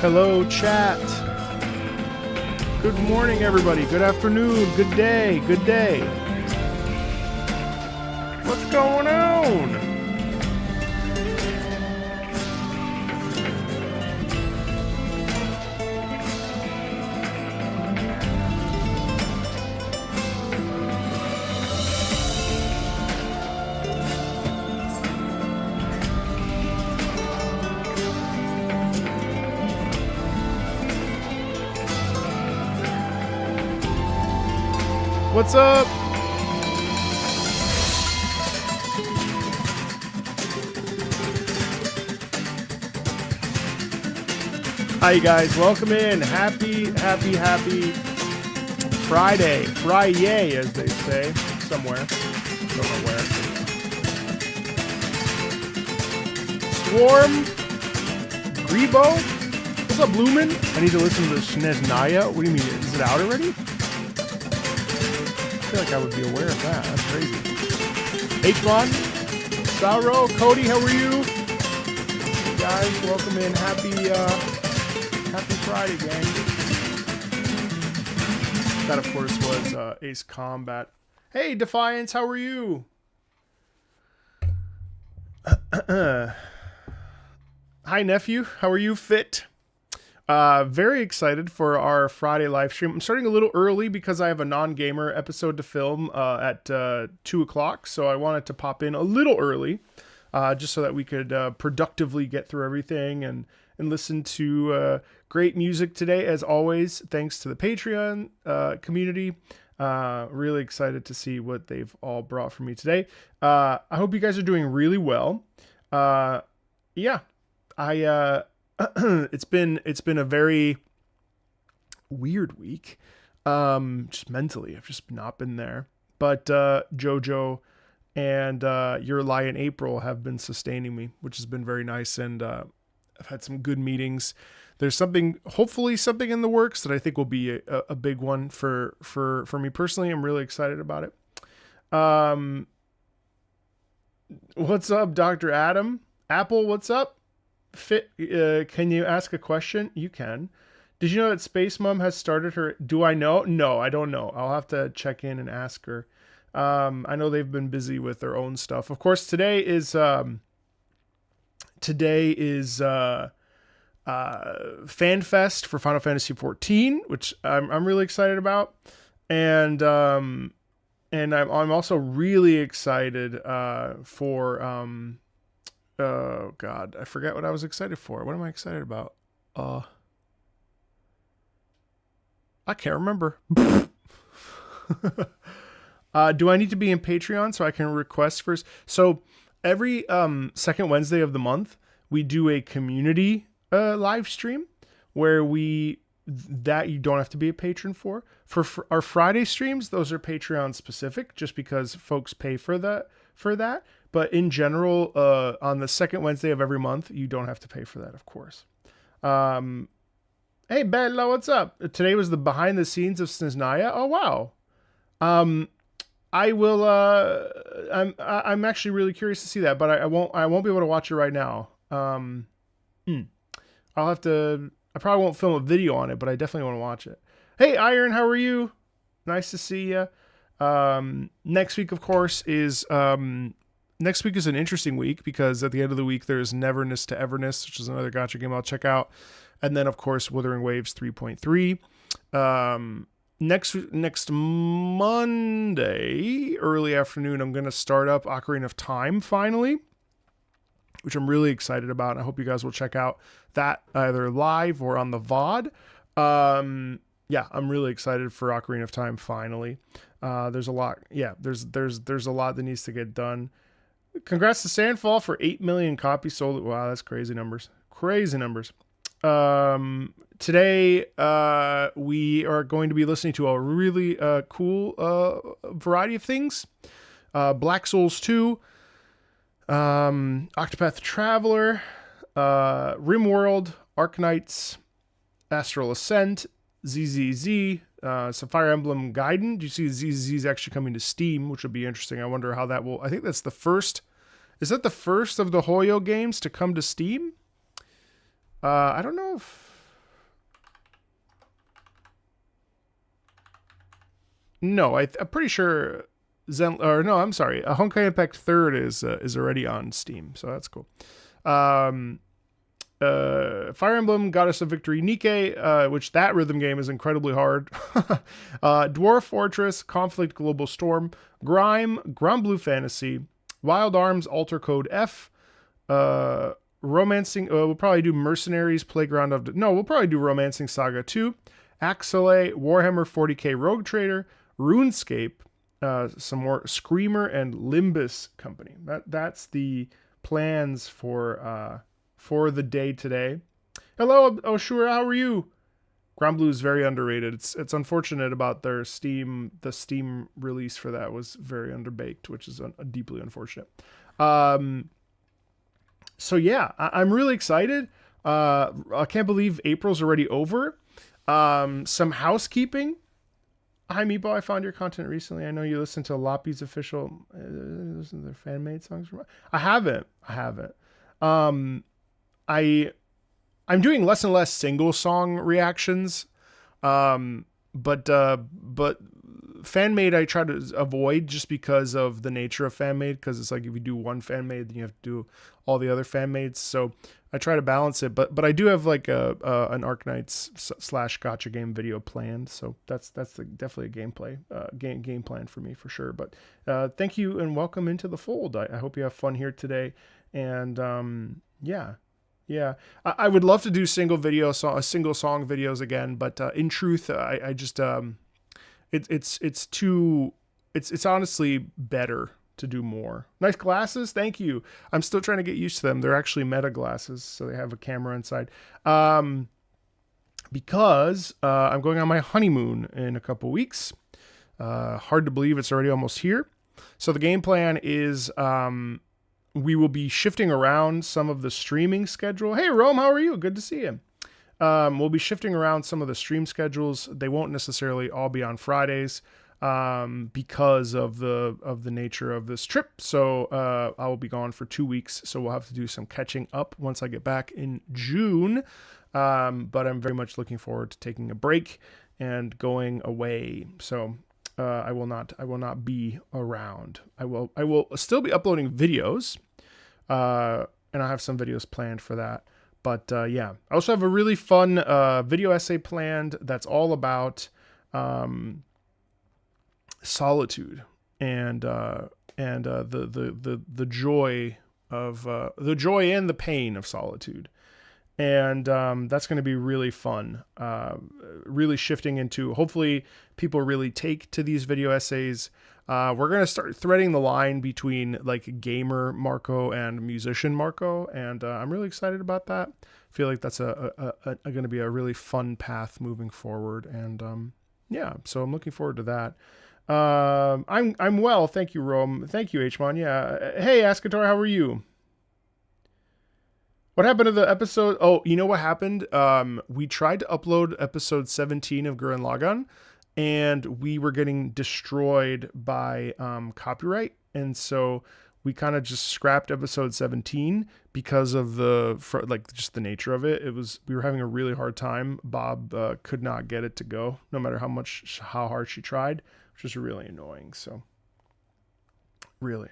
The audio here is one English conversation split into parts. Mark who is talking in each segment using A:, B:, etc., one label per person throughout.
A: Hello, chat. Good morning, everybody. Good afternoon. Good day. Good day. What's going on? What's up? Hi, guys. Welcome in. Happy Friday. Friday, as they say somewhere. Don't know where. Swarm. Grebo. What's up, Lumen? I need to listen to Sneznaya. What do you mean? Is it out already? I feel like I would be aware of that. That's crazy. H1, Sauro, Cody, how are you? Hey guys, welcome in. Happy Friday, gang. That, of course, was Ace Combat. Hey, Defiance, how are you? Hi, nephew. How are you? Fit? Very excited for our Friday live stream. I'm starting a little early because I have a non-gamer episode to film at 2 o'clock, so I wanted to pop in a little early just so that we could productively get through everything and listen to great music today, as always, thanks to the Patreon community. Really excited to see what they've all brought for me today. I hope you guys are doing really well. Yeah, it's been a very weird week. Just mentally, I've just not been there. But Jojo and your Lion April have been sustaining me, which has been very nice. And I've had some good meetings. There's hopefully something in the works that I think will be a big one for me personally. I'm really excited about it. What's up, Dr. Adam? Apple, what's up? Fit, can you ask a question? You can. Did you know that Space Mom has started her... Do I know? No, I don't know. I'll have to check in and ask her. I know they've been busy with their own stuff. Of course, today is Fan Fest for Final Fantasy XIV, which I'm really excited about. And I'm also really excited for... Oh God, I forget what I was excited for. What am I excited about? I can't remember. Do I need to be in Patreon so I can request first? So every second Wednesday of the month, we do a community live stream where you don't have to be a patron for. For our Friday streams, those are Patreon specific, just because folks pay for that. But in general, on the second Wednesday of every month, you don't have to pay for that, of course. Hey, Bella, what's up? Today was the behind the scenes of Sneznaya. Oh, wow. I will. I'm actually really curious to see that, but I won't be able to watch it right now. I'll have to. I probably won't film a video on it, but I definitely want to watch it. Hey, Iron, how are you? Nice to see you. Next week, of course, is next week is an interesting week because at the end of the week there's Neverness to Everness, which is another gacha game I'll check out, and then of course Wuthering Waves 3.3. Next Monday early afternoon, I'm gonna start up Ocarina of Time finally, which I'm really excited about. I hope you guys will check out that either live or on the VOD. Yeah, I'm really excited for Ocarina of Time finally. There's a lot. Yeah, there's a lot that needs to get done. Congrats to Sandfall for 8 million copies sold. Wow, that's crazy numbers. Crazy numbers. Today, we are going to be listening to a really cool variety of things. Black Souls 2, Octopath Traveler, RimWorld, Arknights, Astral Ascent, ZZZ, some Fire Emblem Gaiden. Do you see ZZZ is actually coming to Steam, which will be interesting. I wonder how that will... I think that's the first... Is that the first of the Hoyo games to come to Steam? I don't know if... No, I'm pretty sure Zen, or no, I'm sorry. Honkai Impact Third is already on Steam, so that's cool. Fire Emblem, Goddess of Victory, Nikke, which that rhythm game is incredibly hard. Dwarf Fortress, Conflict Global Storm, Grime, Blue Fantasy, Wild Arms, Alter Code F, Romancing, we'll probably do Mercenaries, Playground of... No, we'll probably do Romancing Saga 2, Axelay, Warhammer 40k Rogue Trader, RuneScape, some more Screamer, and Limbus Company. That's the plans for the day today. Hello, Oshura, how are you? Grand Blue is very underrated. It's unfortunate about their Steam. The Steam release for that was very underbaked, which is deeply unfortunate. So yeah, I'm really excited. I can't believe April's already over. Some housekeeping. Hi Meepo, I found your content recently. I know you listen to Loppy's official. Listen to their fan-made songs. I haven't. I'm doing less and less single song reactions. But fan made I try to avoid just because of the nature of fan made, because it's like if you do one fan made, then you have to do all the other fan mades. So I try to balance it, but I do have like an Arknights / gotcha game video planned. So that's definitely a gameplay game plan for me for sure. But thank you and welcome into the fold. I hope you have fun here today. And yeah, I would love to do single song videos again, but in truth, I just it's honestly better to do more. Nice glasses, thank you. I'm still trying to get used to them. They're actually Meta glasses, so they have a camera inside. Because I'm going on my honeymoon in a couple weeks. Hard to believe it's already almost here. So the game plan is we will be shifting around some of the streaming schedule. Hey, Rome, how are you? Good to see you. We'll be shifting around some of the stream schedules. They won't necessarily all be on Fridays because of the nature of this trip. So I will be gone for 2 weeks. So we'll have to do some catching up once I get back in June. But I'm very much looking forward to taking a break and going away. So I will not be around. I will still be uploading videos, and I have some videos planned for that. But yeah, I also have a really fun video essay planned that's all about solitude and the joy of the joy and the pain of solitude. And that's going to be really fun, really shifting into, hopefully people really take to these video essays. We're going to start threading the line between like gamer Marco and musician Marco. And I'm really excited about that. I feel like that's going to be a really fun path moving forward. And yeah, so I'm looking forward to that. I'm well. Thank you, Rome. Thank you, Hmon. Yeah. Hey, Ascator, how are you? What happened to the episode? Oh, you know what happened? We tried to upload episode 17 of Gurren Lagann, and we were getting destroyed by copyright. And so we kind of just scrapped episode 17 because of just the nature of it. We were having a really hard time. Bob could not get it to go, no matter how hard she tried, which was really annoying. So really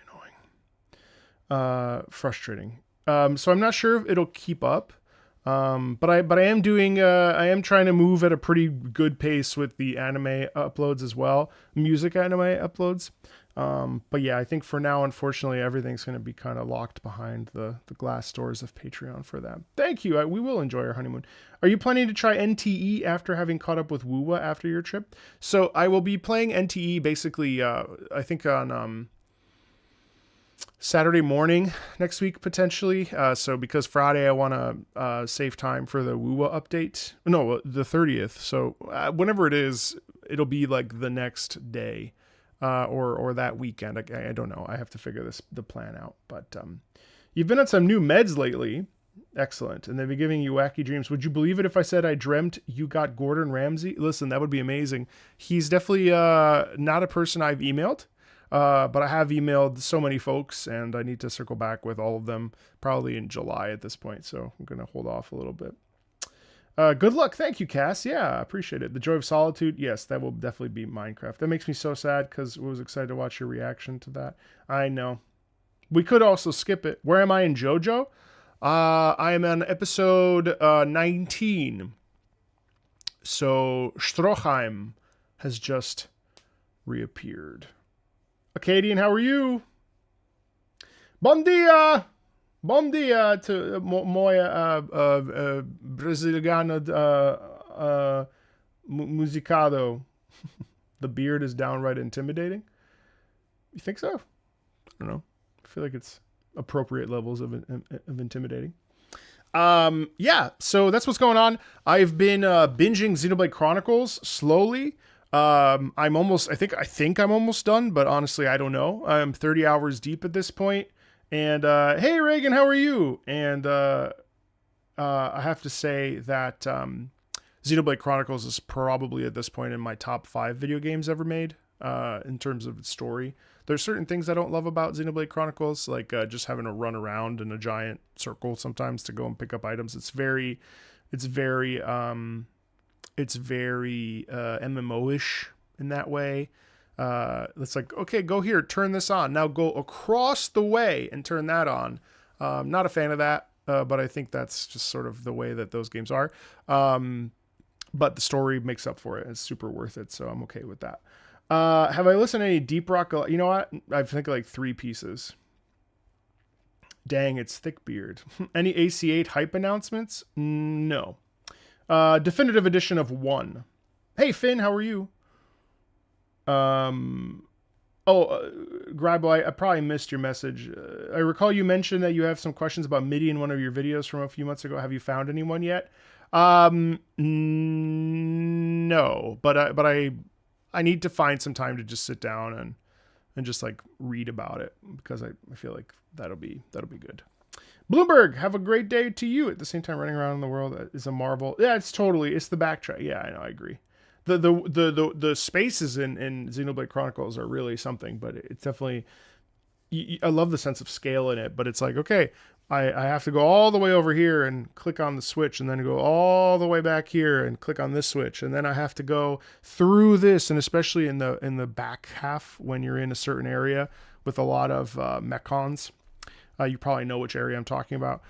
A: annoying, frustrating. So I'm not sure if it'll keep up, but I am doing, I am trying to move at a pretty good pace with the anime uploads as well, music anime uploads. But yeah, I think for now, unfortunately, everything's going to be kind of locked behind the glass doors of Patreon for that. Thank you. We will enjoy our honeymoon. Are you planning to try NTE after having caught up with WUWA after your trip? So I will be playing NTE basically, I think on, Saturday morning next week, potentially. So because Friday, I want to save time for the WUWA update. No, the 30th. So whenever it is, it'll be like the next day or that weekend. I don't know. I have to figure the plan out. But you've been on some new meds lately. Excellent. And they've been giving you wacky dreams. Would you believe it if I said I dreamt you got Gordon Ramsay? Listen, that would be amazing. He's definitely not a person I've emailed. But I have emailed so many folks, and I need to circle back with all of them probably in July at this point. So I'm going to hold off a little bit. Good luck. Thank you, Cass. Yeah, I appreciate it. The Joy of Solitude. Yes, that will definitely be Minecraft. That makes me so sad because I was excited to watch your reaction to that. I know. We could also skip it. Where am I in JoJo? I am on episode 19. So Stroheim has just reappeared. Acadian, how are you? Bom dia! Bom dia to moja Brasiliano musicado. The beard is downright intimidating. You think so? I don't know. I feel like it's appropriate levels of intimidating. Yeah, so that's what's going on. I've been binging Xenoblade Chronicles slowly. I'm almost, I think I'm almost done, but honestly, I don't know. I'm 30 hours deep at this point. And hey, Reagan, how are you? And I have to say that Xenoblade Chronicles is probably at this point in my top 5 video games ever made in terms of its story. There's certain things I don't love about Xenoblade Chronicles, like just having to run around in a giant circle sometimes to go and pick up items. It's very MMO-ish in that way. It's like, okay, go here, turn this on. Now go across the way and turn that on. Not a fan of that, but I think that's just sort of the way that those games are. But the story makes up for it. It's super worth it, so I'm okay with that. Have I listened to any Deep Rock? You know what? I think like 3 pieces. Dang, it's Thickbeard. Any AC8 hype announcements? No. Definitive edition of 1. Hey, Finn, how are you? Grabo, I probably missed your message. I recall you mentioned that you have some questions about MIDI in one of your videos from a few months ago. Have you found anyone yet? No, but I need to find some time to just sit down and just like read about it because I feel like that'll be good. Bloomberg, have a great day to you. At the same time, running around in the world is a marvel. Yeah, it's the backtrack. Yeah, I know, I agree. The spaces in Xenoblade Chronicles are really something, but it's definitely, I love the sense of scale in it, but it's like, okay, I have to go all the way over here and click on the switch and then go all the way back here and click on this switch. And then I have to go through this. And especially in the back half, when you're in a certain area with a lot of mechons, you probably know which area I'm talking about.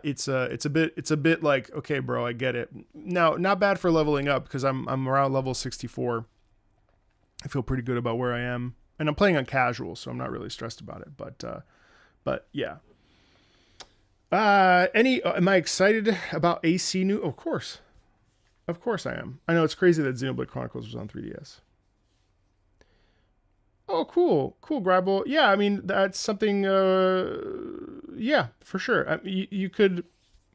A: It's a bit like, okay, bro, I get it. Now, not bad for leveling up because I'm around level 64. I feel pretty good about where I am, and I'm playing on casual, so I'm not really stressed about it. But yeah. Am I excited about AC new? Of course I am. I know it's crazy that Xenoblade Chronicles was on 3DS. Oh, cool, Grabble. Yeah, I mean, that's something, yeah, for sure. You could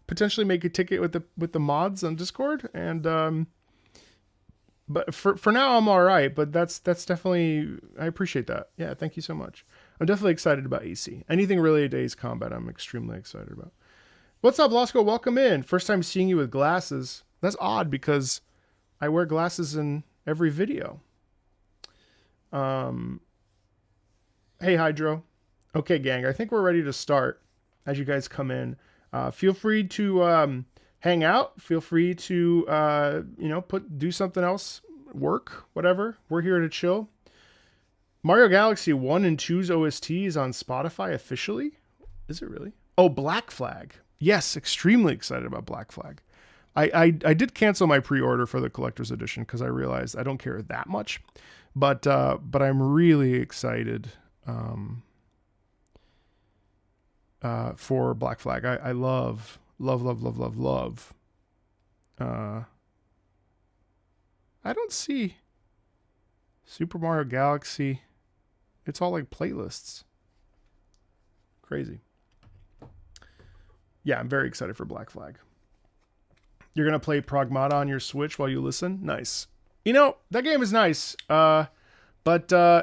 A: potentially make a ticket with the mods on Discord, and, but for now, I'm all right, but that's definitely, I appreciate that. Yeah, thank you so much. I'm definitely excited about AC. Anything related to Ace Combat, I'm extremely excited about. What's up, Losco? Welcome in. First time seeing you with glasses. That's odd because I wear glasses in every video. Hey, Hydro. Okay, gang, I think we're ready to start as you guys come in. Feel free to hang out. Feel free to, do something else, work, whatever. We're here to chill. Mario Galaxy 1 and 2's OST is on Spotify officially. Is it really? Oh, Black Flag. Yes, extremely excited about Black Flag. I did cancel my pre-order for the collector's edition because I realized I don't care that much. But I'm really excited for Black Flag. I love. I don't see Super Mario Galaxy. It's all like playlists. Crazy. Yeah, I'm very excited for Black Flag. You're going to play Pragmata on your Switch while you listen? Nice. You know, that game is nice. But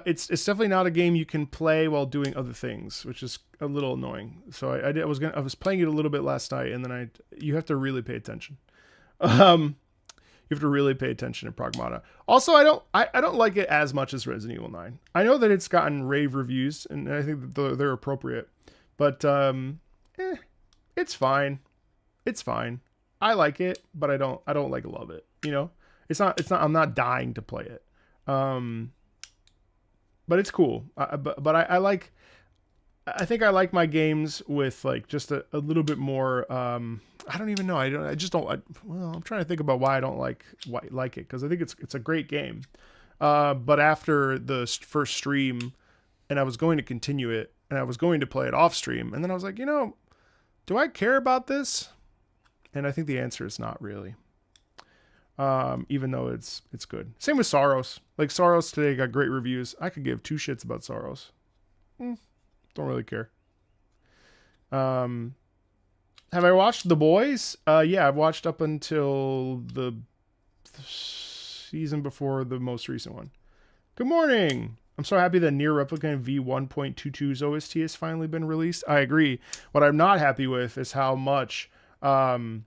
A: it's definitely not a game you can play while doing other things, which is a little annoying. So I was playing it a little bit last night, and then you have to really pay attention. You have to really pay attention to Pragmata. Also, I don't like it as much as Resident Evil 9. I know that it's gotten rave reviews, and I think that they're appropriate. But it's fine. It's fine. I like it, but I don't like love it. You know, it's not. I'm not dying to play it. But it's cool. But I like. I think I like my games with like just a little bit more. I don't even know. I just don't. Well, I'm trying to think about why I don't like it, because I think it's a great game. But after the first stream, and I was going to continue it, and I was going to play it off stream, and then I was like, do I care about this? And I think the answer is not really. Even though it's good. Same with Soros. Like Soros today got great reviews. I could give two shits about Soros. Don't really care. Have I watched The Boys? Yeah, I've watched up until the season before the most recent one. Good morning. I'm so happy that Nier Replicant V1.22's OST has finally been released. I agree. What I'm not happy with is how much Square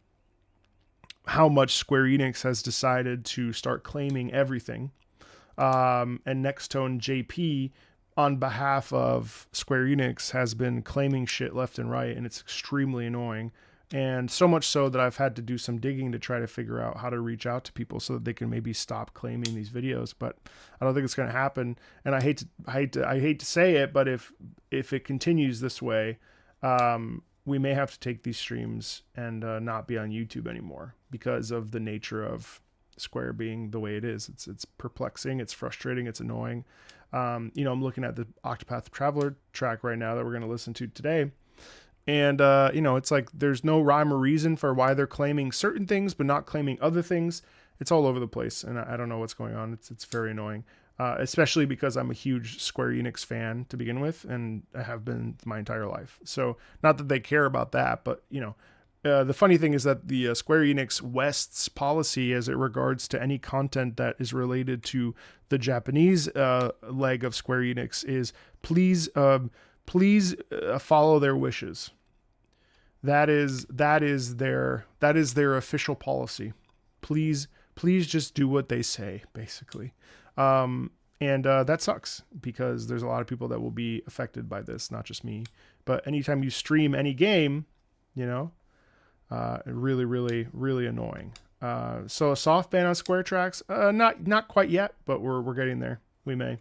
A: Enix has decided to start claiming everything. And Nextone JP, on behalf of Square Enix, has been claiming shit left and right, and it's extremely annoying. And so much so that I've had to do some digging to try to figure out how to reach out to people so that they can maybe stop claiming these videos. But I don't think it's going to happen. And I hate to say it, but if it continues this way, we may have to take these streams and not be on YouTube anymore because of the nature of Square being the way it is. It's perplexing. It's frustrating. It's annoying. I'm looking at the Octopath Traveler track right now that we're going to listen to today. And, it's like there's no rhyme or reason for why they're claiming certain things but not claiming other things. It's all over the place, and I don't know what's going on. It's very annoying, especially because I'm a huge Square Enix fan to begin with, and I have been my entire life. So not that they care about that, but, the funny thing is that the Square Enix West's policy as it regards to any content that is related to the Japanese leg of Square Enix is please follow their wishes. That is their official policy. Please just do what they say, basically. And that sucks because there's a lot of people that will be affected by this, not just me. But anytime you stream any game, really, really, really annoying. So a soft ban on Square Tracks? Not quite yet, but we're getting there. We may.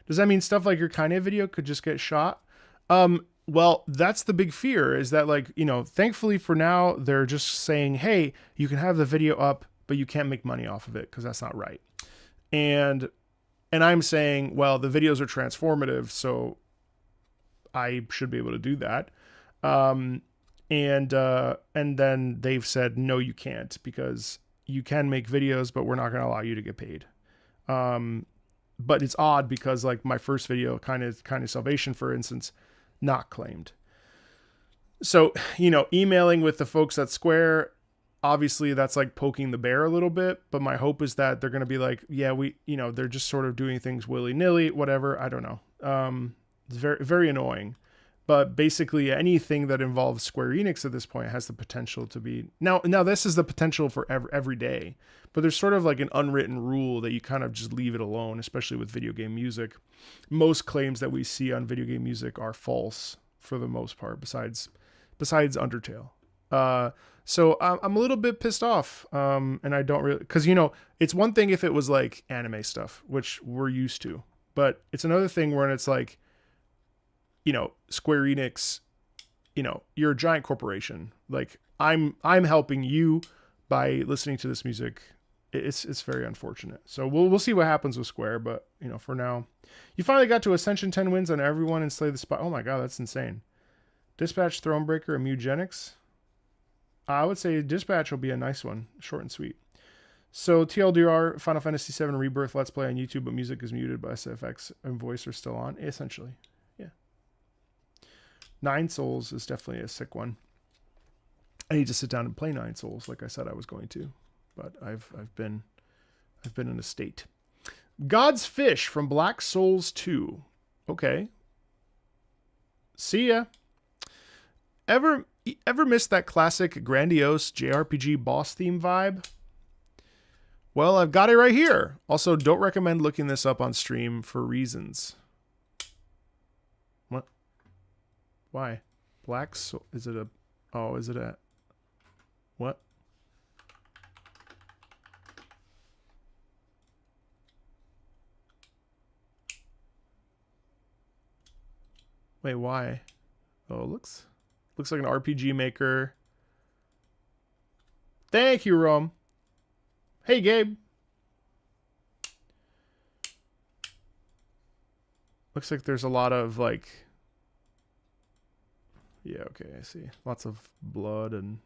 A: Does that mean stuff like your Kanye video could just get shot? Well, that's the big fear, is that thankfully for now, they're just saying, hey, you can have the video up, but you can't make money off of it because that's not right. And I'm saying, well, the videos are transformative, so I should be able to do that. And then they've said, no, you can't, because you can make videos, but we're not going to allow you to get paid. But it's odd because like my first video, kind of Salvation, for instance, not claimed. So, emailing with the folks at Square, obviously that's like poking the bear a little bit, but my hope is that they're going to be like, yeah, they're just sort of doing things willy-nilly, whatever. I don't know. It's very, very annoying. But basically anything that involves Square Enix at this point has the potential to be... Now this is the potential for every day. But there's sort of like an unwritten rule that you kind of just leave it alone, especially with video game music. Most claims that we see on video game music are false for the most part, besides Undertale. So I'm a little bit pissed off. And I don't really... Because, it's one thing if it was like anime stuff, which we're used to. But it's another thing when it's like... Square Enix, you're a giant corporation. Like I'm helping you by listening to this music. It's very unfortunate. So we'll see what happens with Square, but for now, you finally got to Ascension 10 wins on everyone and slay the spot. Oh my God, that's insane. Dispatch, Thronebreaker, and Mugenics. I would say Dispatch will be a nice one, short and sweet. So TLDR, Final Fantasy VII Rebirth, Let's Play on YouTube, but music is muted, but SFX and voice are still on, essentially. Nine Souls is definitely a sick one. I need to sit down and play Nine Souls, like I said I was going to, but I've been in a state. God's Fish from Black Souls 2. Okay. See ya. Ever missed that classic grandiose JRPG boss theme vibe? Well, I've got it right here. Also, don't recommend looking this up on stream for reasons. What? Why? Black Soul? Is it a... Oh, is it a... What? Wait, why? Oh, it looks like an RPG maker. Thank you, Rome. Hey, Gabe. Looks like there's a lot of like... Yeah, okay, I see. Lots of blood and...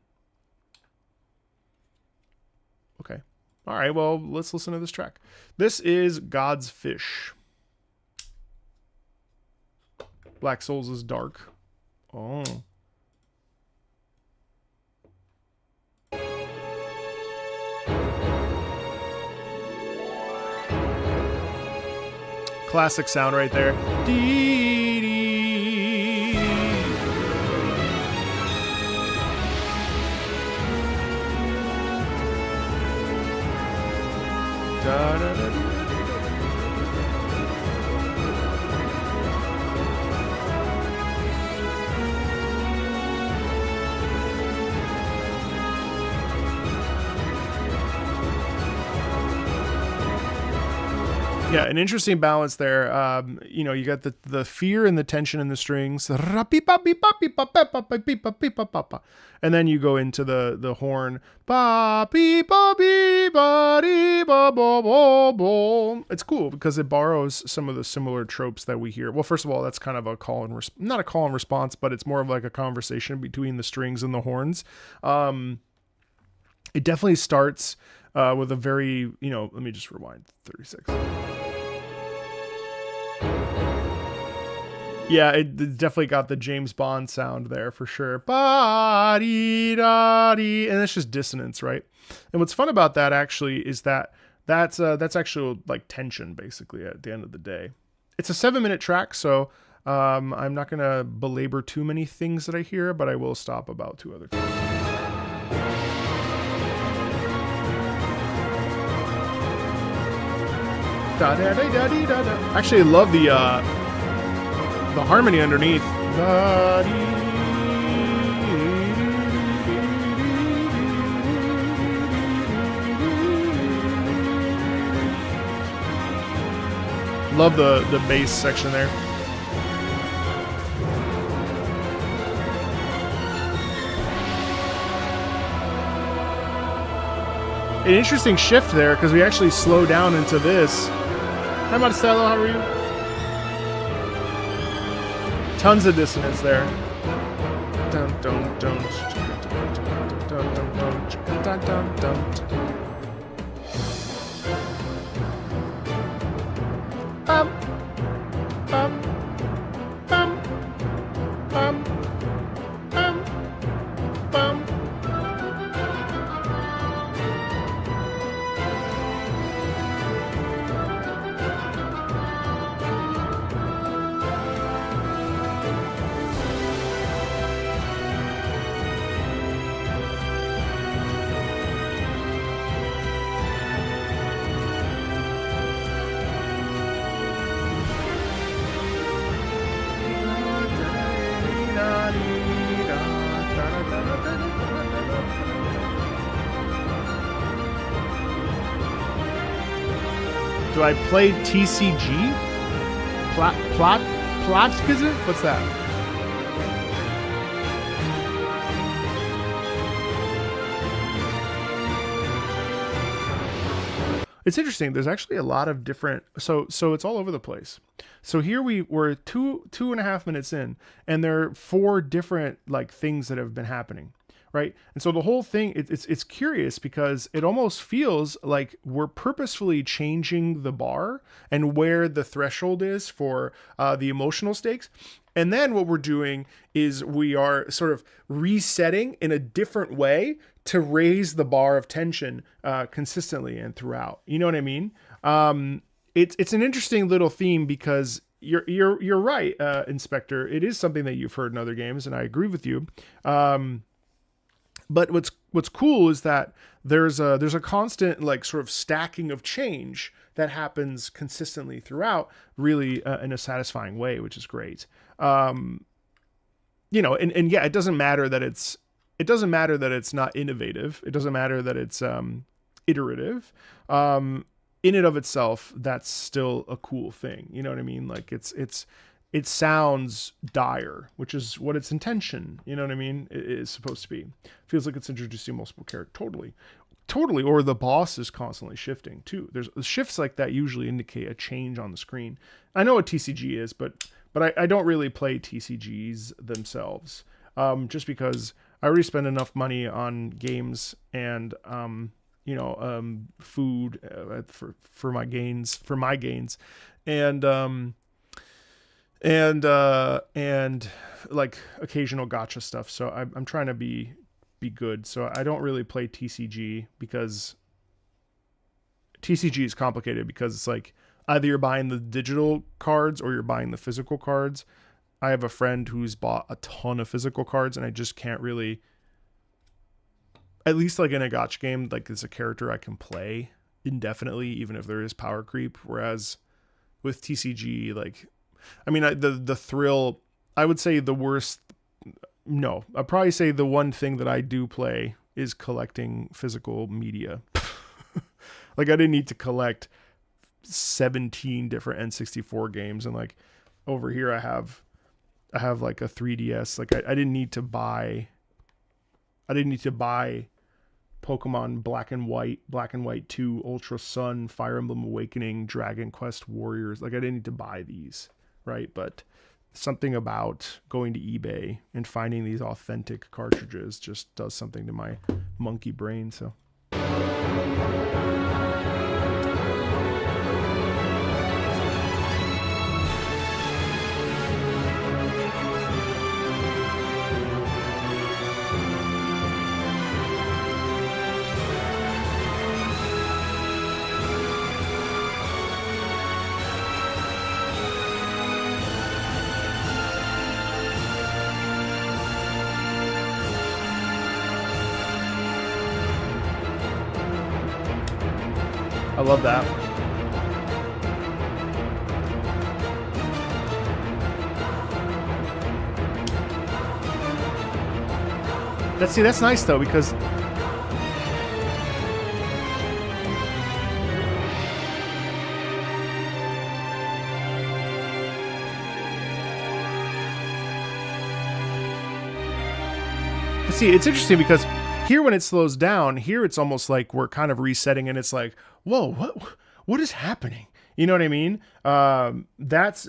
A: Okay. All right, well, let's listen to this track. This is God's Fish. Black Souls is dark. Oh. Classic sound right there. Dee, dee. Da, da, da, da. Yeah, an interesting balance there. You know, you got the fear and the tension in the strings, and then you go into the horn. It's cool because it borrows some of the similar tropes that we hear. Well, first of all, that's kind of a call and not a call and response, but it's more of like a conversation between the strings and the horns. It definitely starts with a very, you know, let me just rewind 36. Yeah, it definitely got the James Bond sound there for sure. Ba-dee-da-dee. And it's just dissonance, right? And what's fun about that actually is that's actual like tension basically at the end of the day. It's a 7-minute track, so I'm not gonna belabor too many things that I hear, but I will stop about 2 other things. Actually, I love the harmony underneath. Love the bass section there. An interesting shift there because we actually slow down into this. Hi Marcelo, how are you? Tons of dissonance there. Dun, dun, dun, dun, dun, dun, dun. Bum, bum, bum, bum, bum, bum. Do I play TCG? Plot? What's that? It's interesting. There's actually a lot of different. So it's all over the place. So here we're 2.5 minutes in, and there are 4 different like things that have been happening. Right. And so the whole thing, it's curious because it almost feels like we're purposefully changing the bar and where the threshold is for the emotional stakes. And then what we're doing is we are sort of resetting in a different way to raise the bar of tension consistently and throughout. You know what I mean? It's an interesting little theme because you're right, Inspector. It is something that you've heard in other games, and I agree with you. But what's cool is that there's a constant like sort of stacking of change that happens consistently throughout, really in a satisfying way, which is great. You know, and yeah, it doesn't matter that it's it doesn't matter that it's not innovative. It doesn't matter that it's iterative. In and of itself, that's still a cool thing. You know what I mean? Like it sounds dire, which is what its intention, you know what I mean, it is supposed to be. Feels like it's introducing multiple characters. Totally. Or the boss is constantly shifting too. There's shifts like that usually indicate a change on the screen. I know what TCG is, but I don't really play TCGs themselves, just because I already spend enough money on games and food for my gains, and like occasional gacha stuff. So I'm trying to be good. So I don't really play TCG because TCG is complicated, because it's like either you're buying the digital cards or you're buying the physical cards. I have a friend who's bought a ton of physical cards, and I just can't really, at least like in a gacha game, like it's a character I can play indefinitely, even if there is power creep. Whereas with TCG, like, I mean, the thrill, I would say the worst, no, I'd probably say the one thing that I do play is collecting physical media. Like, I didn't need to collect 17 different N64 games, and like over here I have like a 3DS. Like I didn't need to buy Pokemon Black and White 2, Ultra Sun, Fire Emblem Awakening, Dragon Quest Warriors. Like I didn't need to buy these, right? But something about going to eBay and finding these authentic cartridges just does something to my monkey brain. So I love that. That's nice though, because it's interesting because here when it slows down, here it's almost like we're kind of resetting, and it's like, whoa, what is happening? You know what I mean? That's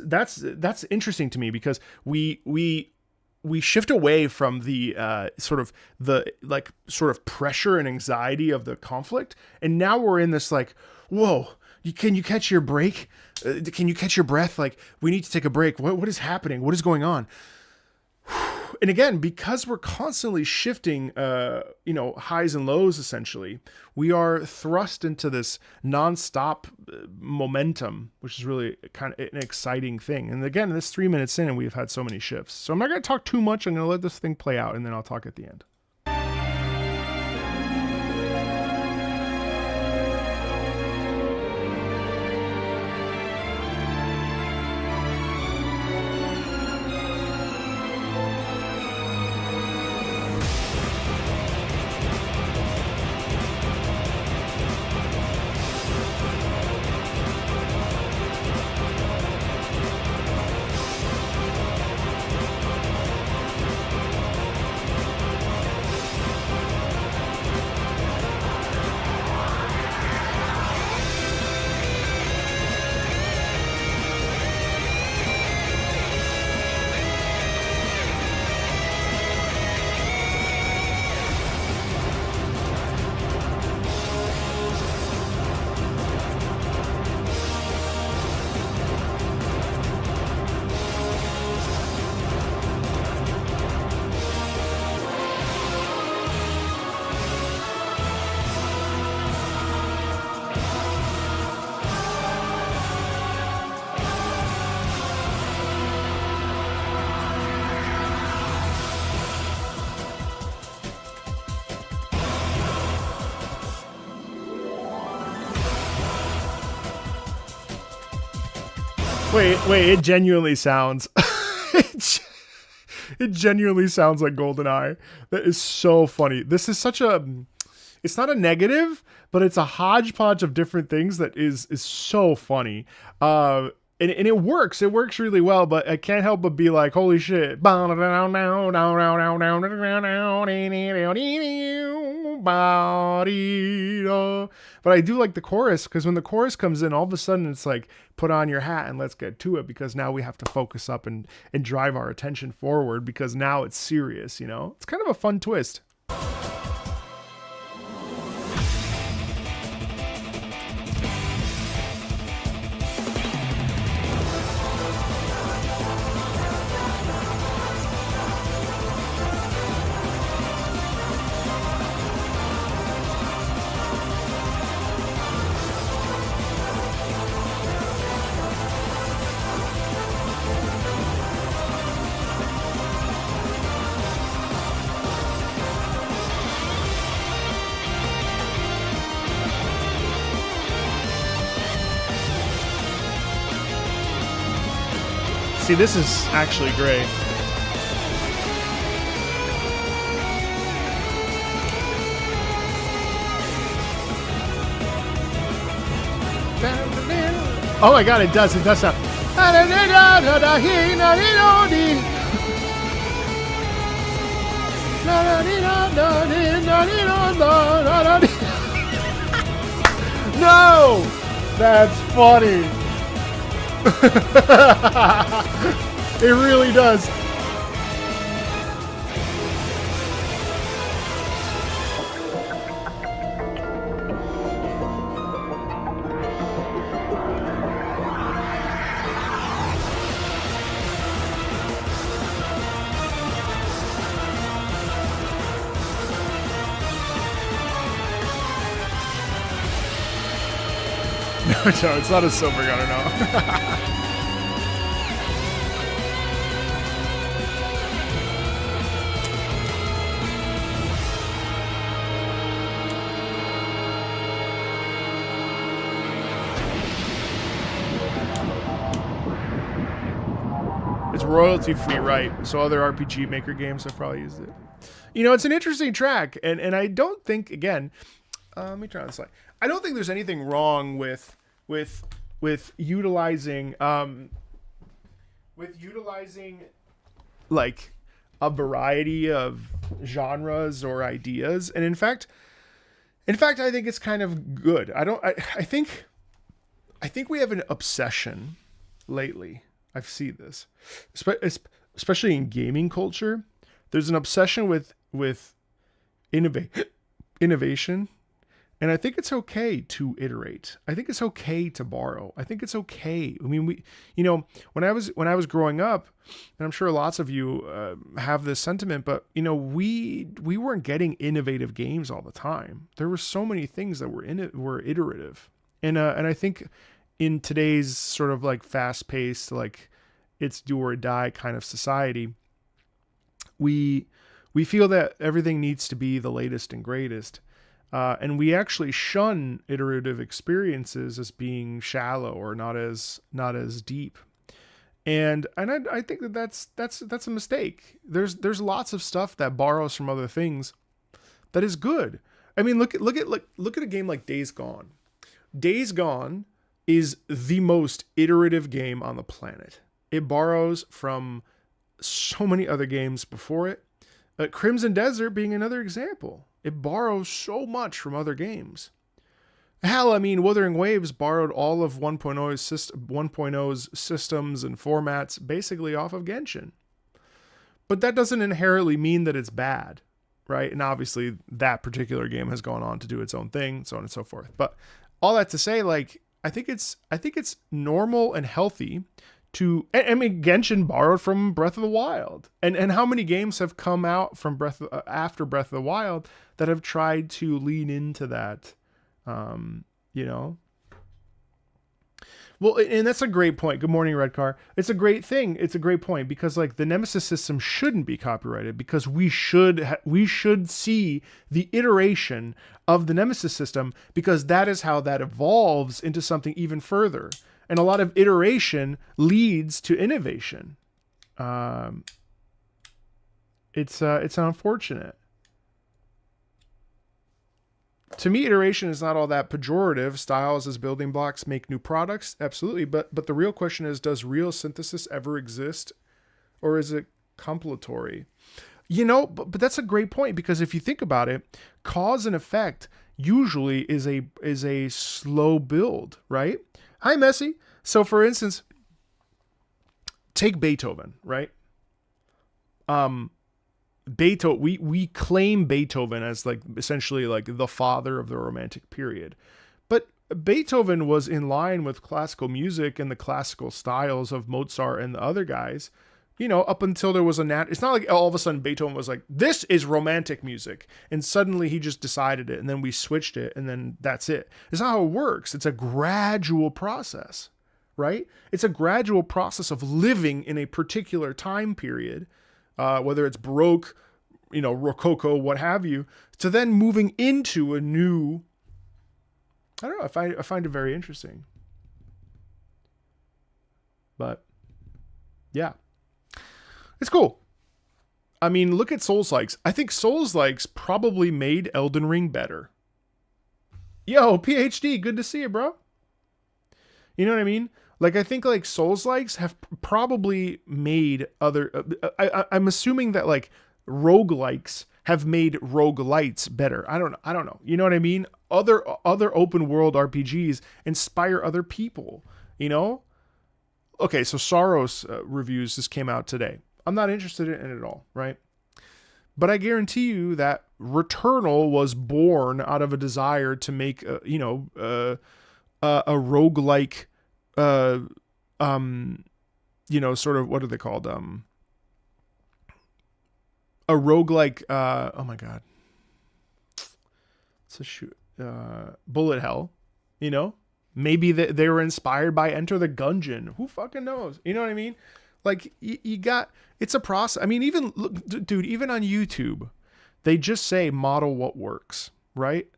A: interesting to me, because we shift away from the sort of pressure and anxiety of the conflict, and now we're in this like, whoa, can you catch your break? Can you catch your breath? Like, we need to take a break. What is happening? What is going on? And again, because we're constantly shifting, highs and lows, essentially, we are thrust into this nonstop momentum, which is really kind of an exciting thing. And again, this 3 minutes in, and we've had so many shifts. So I'm not going to talk too much. I'm going to let this thing play out, and then I'll talk at the end. Wait, it genuinely sounds It genuinely sounds like GoldenEye. That is so funny. This is such a, it's not a negative, but it's a hodgepodge of different things that is so funny. And it works. It works really well, but I can't help but be like, holy shit. But I do like the chorus, because when the chorus comes in, all of a sudden it's like, put on your hat and let's get to it, because now we have to focus up and drive our attention forward, because now it's serious, you know? It's kind of a fun twist. See, this is actually great. Oh my god, it does sound. No! That's funny. It really does. No, it's not a silver gunner, no. It's royalty free, right? So other RPG Maker games have probably used it. You know, it's an interesting track, and I don't think, again, let me try this slide. I don't think there's anything wrong with utilizing like a variety of genres or ideas, and in fact I think it's kind of good. I think we have an obsession lately. I've seen this, especially in gaming culture. There's an obsession with innovation. And I think it's okay to iterate. I think it's okay to borrow. I think it's okay. I mean, when I was growing up, and I'm sure lots of you have this sentiment, but we weren't getting innovative games all the time. There were so many things that were iterative, and I think in today's sort of like fast-paced, like it's do or die kind of society, we feel that everything needs to be the latest and greatest. And we actually shun iterative experiences as being shallow or not as deep. And I think that's a mistake. There's lots of stuff that borrows from other things that is good. I mean, look at a game like Days Gone. Days Gone is the most iterative game on the planet. It borrows from so many other games before it. Crimson Desert being another example. It borrows so much from other games. Hell, I mean, Wuthering Waves borrowed all of 1.0's systems and formats basically off of Genshin. But that doesn't inherently mean that it's bad, right? And obviously that particular game has gone on to do its own thing, so on and so forth. But all that to say, like, I think it's normal and healthy to, I mean, Genshin borrowed from Breath of the Wild, and how many games have come out from after Breath of the Wild that have tried to lean into that, Well, and that's a great point. Good morning, Redcar. It's a great thing. It's a great point, because like the Nemesis system shouldn't be copyrighted, because we should see the iteration of the Nemesis system, because that is how that evolves into something even further. And a lot of iteration leads to innovation. It's unfortunate. To me, iteration is not all that pejorative. Styles as building blocks make new products, absolutely. But the real question is, does real synthesis ever exist, or is it compilatory? You know, but that's a great point, because if you think about it, cause and effect usually is a slow build, right? Hi, Messi. So, for instance, take Beethoven, right? Beethoven, we claim Beethoven as like essentially like the father of the Romantic period, but Beethoven was in line with classical music and the classical styles of Mozart and the other guys, you know, up until there was it's not like all of a sudden Beethoven was like, this is romantic music, and suddenly he just decided it, and then we switched it, and then that's it. It's not how it works. It's a gradual process, right? It's a gradual process of living in a particular time period, whether it's Baroque, you know, Rococo, what have you, to then moving into a new, I don't know, I find it very interesting. But yeah, it's cool. I mean, look at Souls Likes. I think Souls Likes probably made Elden Ring better. Yo, PhD, good to see you, bro. You know what I mean? Like, I think like Souls Likes have probably made other. I'm assuming that like roguelikes have made roguelites better. I don't know. You know what I mean? Other open world RPGs inspire other people. You know? Okay, so Soros reviews just came out today. I'm not interested in it at all, right? But I guarantee you that Returnal was born out of a desire to make, a roguelike, you know, sort of, what are they called? A roguelike, oh my God. It's a shoot, bullet hell, you know? Maybe they were inspired by Enter the Gungeon. Who fucking knows? You know what I mean? Like, you got, it's a process. I mean, even, look, dude, even on YouTube, they just say model what works, right?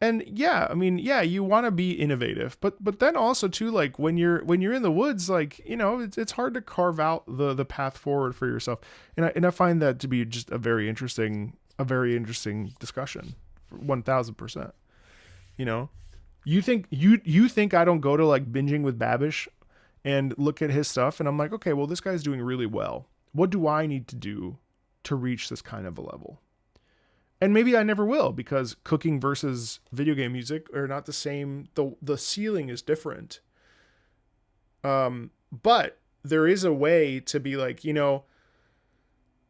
A: And yeah, I mean, yeah, you want to be innovative, but then also too, like when you're in the woods, like, you know, it's hard to carve out the path forward for yourself. And I find that to be just a very interesting discussion, 1000%. You know, you think I don't go to like Binging with Babish and look at his stuff, and I'm like, okay, well, this guy's doing really well. What do I need to do to reach this kind of a level? And maybe I never will, because cooking versus video game music are not the same. The ceiling is different. But there is a way to be like, you know,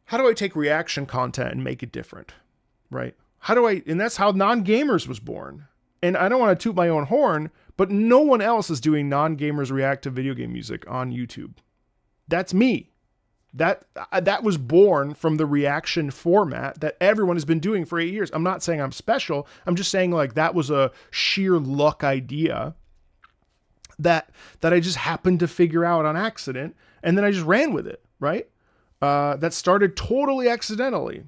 A: how do I take reaction content and make it different? Right? And that's how Non-Gamers was born. And I don't want to toot my own horn, but no one else is doing Non-Gamers react to video game music on YouTube. That's me. That was born from the reaction format that everyone has been doing for 8 years. I'm not saying I'm special. I'm just saying like that was a sheer luck idea that I just happened to figure out on accident, and then I just ran with it, right? That started totally accidentally.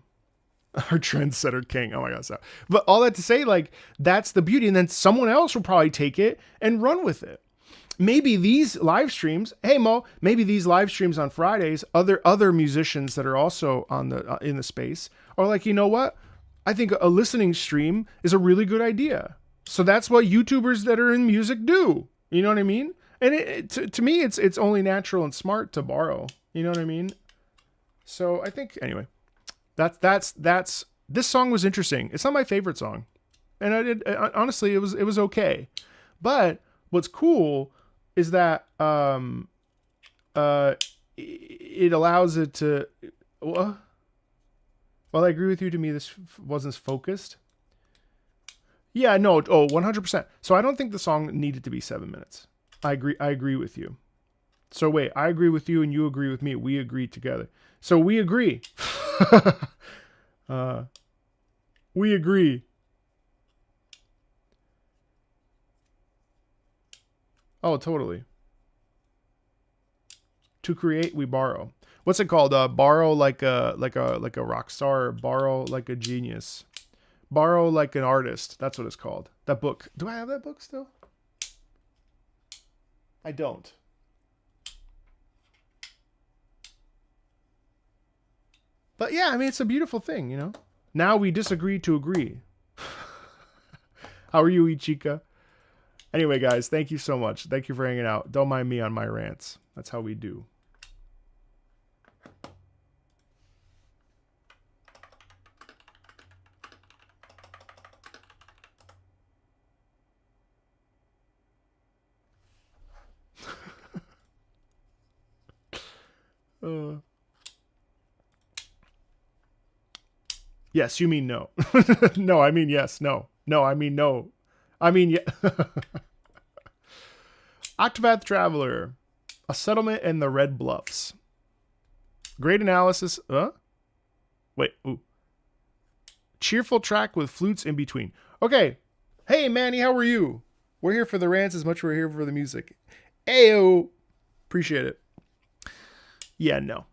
A: Our trendsetter king. Oh my God. So, but all that to say, like, that's the beauty. And then someone else will probably take it and run with it. Maybe these live streams, hey Mo, maybe these live streams on Fridays, other musicians that are also on the in the space are like, you know what? I think a listening stream is a really good idea. So that's what YouTubers that are in music do. You know what I mean? And to me, it's only natural and smart to borrow. You know what I mean? So I think anyway, that's this song was interesting. It's not my favorite song, and honestly, it was okay. But what's cool is that it allows it to. Well, I agree with you. To me, this wasn't focused. Yeah, no, 100%. So I don't think the song needed to be 7 minutes. I agree with you. So wait, I agree with you and you agree with me. We agree together. So we agree. We agree. Oh, totally. To create, we borrow. What's it called? Borrow like a rock star. Borrow like a genius. Borrow like an artist. That's what it's called. That book. Do I have that book still? I don't. But yeah, I mean, it's a beautiful thing, you know. Now we disagree to agree. How are you, Ichika? Anyway, guys, thank you so much. Thank you for hanging out. Don't mind me on my rants. That's how we do. Yes, you mean no. No, I mean yes. No. No, I mean no. I mean yeah. Octopath Traveler. A Settlement in the Red Bluffs. Great analysis. Wait. Ooh. Cheerful track with flutes in between. Okay. Hey, Manny, how are you? We're here for the rants as much as we're here for the music. Ayo. Appreciate it. Yeah, no.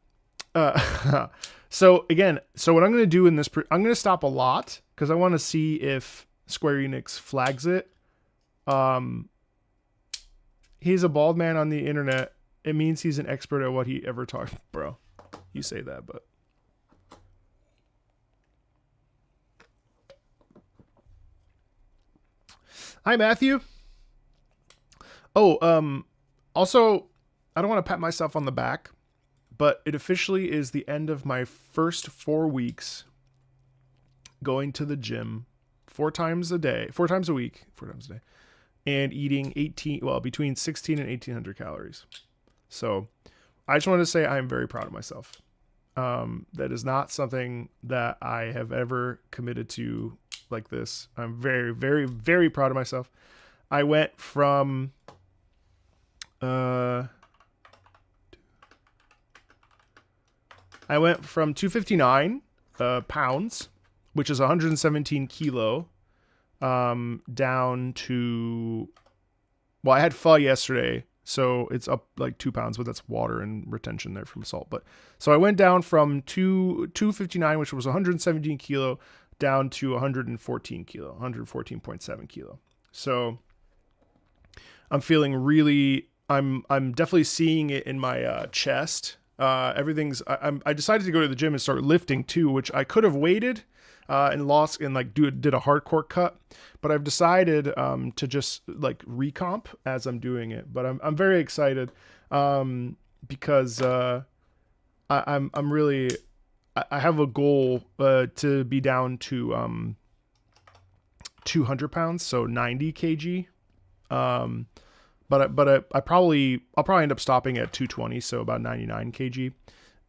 A: So again, what I'm going to do in this, I'm going to stop a lot because I want to see if Square Enix flags it. He's a bald man on the internet. It means he's an expert at what he ever talked. Bro, you say that, but. Hi, Matthew. Oh, also, I don't want to pat myself on the back, but it officially is the end of my first 4 weeks going to the gym 4 times a week, and eating between 16 and 1800 calories. So I just wanted to say I'm very proud of myself. That is not something that I have ever committed to like this. I'm very, very, very proud of myself. I went from, 259 pounds, which is 117 kilo, down to, I had pho yesterday, so it's up like 2 pounds, but that's water and retention there from salt. But so I went down from 259, which was 117 kilo, down to 114 kilo, 114.7 kilo. So I'm feeling really, I'm definitely seeing it in my chest. I decided to go to the gym and start lifting too, which I could have waited and lost and did a hardcore cut, but I've decided to just like recomp as I'm doing it. But I'm very excited because I'm really, I have a goal to be down to 200 pounds, so 90 kg. But I'll probably end up stopping at 220, so about 99 kg.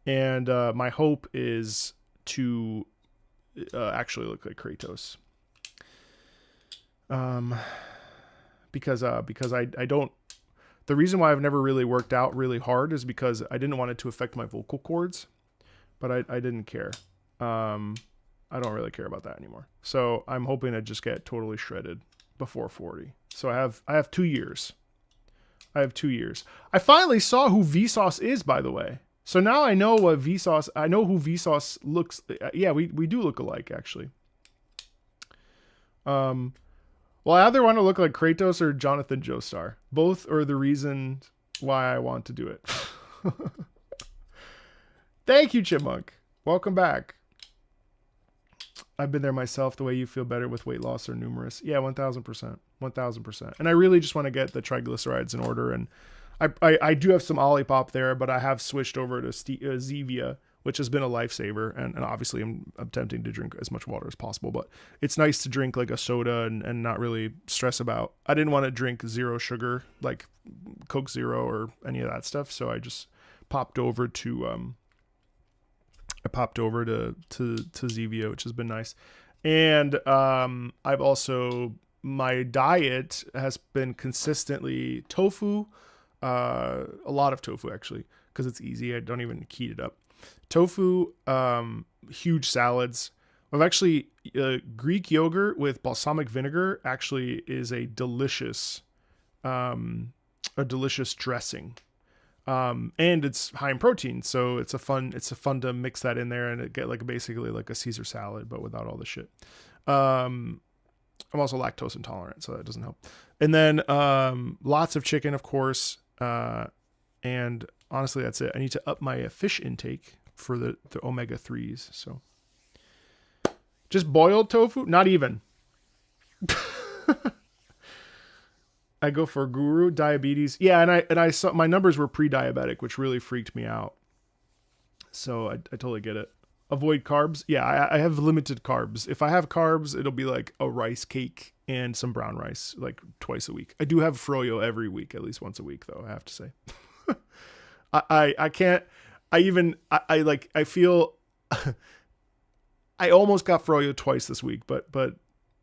A: And my hope is to actually look like Kratos. Because I don't. The reason why I've never really worked out really hard is because I didn't want it to affect my vocal cords, but I didn't care. I don't really care about that anymore. So I'm hoping to just get totally shredded before 40. So I have 2 years. I finally saw who Vsauce is, by the way. So now I know what Vsauce. I know who Vsauce looks. Yeah, we do look alike, actually. Well, I either want to look like Kratos or Jonathan Joestar. Both are the reason why I want to do it. Thank you, Chipmunk. Welcome back. I've been there myself. The way you feel better with weight loss are numerous. Yeah, 1000%. 1000%. And I really just want to get the triglycerides in order. And I do have some Olipop there, but I have switched over to Zevia, which has been a lifesaver. And obviously I'm attempting to drink as much water as possible, but it's nice to drink like a soda and not really stress about. I didn't want to drink zero sugar, like Coke Zero or any of that stuff. So I just popped over to Zevia, which has been nice. And I've also, my diet has been consistently tofu, a lot of tofu actually, because it's easy. I don't even heat it up. Tofu, huge salads. I've actually, Greek yogurt with balsamic vinegar actually is a delicious dressing. And it's high in protein, so it's a fun to mix that in there and get basically like a Caesar salad, but without all the shit. I'm also lactose intolerant, so that doesn't help. And then lots of chicken, of course, and honestly, that's it. I need to up my fish intake for the omega-3s. So just boiled tofu? Not even. I go for guru diabetes. Yeah, and I saw my numbers were pre-diabetic, which really freaked me out. So I totally get it. Avoid carbs. Yeah, I have limited carbs. If I have carbs, it'll be like a rice cake and some brown rice, like twice a week. I do have froyo every week, at least once a week, though, I have to say. I can't. I feel. I almost got froyo twice this week, but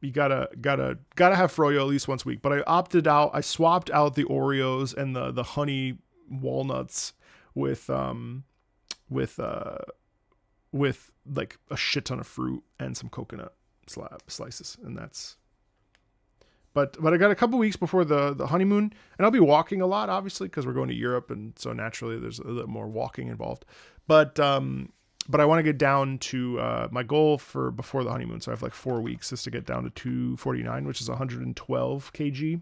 A: you gotta have froyo at least once a week. But I opted out. I swapped out the Oreos and the honey walnuts with like a shit ton of fruit and some coconut slices, and that's. But I got a couple weeks before the honeymoon, and I'll be walking a lot, obviously, because we're going to Europe, and so naturally there's a little more walking involved. But I want to get down to my goal for before the honeymoon. So I have like 4 weeks just to get down to 249, which is 112 kg.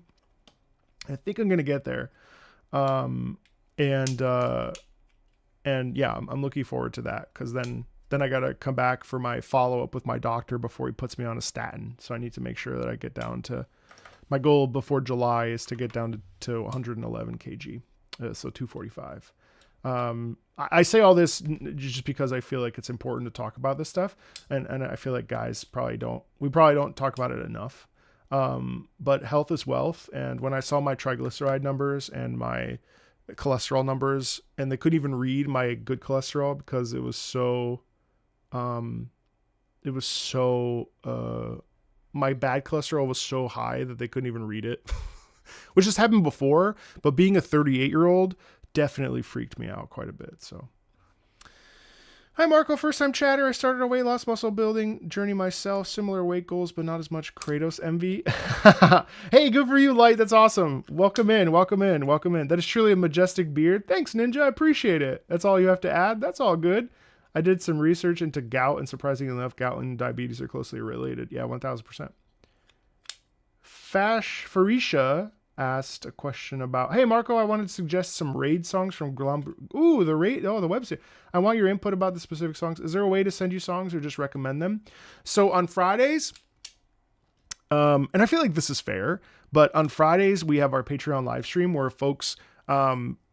A: I think I'm gonna get there, and yeah, I'm looking forward to that, because then I gotta come back for my follow up with my doctor before he puts me on a statin. So I need to make sure that I get down to. My goal before July is to get down to 111 kg, so 245. I say all this just because I feel like it's important to talk about this stuff, and I feel like guys probably don't talk about it enough. But health is wealth, and when I saw my triglyceride numbers and my cholesterol numbers, and they couldn't even read my good cholesterol because it was so my bad cholesterol was so high that they couldn't even read it, which has happened before, but being a 38-year-old definitely freaked me out quite a bit. So, hi Marco, first time chatter. I started a weight loss muscle building journey myself, similar weight goals, but not as much Kratos envy. Hey, good for you, Light. That's awesome. Welcome in. That is truly a majestic beard. Thanks, Ninja. I appreciate it. That's all you have to add. That's all good. I did some research into gout, and surprisingly enough, gout and diabetes are closely related. Yeah, 1000%. Farisha asked a question about, hey, Marco, I wanted to suggest some raid songs from Glum. Ooh, the website. I want your input about the specific songs. Is there a way to send you songs or just recommend them? So on Fridays, and I feel like this is fair, but on Fridays, we have our Patreon live stream where folks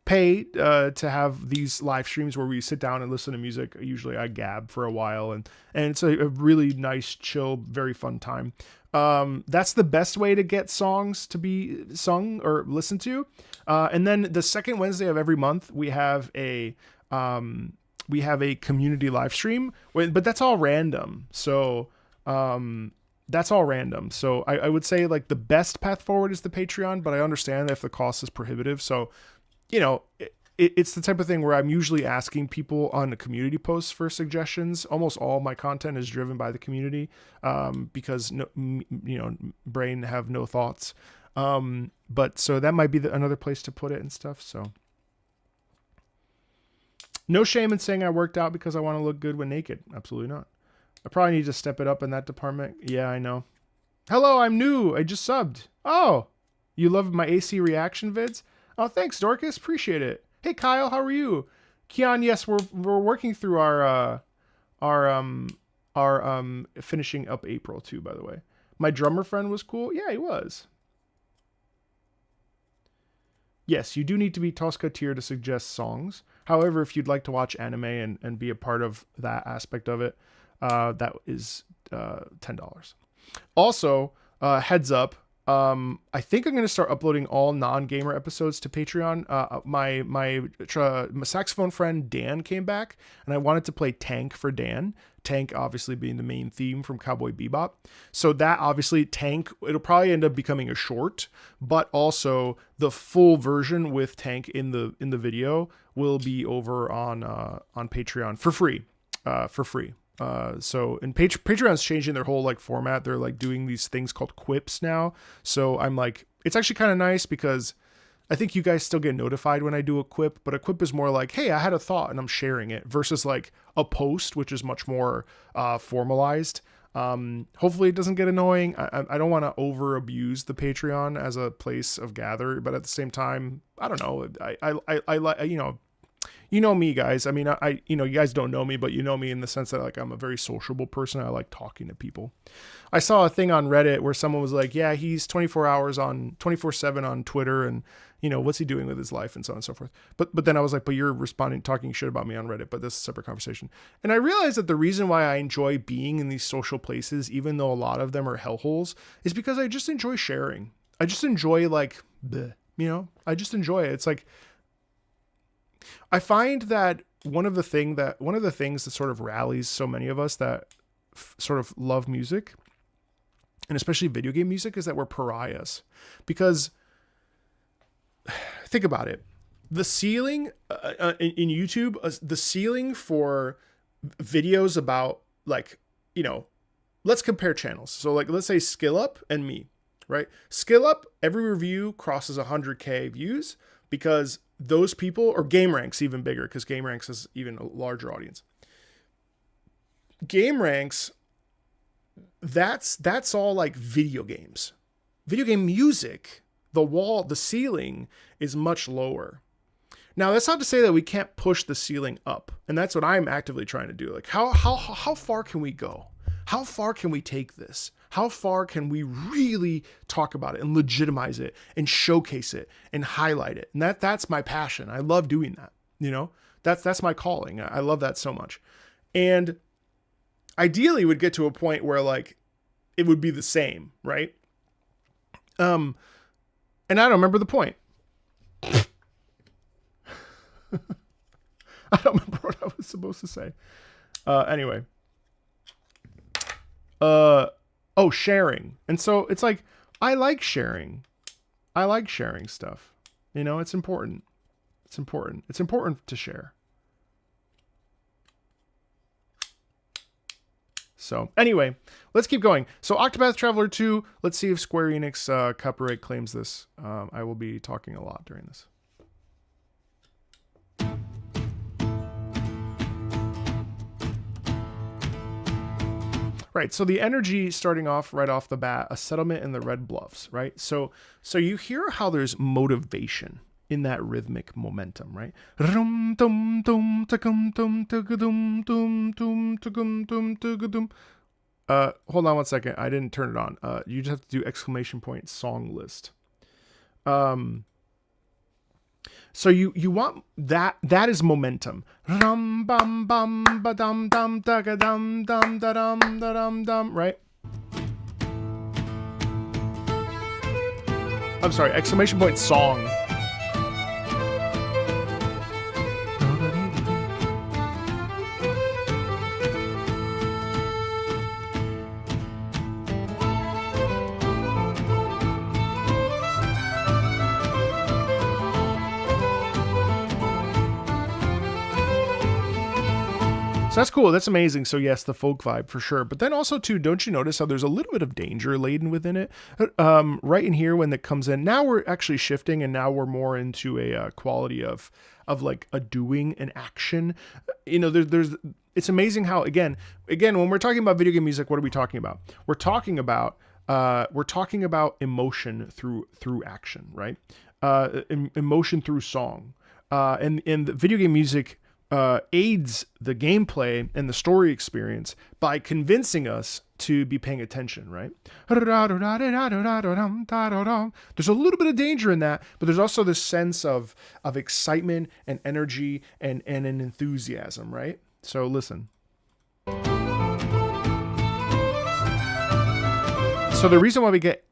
A: pay to have these live streams where we sit down and listen to music. Usually I gab for a while, and it's a really nice, chill, very fun time. That's the best way to get songs to be sung or listened to. And then the second Wednesday of every month, we have a community live stream, but that's all random. So that's all random. So I would say like the best path forward is the Patreon, but I understand if the cost is prohibitive. So, you know, it's the type of thing where I'm usually asking people on the community posts for suggestions. Almost all my content is driven by the community, because brain have no thoughts. But so that might be another place to put it and stuff. So no shame in saying I worked out because I want to look good when naked. Absolutely not. I probably need to step it up in that department. Yeah, I know. Hello, I'm new. I just subbed. Oh, you love my AC reaction vids? Oh, thanks, Dorcas. Appreciate it. Hey, Kyle, how are you? Keon, yes, we're working through our finishing up April too, by the way. My drummer friend was cool. Yeah, he was. Yes, you do need to be Tosca tier to suggest songs. However, if you'd like to watch anime and be a part of that aspect of it, that is $10. Also, heads up. I think I'm going to start uploading all non-gamer episodes to Patreon. My saxophone friend Dan came back, and I wanted to play Tank for Dan. Tank obviously being the main theme from Cowboy Bebop. So that obviously Tank, it'll probably end up becoming a short, but also the full version with Tank in the video will be over on Patreon for free. So and Patreon's changing their whole like format. They're like doing these things called quips now. So I'm like, it's actually kind of nice because I think you guys still get notified when I do a quip, but a quip is more like, hey, I had a thought and I'm sharing it, versus like a post, which is much more formalized. Hopefully it doesn't get annoying. I don't want to over abuse the Patreon as a place of gather, but at the same time, I don't know. I like, you know me, guys. I mean, you know, you guys don't know me, but you know me in the sense that like I'm a very sociable person. I like talking to people. I saw a thing on Reddit where someone was like, yeah, he's 24/7 on Twitter, and you know, what's he doing with his life and so on and so forth. But then I was like, but you're talking shit about me on Reddit, but this is a separate conversation. And I realized that the reason why I enjoy being in these social places, even though a lot of them are hellholes, is because I just enjoy sharing. I just enjoy like, bleh, you know, I just enjoy it. It's like, I find that one of the things that sort of rallies so many of us that sort of love music, and especially video game music, is that we're pariahs. Because think about it. The ceiling in YouTube, the ceiling for videos about like, you know, let's compare channels. So like, let's say Skill Up and me, right? Skill Up, every review crosses 100K views because those people, or Game Ranks even bigger because Game Ranks is even a larger audience. Game Ranks, that's all like video games. Video game music, the ceiling is much lower. Now, that's not to say that we can't push the ceiling up. And that's what I'm actively trying to do. Like how far can we go? How far can we take this? How far can we really talk about it and legitimize it and showcase it and highlight it? And that's my passion. I love doing that. You know, that's my calling. I love that so much. And ideally would get to a point where like it would be the same, right? And I don't remember the point. I don't remember what I was supposed to say. Anyway. Sharing. And so it's like, I like sharing. I like sharing stuff. You know, it's important. It's important. It's important to share. So anyway, let's keep going. So Octopath Traveler 2, let's see if Square Enix copyright claims this. I will be talking a lot during this. Right, so the energy starting off right off the bat, a settlement in the Red Bluffs, right? So you hear how there's motivation in that rhythmic momentum, right? Hold on one second. I didn't turn it on. You just have to do exclamation point song list. So you want that is momentum. Right? I'm sorry, exclamation point song. So that's cool. That's amazing. So yes, the folk vibe for sure. But then also too, don't you notice how there's a little bit of danger laden within it? Right in here when it comes in. Now we're actually shifting, and now we're more into a quality of like a doing, an action. You know, there's it's amazing how again when we're talking about video game music, what are we talking about? We're talking about emotion through action, right? Emotion through song, and the video game music aids the gameplay and the story experience by convincing us to be paying attention, right? There's a little bit of danger in that, but there's also this sense of excitement and energy and an enthusiasm, right? So listen. So the reason why we get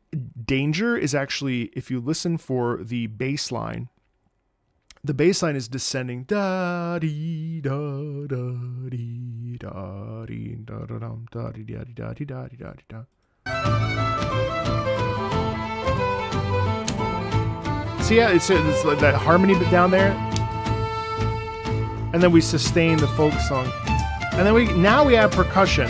A: danger is actually, if you listen for the bass line, the bass line is descending. Da dee da da dee da dee da da dum da dee da dee da dee da dee da dee da. See, yeah, it's like that harmony bit down there, and then we sustain the folk song, and then we have percussion.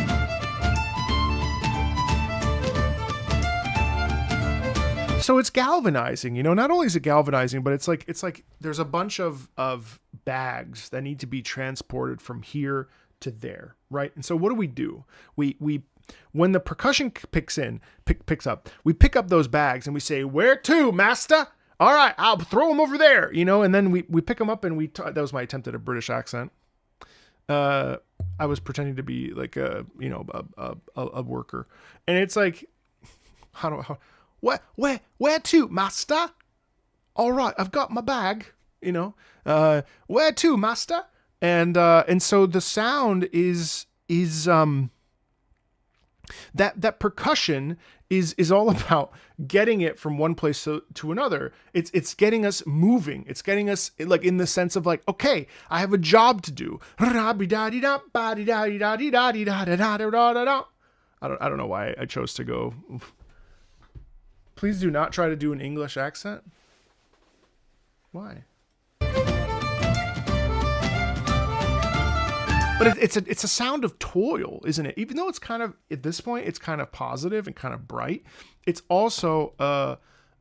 A: So it's galvanizing, you know, not only is it galvanizing, but it's like there's a bunch of bags that need to be transported from here to there, right? And so what do? We when the percussion picks up, we pick up those bags and we say, "Where to, master?" all right, I'll throw him over there, you know, and then we pick him up and that was my attempt at a British accent. I was pretending to be like a worker, and it's like, where to, master? All right, I've got my bag, you know, where to, master? And so the sound is that percussion is all about getting it from one place to another. It's getting us moving. It's getting us like in the sense of like, okay, I have a job to do. I don't know why I chose to go. Please do not try to do an English accent. Why? But it's a sound of toil, isn't it? Even though it's kind of, at this point, it's kind of positive and kind of bright. It's also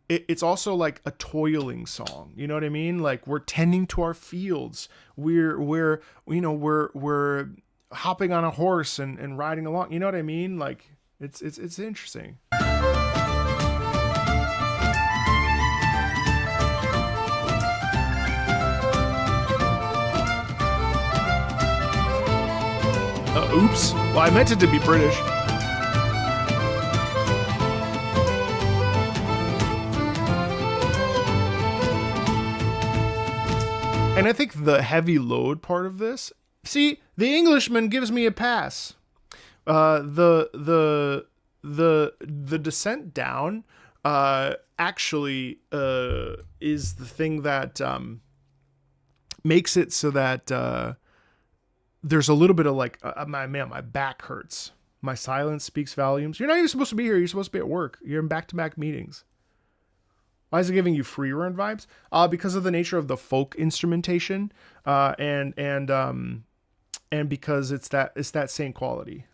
A: like a toiling song. You know what I mean? Like we're tending to our fields. We're hopping on a horse and riding along. You know what I mean? Like it's interesting. Oops. Well, I meant it to be British. And I think the heavy load part of this, see, the Englishman gives me a pass. The descent down actually is the thing that makes it so that there's a little bit of like, my back hurts. My silence speaks volumes. You're not even supposed to be here. You're supposed to be at work. You're in back-to-back meetings. Why is it giving you free run vibes? Because of the nature of the folk instrumentation, and because it's that same quality.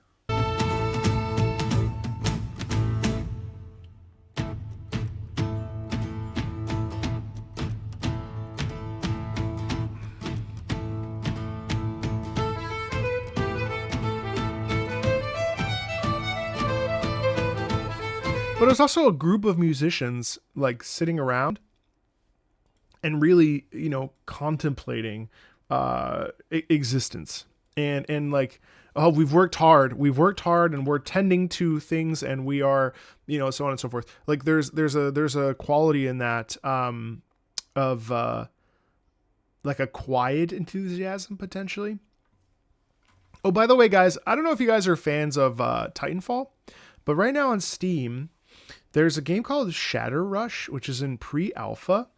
A: But it was also a group of musicians like sitting around and really, you know, contemplating existence and like, oh, we've worked hard and we're tending to things and we are, you know, so on and so forth. Like there's a quality in that of like a quiet enthusiasm potentially. Oh, by the way, guys, I don't know if you guys are fans of Titanfall, but right now on Steam, there's a game called Shatter Rush, which is in pre-alpha,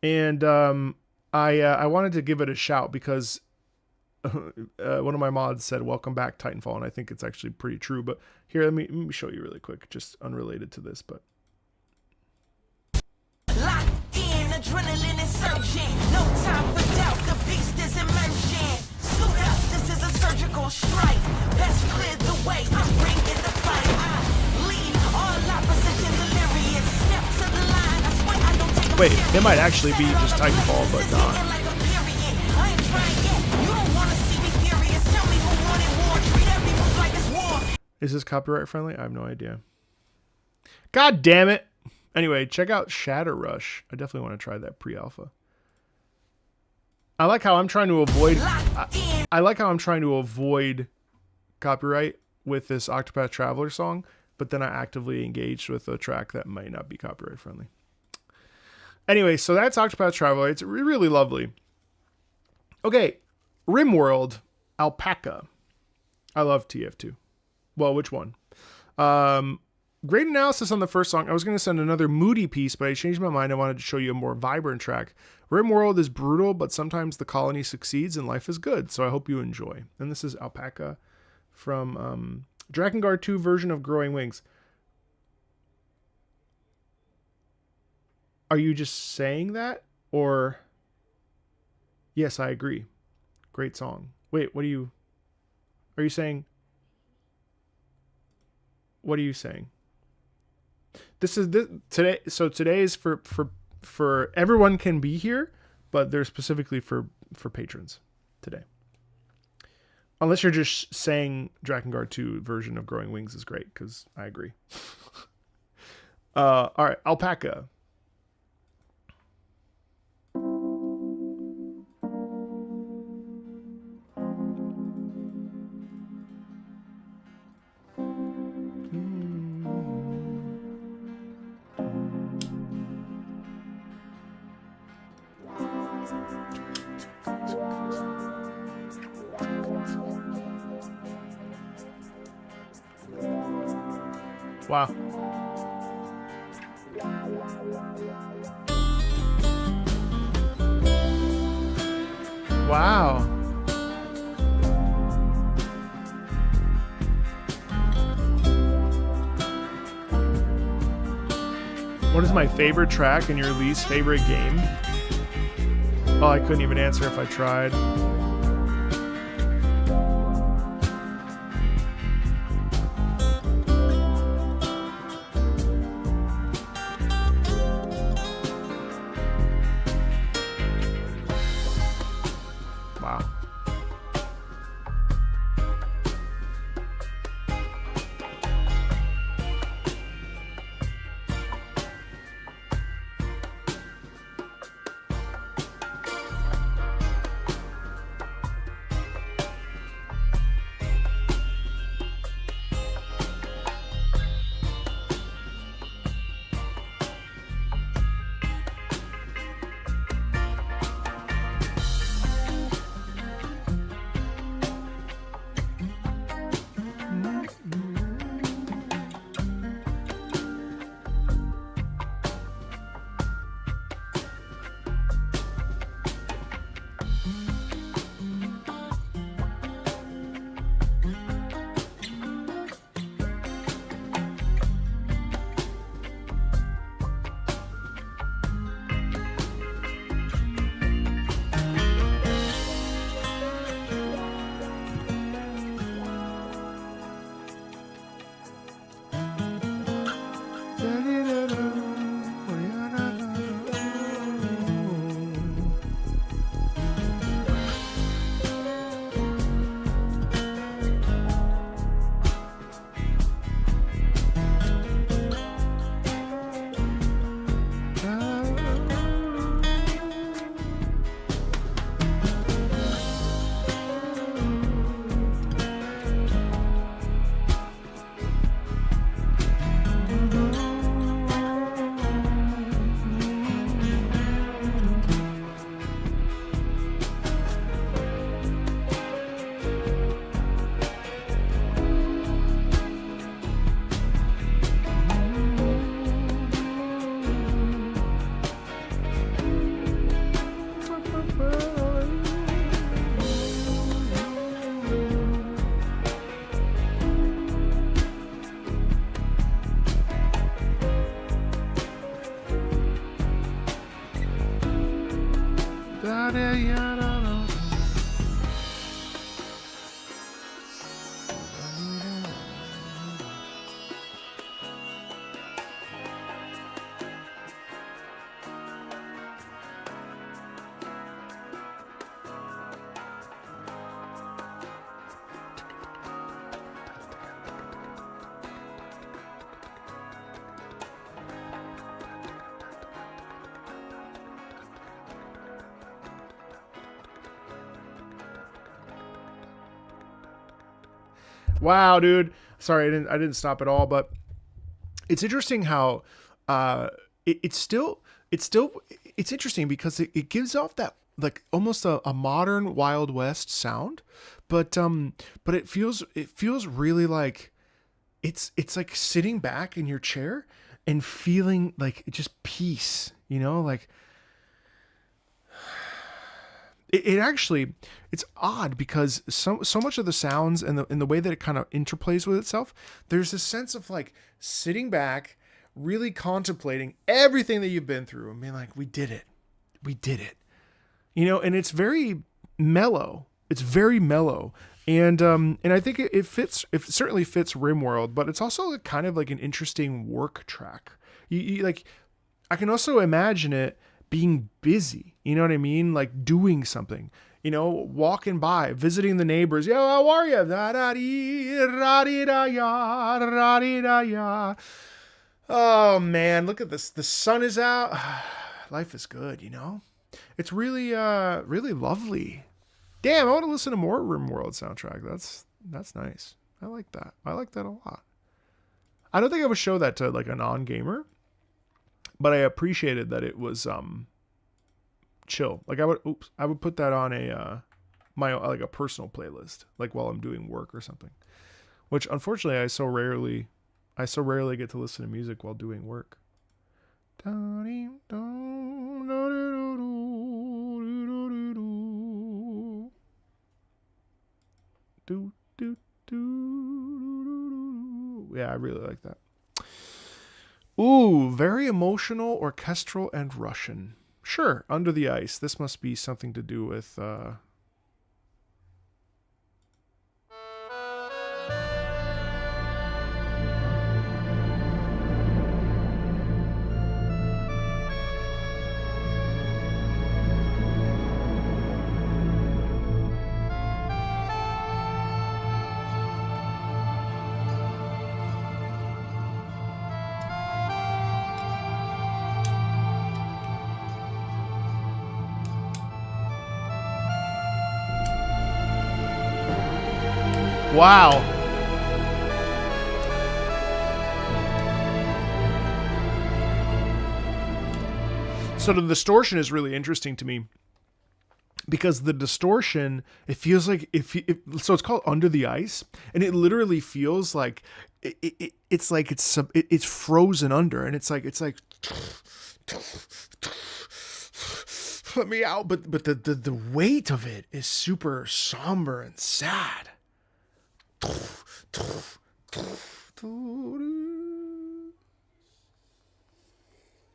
A: and I wanted to give it a shout because one of my mods said, "Welcome back, Titanfall," and I think it's actually pretty true. But here, let me show you really quick, just unrelated to this, but.
B: Locked in, adrenaline is surging. No time for doubt, the beast is emerging. Suit up, this is a surgical strike. Best clear the way, I'm bringing the fight.
A: Wait, it might actually be just Titanfall, but not. Is this copyright friendly? I have no idea. God damn it! Anyway, check out Shatter Rush. I definitely want to try that pre-alpha. I like how I'm trying to avoid. I like how I'm trying to avoid copyright with this Octopath Traveler song, but then I actively engaged with a track that might not be copyright friendly. Anyway, so that's Octopath Traveler. It's really lovely. Okay, RimWorld, Alpaca. I love TF2. Well, which one? Great analysis on the first song. I was going to send another moody piece, but I changed my mind. I wanted to show you a more vibrant track. RimWorld is brutal, but sometimes the colony succeeds and life is good. So I hope you enjoy. And this is Alpaca from Drakengard 2 version of Growing Wings. Are you just saying that? Or, yes, I agree. Great song. Wait, are you saying? What are you saying? Today. So today is for everyone can be here, but they're specifically for patrons today. Unless you're just saying Drakengard 2 version of Growing Wings is great, because I agree. All right, Alpaca. Wow. Wow. What is my favorite track and your least favorite game? Oh, I couldn't even answer if I tried. Wow. Wow, dude. Sorry, I didn't stop at all, but it's interesting how it's interesting because it gives off that like almost a modern Wild West sound, but it feels really like it's like sitting back in your chair and feeling like just peace, you know, like it actually, it's odd because so much of the sounds and the way that it kind of interplays with itself, there's this sense of like sitting back, really contemplating everything that you've been through and being like, we did it, you know, and it's very mellow. It's very mellow. And I think it certainly fits RimWorld, but it's also kind of like an interesting work track. You like, I can also imagine it being busy, you know what I mean? Like doing something, you know, walking by, visiting the neighbors. Yo, how are you? Oh man, look at this. The sun is out. Life is good, you know? It's really, really lovely. Damn, I want to listen to more RimWorld soundtrack. That's nice. I like that. I like that a lot. I don't think I would show that to like a non-gamer, but I appreciated that it was chill. Like I would put that on a my like a personal playlist, like while I'm doing work or something. Which unfortunately I so rarely I so rarely get to listen to music while doing work. Yeah, I really like that. Ooh, very emotional, orchestral, and Russian. Sure, Under the Ice. This must be something to do with... Wow. So the distortion is really interesting to me because the distortion, it feels like so it's called Under the Ice, and it literally feels like it's like it's frozen under, and it's like let me out, but the weight of it is super somber and sad.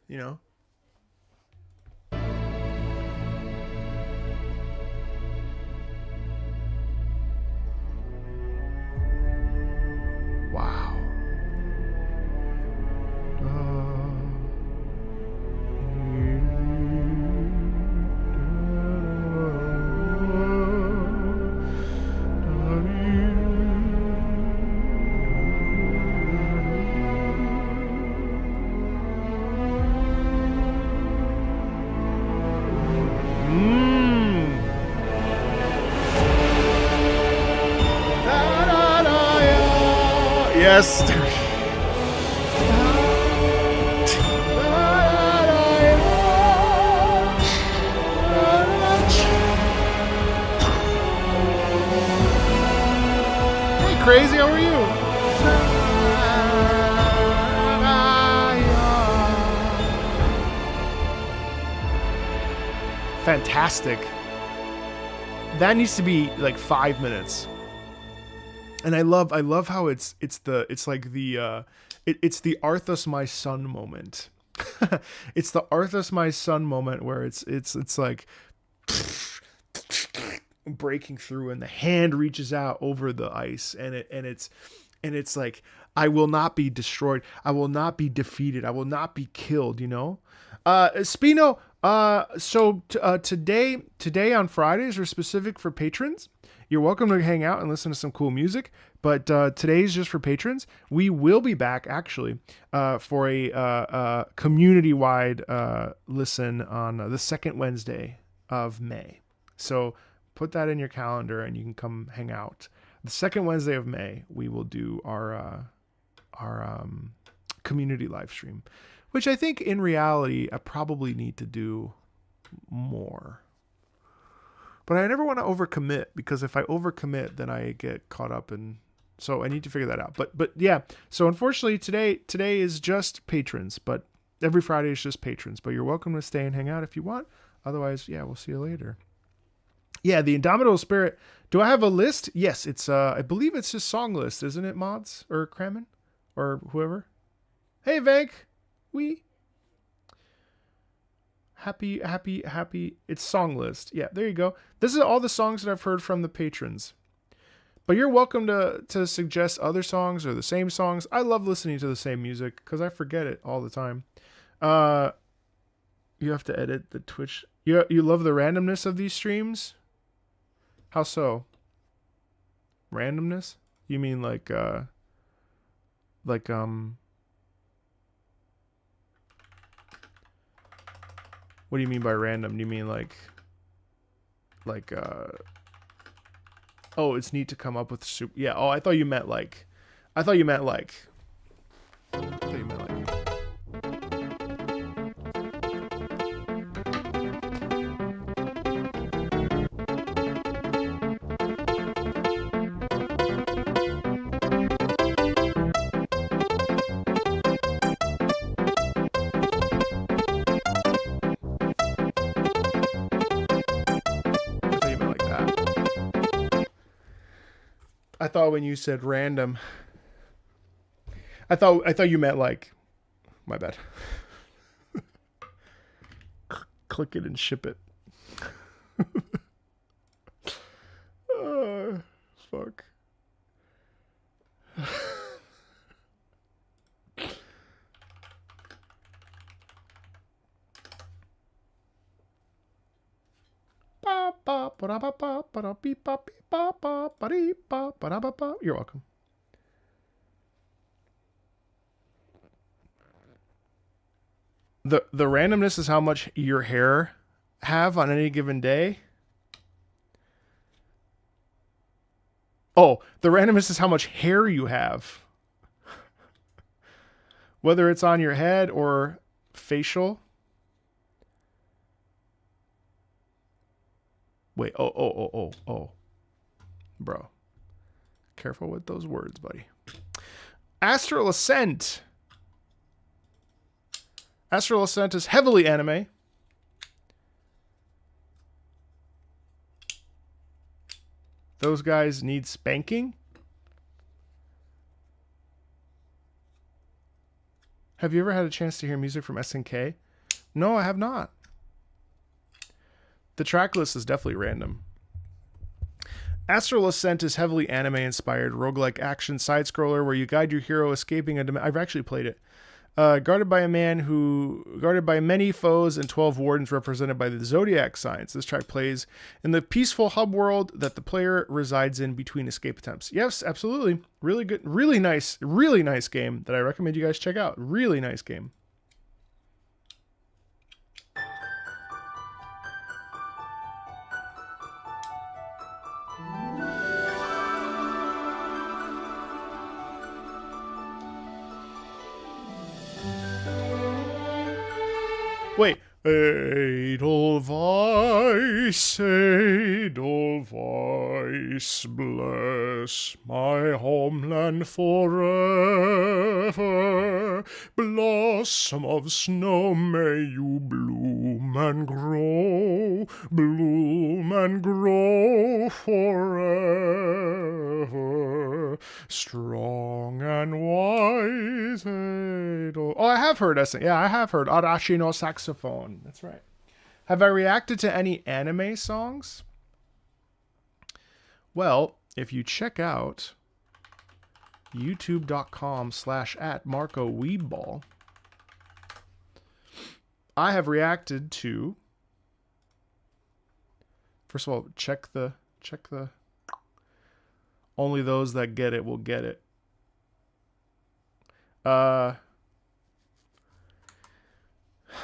A: You know? Wow. Yes. Hey, Crazy, how are you? Fantastic. That needs to be like 5 minutes. And I love how it's like the it's the Arthas my son moment. It's the Arthas my son moment where it's like breaking through, and the hand reaches out over the ice, and it's like, I will not be destroyed, I will not be defeated, I will not be killed, you know. Spino, so today on Fridays are specific for patrons. You're welcome to hang out and listen to some cool music, but today's just for patrons. We will be back, actually, for a community-wide listen on the second Wednesday of May. So put that in your calendar, and you can come hang out. The second Wednesday of May, we will do our community live stream, which I think in reality I probably need to do more. But I never want to overcommit, because if I overcommit, then I get caught up, and so I need to figure that out. But yeah, so unfortunately today is just patrons, but every Friday is just patrons. But you're welcome to stay and hang out if you want. Otherwise, yeah, we'll see you later. Yeah, the Indomitable Spirit. Do I have a list? Yes, it's I believe it's just song list, isn't it, Mods or Kramen or whoever? Hey, Vank, Happy. It's song list. Yeah, there you go. This is all the songs that I've heard from the patrons. But you're welcome to suggest other songs or the same songs. I love listening to the same music because I forget it all the time. You have to edit the Twitch. You love the randomness of these streams? How so? Randomness? You mean like what do you mean by random? Do you mean like oh, it's neat to come up with super, yeah, oh, I thought you meant like thought when you said random, I thought you meant like, my bad. Click it and ship it. Fuck. You're welcome. The randomness is how much your hair have on any given day. Oh, the randomness is how much hair you have. Whether it's on your head or facial. Wait, oh. Bro. Careful with those words, buddy. Astral Ascent. Astral Ascent is heavily anime. Those guys need spanking. Have you ever had a chance to hear music from SNK? No, I have not. The track list is definitely random. Astral Ascent is heavily anime-inspired roguelike action side-scroller where you guide your hero escaping a I've actually played it. Guarded by many foes and 12 wardens represented by the zodiac signs. This track plays in the peaceful hub world that the player resides in between escape attempts. Yes, absolutely. Really good, really nice game that I recommend you guys check out. Really nice game. Wait. Edelweiss, bless my homeland forever. Blossom of snow, may you bloom and grow forever. Strong and wise, Edel. Oh, I have heard I have heard Arashi no saxophone. That's right. Have I reacted to any anime songs? Well, if you check out youtube.com/@MarcoWeeball, I have reacted to, first of all, check the only those that get it will get it.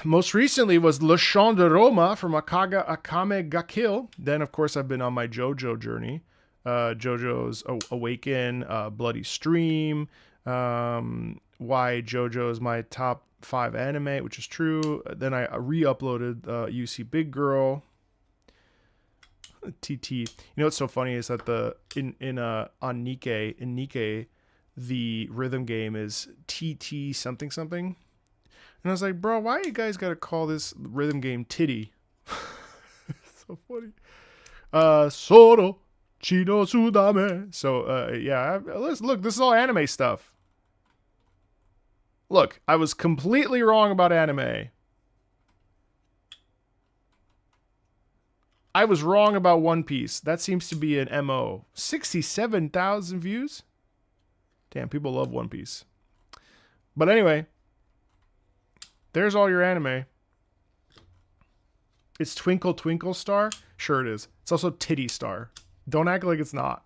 A: Most recently was Le Chant de Roma from Akame ga Kill. Then, of course, I've been on my JoJo journey. JoJo's Awaken, Bloody Stream, why JoJo is my top 5 anime, which is true. Then I re-uploaded UC Big Girl. TT. You know what's so funny is that on Nikkei, the rhythm game is TT something something. And I was like, bro, why you guys gotta call this rhythm game Titty? So funny. Soro Chido Sudame. So yeah, look, this is all anime stuff. Look, I was completely wrong about anime. I was wrong about One Piece. That seems to be an MO. 67,000 views? Damn, people love One Piece. But anyway, there's all your anime. It's Twinkle Twinkle Star? Sure it is. It's also Titty Star. Don't act like it's not.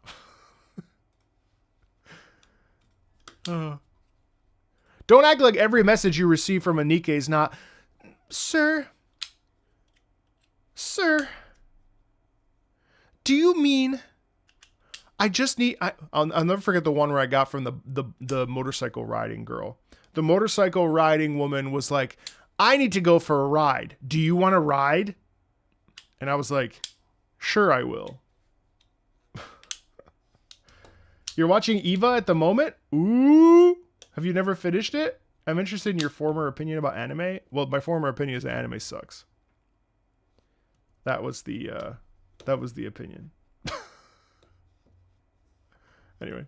A: Don't act like every message you receive from a Nikkei is not, Sir, do you mean I just need... I'll never forget the one where I got from the motorcycle riding girl. The motorcycle riding woman was like, I need to go for a ride. Do you want to ride? And I was like, sure I will. You're watching Eva at the moment? Ooh. Have you never finished it? I'm interested in your former opinion about anime. Well, my former opinion is that anime sucks. That was the opinion. Anyway.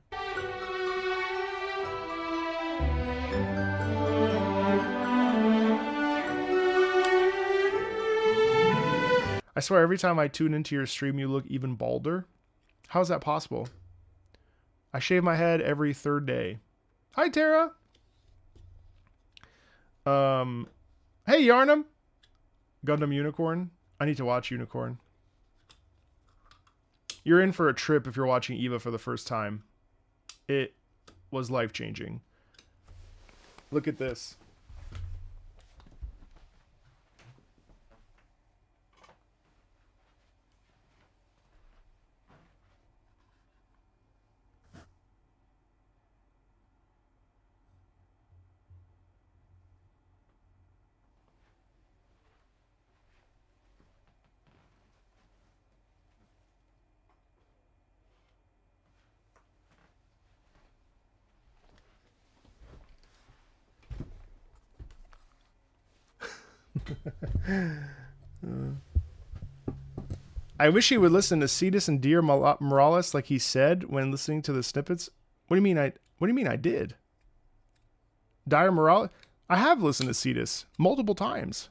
A: I swear every time I tune into your stream, you look even balder. How is that possible? I shave my head every third day. Hi, Tara. Hey, Yarnum. Gundam Unicorn. I need to watch Unicorn. You're in for a trip if you're watching Eva for the first time. It was life-changing. Look at this. I wish he would listen to Cetus and Dear Morales like he said when listening to the snippets. What do you mean I did? Dire Morales? I have listened to Cetus multiple times.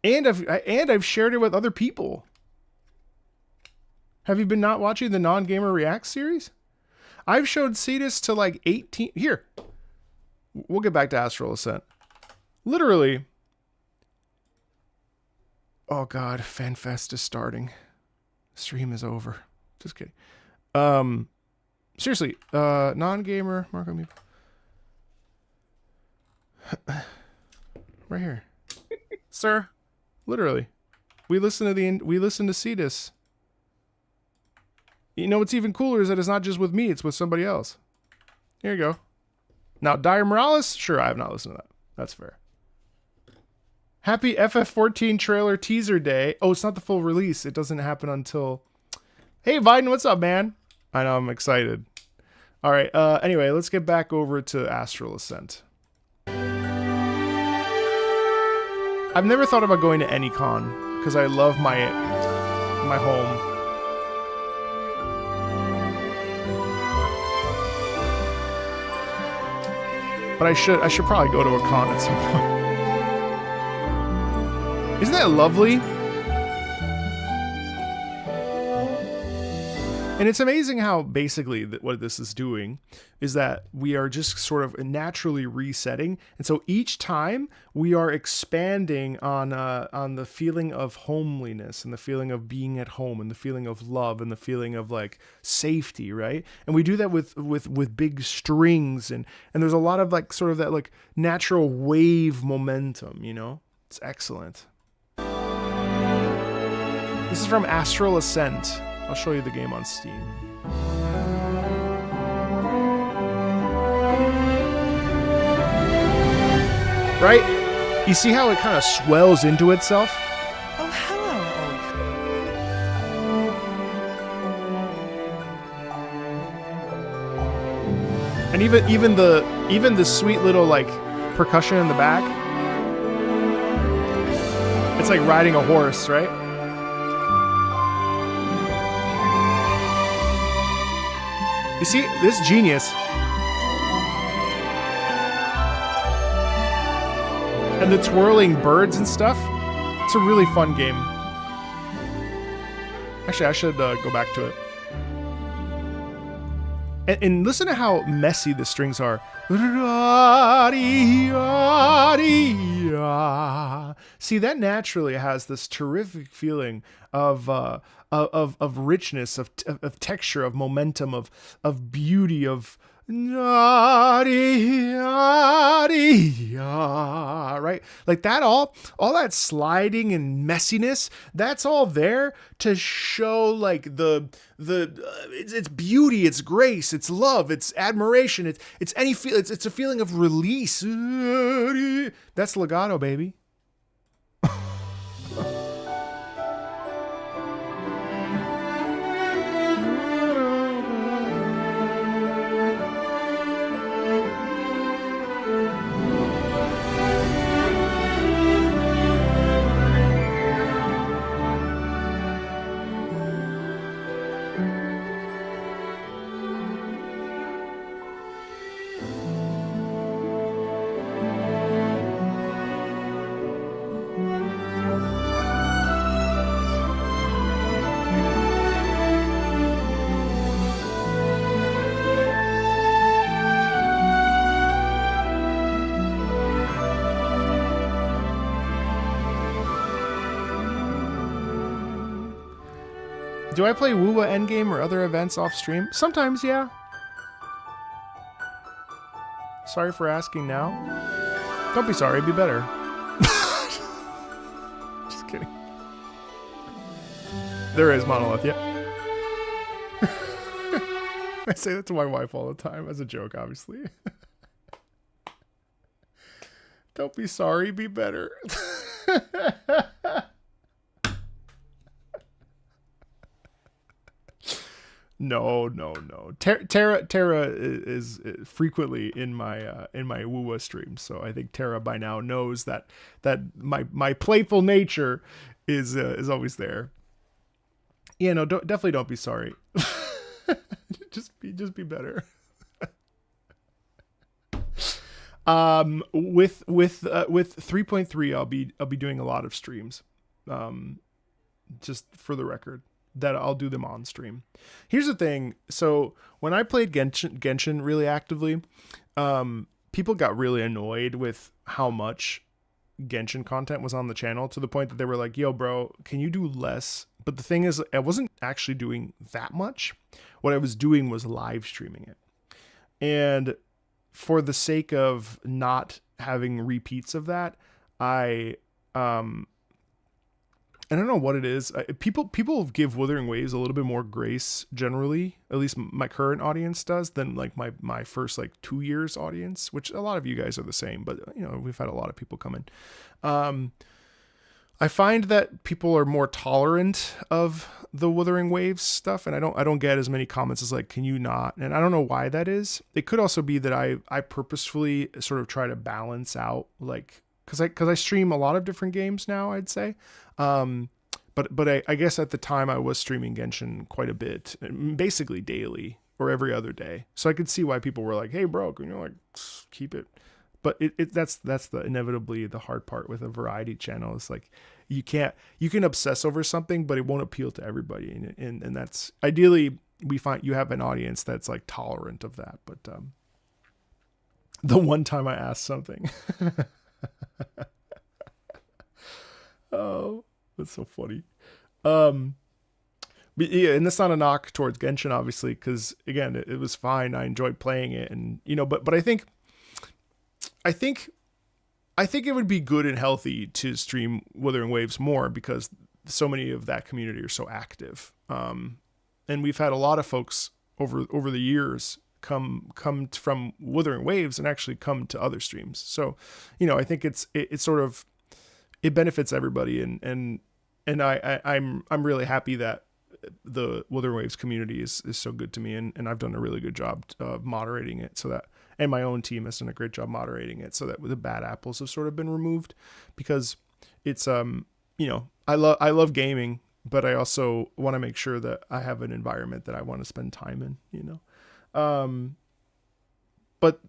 A: And I've shared it with other people. Have you been not watching the Non-Gamer React series? I've showed Cetus to like 18... Here. We'll get back to Astral Ascent. Literally. Oh god, FanFest is starting. Stream is over. Just kidding. Seriously, non-gamer, Marco me. Right here.
C: Sir.
A: Literally. We listen to Cetus. You know what's even cooler is that it's not just with me, it's with somebody else. Here you go. Now, Dire Morales? Sure, I have not listened to that. That's fair. Happy FF14 trailer teaser day. Oh, it's not the full release. It doesn't happen until... Hey, Biden, what's up, man? I know, I'm excited. All right, anyway, let's get back over to Astral Ascent. I've never thought about going to any con, because I love my home. But I should probably go to a con at some point. Isn't that lovely? And it's amazing how basically what this is doing is that we are just sort of naturally resetting. And so each time we are expanding on the feeling of homeliness and the feeling of being at home and the feeling of love and the feeling of like safety, right? And we do that with big strings and there's a lot of like sort of that like natural wave momentum, you know? It's excellent. This is from Astral Ascent. I'll show you the game on Steam. Right? You see how it kind of swells into itself?
B: Oh, hello, Oak.
A: And even the sweet little like percussion in the back. It's like riding a horse, right? You see, this is genius. And the twirling birds and stuff. It's a really fun game. Actually, I should go back to it. And listen to how messy the strings are. See, that naturally has this terrific feeling of richness, of texture, of momentum, of beauty, of right? Like that all that sliding and messiness, that's all there to show like it's beauty, it's grace, it's love, it's admiration, it's a feeling of release. That's legato, baby. Do I play Wuwa Endgame or other events off stream? Sometimes, yeah. Sorry for asking now. Don't be sorry, be better. Just kidding. There is Monolith, yeah. I say that to my wife all the time as a joke, obviously. Don't be sorry, be better. No. Tara is frequently in my Wuwa stream, so I think Tara by now knows that my playful nature is always there. Yeah, no, definitely don't be sorry. just be better. With 3.3, I'll be doing a lot of streams. Just for the record, that I'll do them on stream. Here's the thing. So when I played Genshin really actively, people got really annoyed with how much Genshin content was on the channel, to the point that they were like, yo, bro, can you do less? But the thing is, I wasn't actually doing that much. What I was doing was live streaming it. And for the sake of not having repeats of that, I don't know what it is. People give Wuthering Waves a little bit more grace generally. At least my current audience does, than like my first like 2 years audience, which a lot of you guys are the same. But you know, we've had a lot of people come in. I find that people are more tolerant of the Wuthering Waves stuff, and I don't get as many comments as like, can you not? And I don't know why that is. It could also be that I purposefully sort of try to balance out, like, because I stream a lot of different games now, I'd say. But I guess at the time I was streaming Genshin quite a bit, basically daily or every other day. So I could see why people were like, hey bro, can you like keep it? But that's inevitably the hard part with a variety channel. It's like, you can obsess over something, but it won't appeal to everybody. And that's ideally, we find you have an audience that's like tolerant of that. But, the one time I asked something, oh, that's so funny. But yeah, and that's not a knock towards Genshin, obviously, because again, it was fine. I enjoyed playing it, and you know, but I think it would be good and healthy to stream Wuthering Waves more, because so many of that community are so active. And we've had a lot of folks over the years come from Wuthering Waves and actually come to other streams. So, you know, I think it benefits everybody, and I'm really happy that the Wuthering Waves community is so good to me, and I've done a really good job of moderating it, so that, and my own team has done a great job moderating it, so that the bad apples have sort of been removed, because it's you know, I love gaming, but I also want to make sure that I have an environment that I want to spend time in, you know. But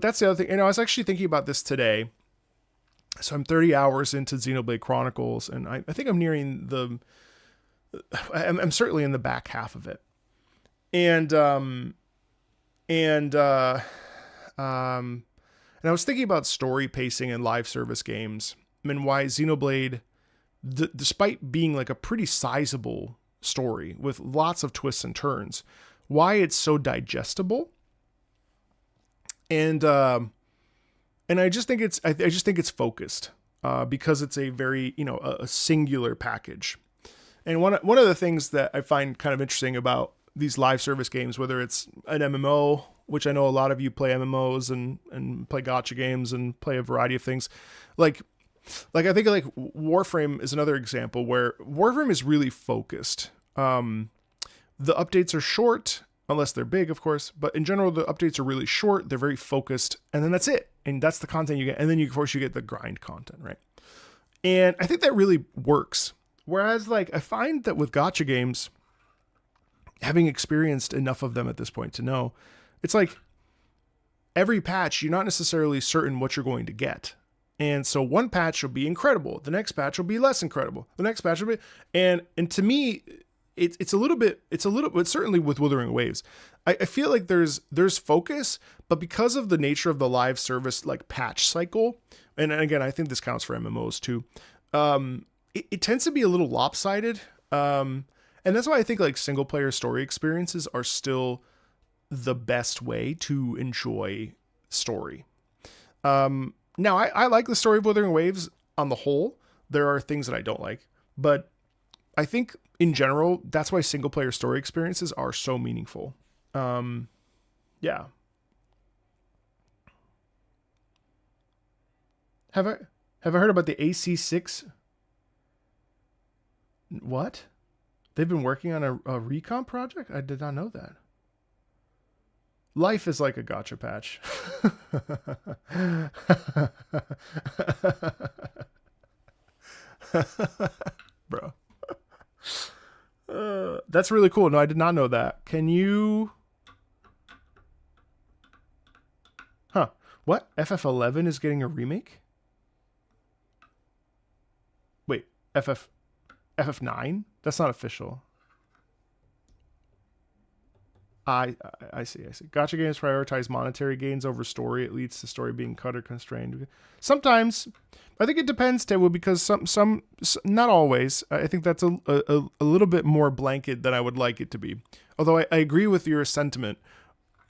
A: that's the other thing. And I was actually thinking about this today. So I'm 30 hours into Xenoblade Chronicles, and I think I'm nearing I'm certainly in the back half of it. And I was thinking about story pacing in live service games. I mean, why Xenoblade, despite being like a pretty sizable story with lots of twists and turns, why it's so digestible. And I just think it's focused, because it's a very, you know, a singular package. And one of the things that I find kind of interesting about these live service games, whether it's an MMO, which I know a lot of you play MMOs and play gacha games and play a variety of things, like I think like Warframe is another example where Warframe is really focused. The updates are short, unless they're big, of course, but in general, the updates are really short. They're very focused, and then that's it. And that's the content you get. And then of course you get the grind content, right? And I think that really works. Whereas like, I find that with gacha games, having experienced enough of them at this point to know, it's like every patch, you're not necessarily certain what you're going to get. And so one patch will be incredible. The next patch will be less incredible. The next patch will be, and to me, it's certainly with Wuthering Waves, I feel like there's focus, but because of the nature of the live service, like patch cycle, and again, I think this counts for MMOs too. It tends to be a little lopsided. And And that's why I think like single player story experiences are still the best way to enjoy story. Now I like the story of Wuthering Waves on the whole. There are things that I don't like, but I think in general, that's why single player story experiences are so meaningful. Yeah. Have I heard about the AC6? What? They've been working on a recon project? I did not know that. Life is like a gotcha patch. Bro. That's really cool. No, I did not know that. Can you... Huh. What? FF11 is getting a remake? Wait, FF9? That's not official. I see. Gacha games prioritize monetary gains over story. It leads to story being cut or constrained. Sometimes, I think it depends, Tewu, because some not always. I think that's a little bit more blanket than I would like it to be. Although I agree with your sentiment.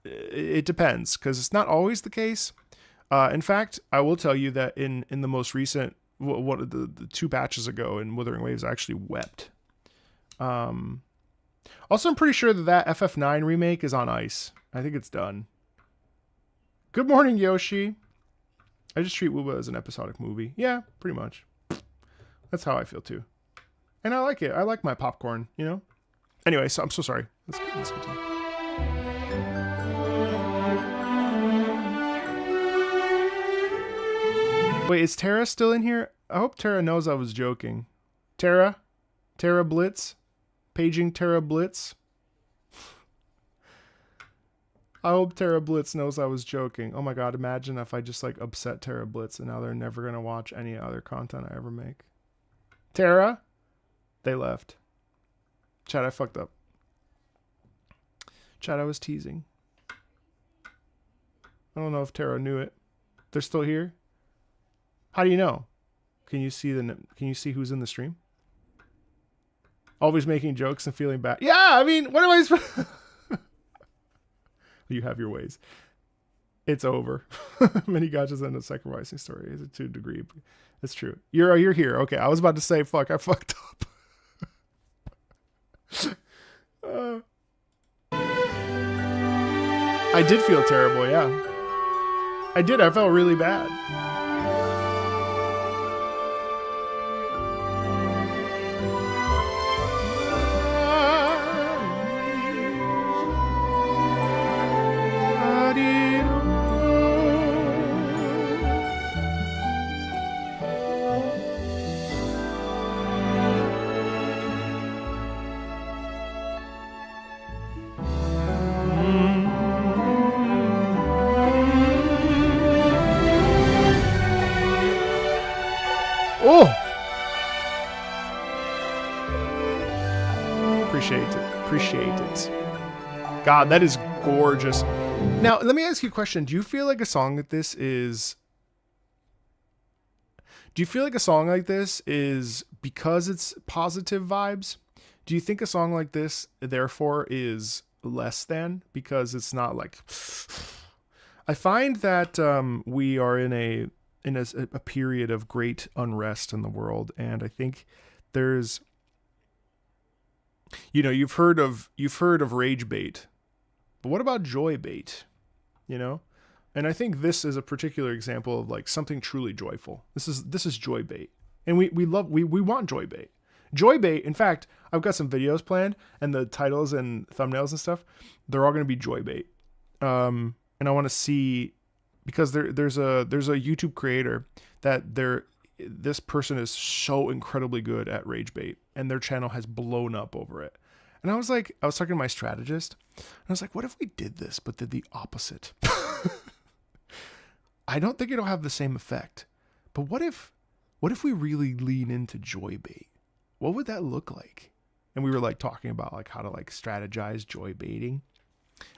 A: It depends, because it's not always the case. In fact, I will tell you that in the most recent, one of the 2 batches ago in Wuthering Waves, I actually wept. Also, I'm pretty sure that FF9 remake is on ice. I think it's done. Good morning, Yoshi. I just treat Wooba as an episodic movie. Yeah, pretty much. That's how I feel too. And I like it. I like my popcorn, you know? Anyway, so I'm so sorry. Let's continue. Wait, is Tara still in here? I hope Tara knows I was joking. Tara Blitz? Paging Tara Blitz. I hope Tara Blitz knows I was joking. Oh my god, imagine if I just like upset Tara Blitz and now they're never going to watch any other content I ever make. Tara? They left. Chat, I fucked up. Chat, I was teasing. I don't know if Tara knew it. They're still here? How do you know? Can you see who's in the stream? Always making jokes and feeling bad. Yeah, I mean, what am I supposed... You have your ways. It's over. Many gotchas end up sacrificing story is it to a degree. That's true. You're here. Okay, I was about to say, fuck, I fucked up. I did feel terrible, yeah. I did. I felt really bad. Appreciate it. God, that is gorgeous. Now, let me ask you a question. Do you feel like a song like this is because it's positive vibes? Do you think a song like this, therefore, is less than because it's not like... I find that we are in a period of great unrest in the world, and I think there's... You know, you've heard of rage bait, but what about joy bait? You know, and I think this is a particular example of like something truly joyful. This is joy bait, and we want joy bait. Joy bait. In fact, I've got some videos planned, and the titles and thumbnails and stuff, they're all going to be joy bait. And I want to see, because there's a YouTube creator that this person is so incredibly good at rage bait, and their channel has blown up over it. And I was talking to my strategist, and I was like, what if we did this, but did the opposite? I don't think it'll have the same effect, but what if we really lean into joy bait? What would that look like? And we were like talking about like how to like strategize joy baiting,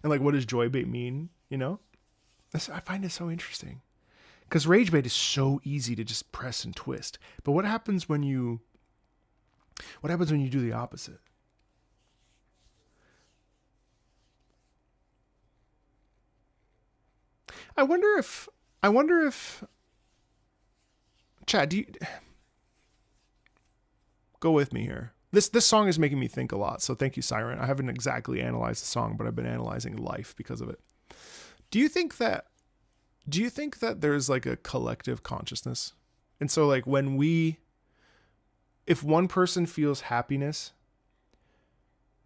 A: and like, what does joy bait mean? You know, I find it so interesting. Because rage bait is so easy to just press and twist. But what happens when you do the opposite? I wonder if Chad, do you go with me here? This song is making me think a lot. So thank you, Siren. I haven't exactly analyzed the song, but I've been analyzing life because of it. Do you think that there's like a collective consciousness? And so like if one person feels happiness,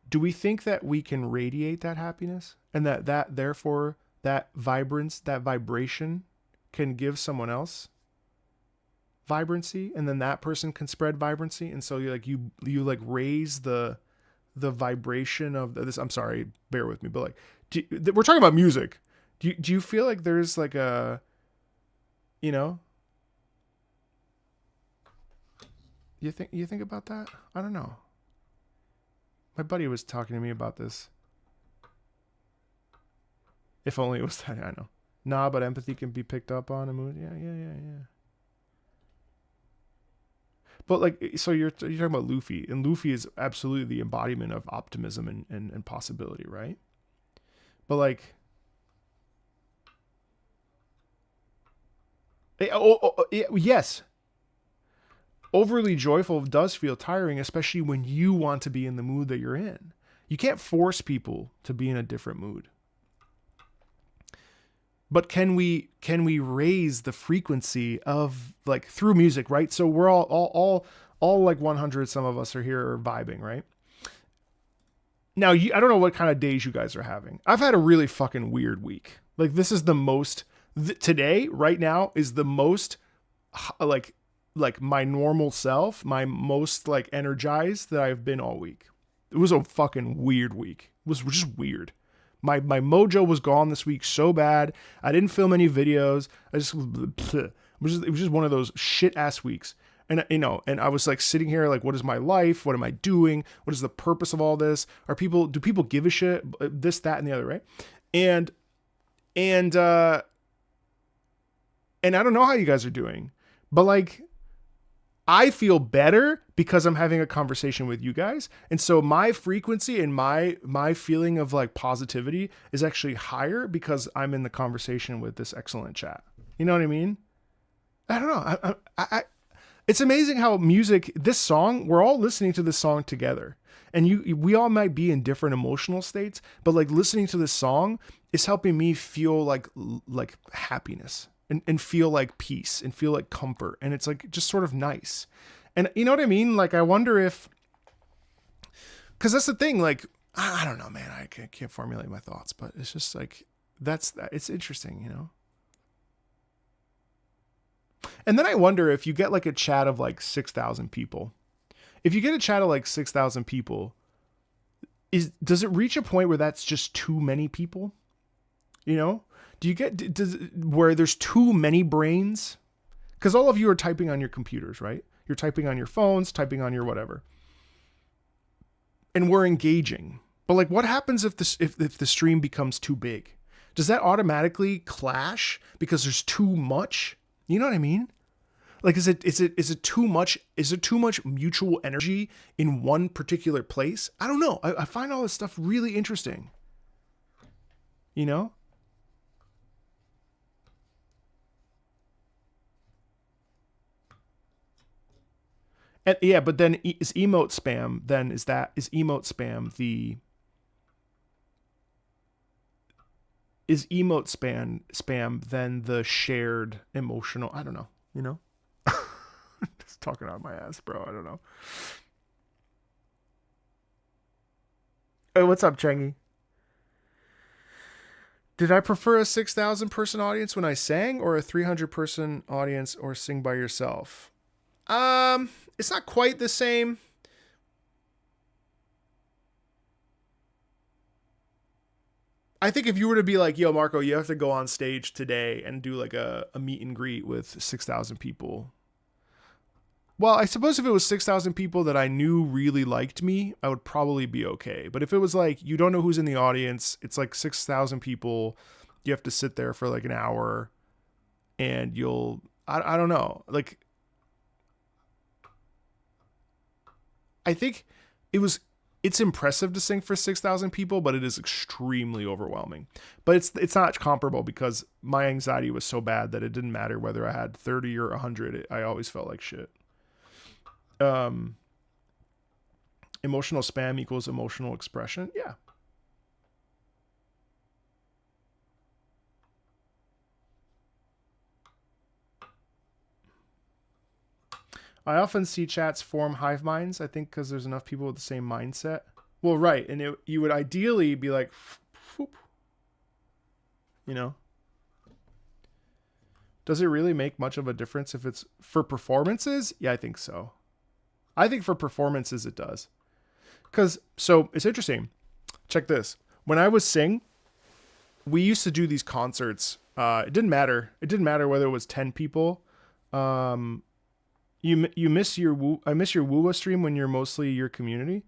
A: do we think that we can radiate that happiness, and that therefore that vibrance, that vibration can give someone else vibrancy, and then that person can spread vibrancy? And so you raise the vibration of this. I'm sorry, bear with me, but like we're talking about music. Do you feel like there's like a, you think about that? I don't know. My buddy was talking to me about this. If only it was that. I know. Nah, but empathy can be picked up on a mood. Yeah. But like, so you're talking about Luffy, and Luffy is absolutely the embodiment of optimism and possibility, right? But like, yes, overly joyful does feel tiring, especially when you want to be in the mood that you're in. You can't force people to be in a different mood. But can we raise the frequency of, like, through music, right? So we're all like 100, some of us are here are vibing, right? Now, I don't know what kind of days you guys are having. I've had a really fucking weird week. Like, this is the most, today, right now, is the most, like my normal self, my most, like, energized that I've been all week. It was a fucking weird week. It was just weird. My mojo was gone this week so bad. I didn't film any videos. It was just one of those shit ass weeks. And and I was like sitting here like, what is my life? What am I doing? What is the purpose of all this? Do people give a shit? This, that, and the other, right? And I don't know how you guys are doing, but like, I feel better because I'm having a conversation with you guys. And so my frequency and my feeling of like positivity is actually higher because I'm in the conversation with this excellent chat. You know what I mean? I don't know. I it's amazing how music, this song, we're all listening to this song together. And we all might be in different emotional states, but like listening to this song is helping me feel like happiness. And feel like peace and feel like comfort. And it's like just sort of nice. And you know what I mean? Like, I wonder if, because that's the thing, like, I don't know, man, I can't formulate my thoughts, but it's just like, it's interesting, And then I wonder if you get like a chat of like 6,000 people. If you get a chat of like 6,000 people, does it reach a point where that's just too many people? Do you get where there's too many brains? Because all of you are typing on your computers, right? You're typing on your phones, typing on your whatever. And we're engaging. But like, what happens if the stream becomes too big? Does that automatically clash because there's too much? You know what I mean? Like, is it too much? Is it too much mutual energy in one particular place? I don't know. I find all this stuff really interesting. And yeah, but then is emote spam then is emote spam then the shared emotional, I don't know, just talking out my ass, bro. I don't know. Hey, what's up, Chengi? Did I prefer a 6,000 person audience when I sang, or a 300 person audience, or sing by yourself? It's not quite the same. I think if you were to be like, yo, Marco, you have to go on stage today and do like a meet and greet with 6,000 people. Well, I suppose if it was 6,000 people that I knew really liked me, I would probably be okay. But if it was like, you don't know who's in the audience, it's like 6,000 people, you have to sit there for like an hour, and I don't know. Like, I think it was it's impressive to sing for 6,000 people, but it is extremely overwhelming. But it's not comparable because my anxiety was so bad that it didn't matter whether I had 30 or 100. I always felt like shit. Emotional spam equals emotional expression. Yeah. I often see chats form hive minds, I think because there's enough people with the same mindset. Well, right. And you would ideally be like, whoop, you know? Does it really make much of a difference if it's for performances? Yeah, I think so. I think for performances it does. So it's interesting. Check this. When I was Sing, we used to do these concerts. It didn't matter. It didn't matter whether it was 10 people. You miss your Woowa stream when you're mostly your community.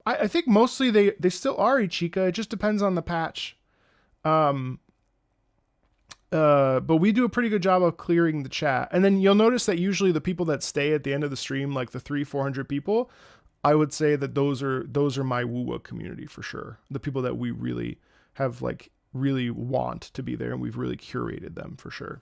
A: I think mostly they still are Ichika. It just depends on the patch. But we do a pretty good job of clearing the chat. And then you'll notice that usually the people that stay at the end of the stream, like the 300-400 people, I would say that those are my Woowa community for sure. The people that we really have like really want to be there, and we've really curated them for sure.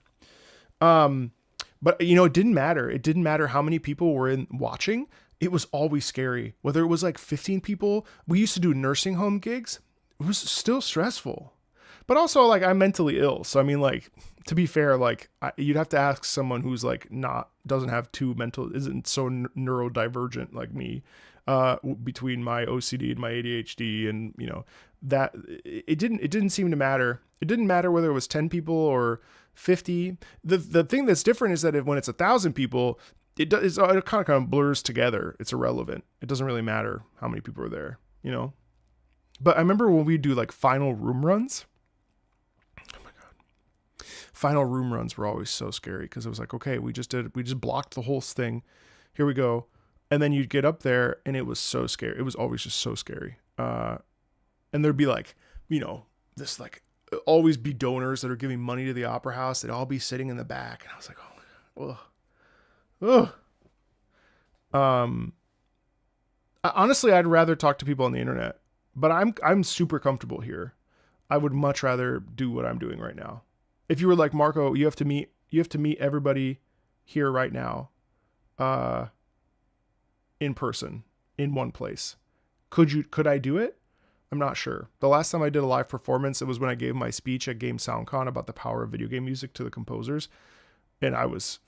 A: But you know, it didn't matter. It didn't matter how many people were in watching. It was always scary. Whether it was like 15 people, we used to do nursing home gigs. It was still stressful. But also, like, I'm mentally ill. So, I mean, like, to be fair, like, you'd have to ask someone who's, like, doesn't have isn't so neurodivergent like me, between my OCD and my ADHD. And, you know, that it didn't seem to matter. It didn't matter whether it was 10 people or 50. The thing that's different is that when it's 1,000 people, it kind of blurs together. It's irrelevant. It doesn't really matter how many people are there, you know? But I remember when we do, like, final room runs. Final room runs were always so scary because it was like, okay, we just blocked the whole thing. Here we go. And then you'd get up there and it was so scary. It was always just so scary. And there'd be like, you know, this like always be donors that are giving money to the opera house. They'd all be sitting in the back. And I was like, oh, honestly, I'd rather talk to people on the internet, but I'm super comfortable here. I would much rather do what I'm doing right now. If you were like, Marco, you have to meet everybody here right now, in person, in one place. Could I do it? I'm not sure. The last time I did a live performance, it was when I gave my speech at Game SoundCon about the power of video game music to the composers. And I was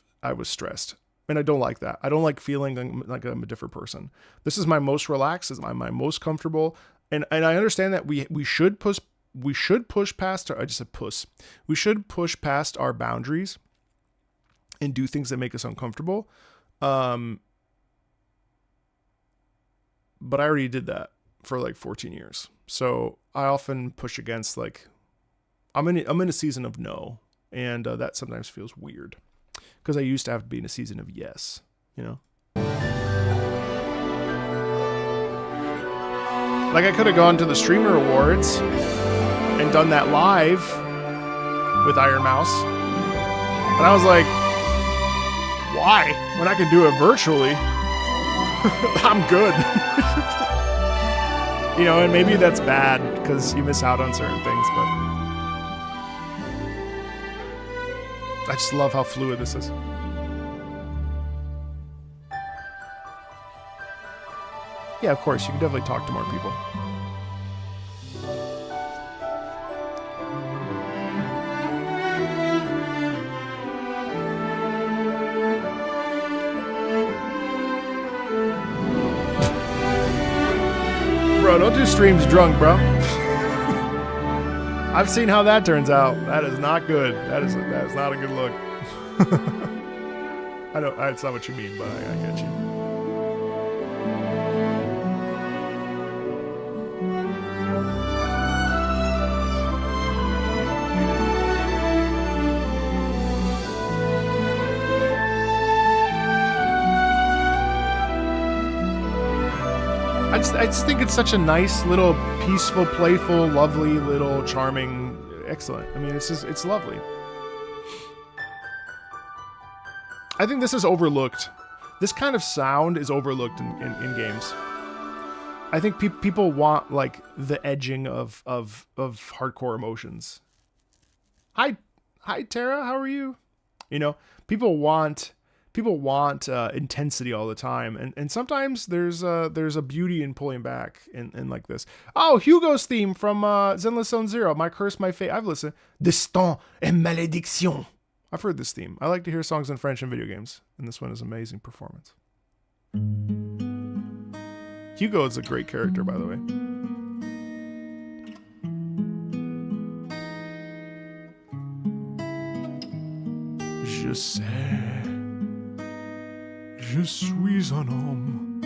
A: stressed. And I don't like that. I don't like feeling like I'm a different person. This is my most relaxed, this is my most comfortable. And I understand that we should push past we should push past our boundaries and do things that make us uncomfortable. But I already did that for like 14 years. So I often push against, like, I'm in a season of no. And that sometimes feels weird because I used to have to be in a season of yes, you know? Like, I could have gone to the Streamer Awards and done that live with Iron Mouse. And I was like, why? When I can do it virtually, I'm good. You know, and maybe that's bad because you miss out on certain things, but I just love how fluid this is. Yeah, of course, you can definitely talk to more people. Bro, don't do streams drunk, bro. I've seen how that turns out. That is not good. That is not a good look. I know that's not what you mean, but I get you. I just think it's such a nice little peaceful, playful, lovely, little charming, excellent. I mean, it's lovely. I think this is overlooked. This kind of sound is overlooked in games. I think people want like the edging of hardcore emotions. Hi Tara, how are you? You know, people want intensity all the time, and sometimes there's a beauty in pulling back in like this. Oh, Hugo's theme from Zenless Zone Zero, My Curse, My Fate. I've listened. Destin et Malédiction. I've heard this theme. I like to hear songs in French in video games, and this one is amazing performance. Hugo is a great character, by the way. Je sais, je suis un homme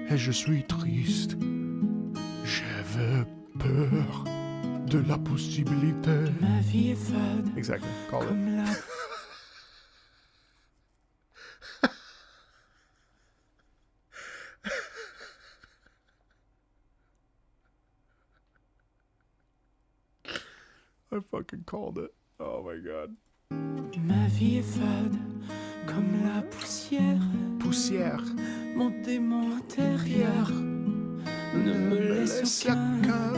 A: et je suis triste. J'avais peur de la possibilité.
B: Ma vie est fade.
A: Exactly. Call it.
B: Comme la...
A: I fucking called it. Oh my god.
B: Ma vie est fade comme la poussière.
A: Poussière.
B: Mon démon intérieur ne me laisse aucun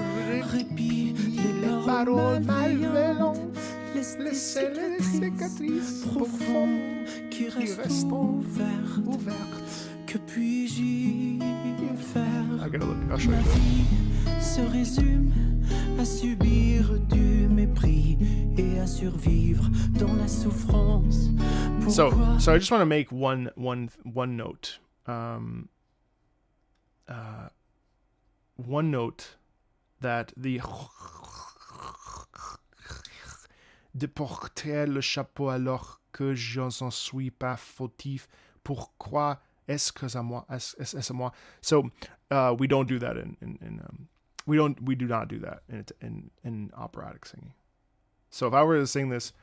B: répit. Les paroles malveillantes laissent les cicatrices profondes qui restent ouvertes. Que puis-je faire?
A: I gotta look. I'll show
B: Ma
A: you.
B: vie se résume à subir du mépris et à survivre dans la souffrance.
A: So
B: Pourquoi
A: I just want to make one note. One note that the de porter le chapeau alors que je n'en suis pas fautif. Pourquoi est-ce que c'est moi? Est-ce moi? So we don't do that we do not do that in operatic singing. So if I were to sing this,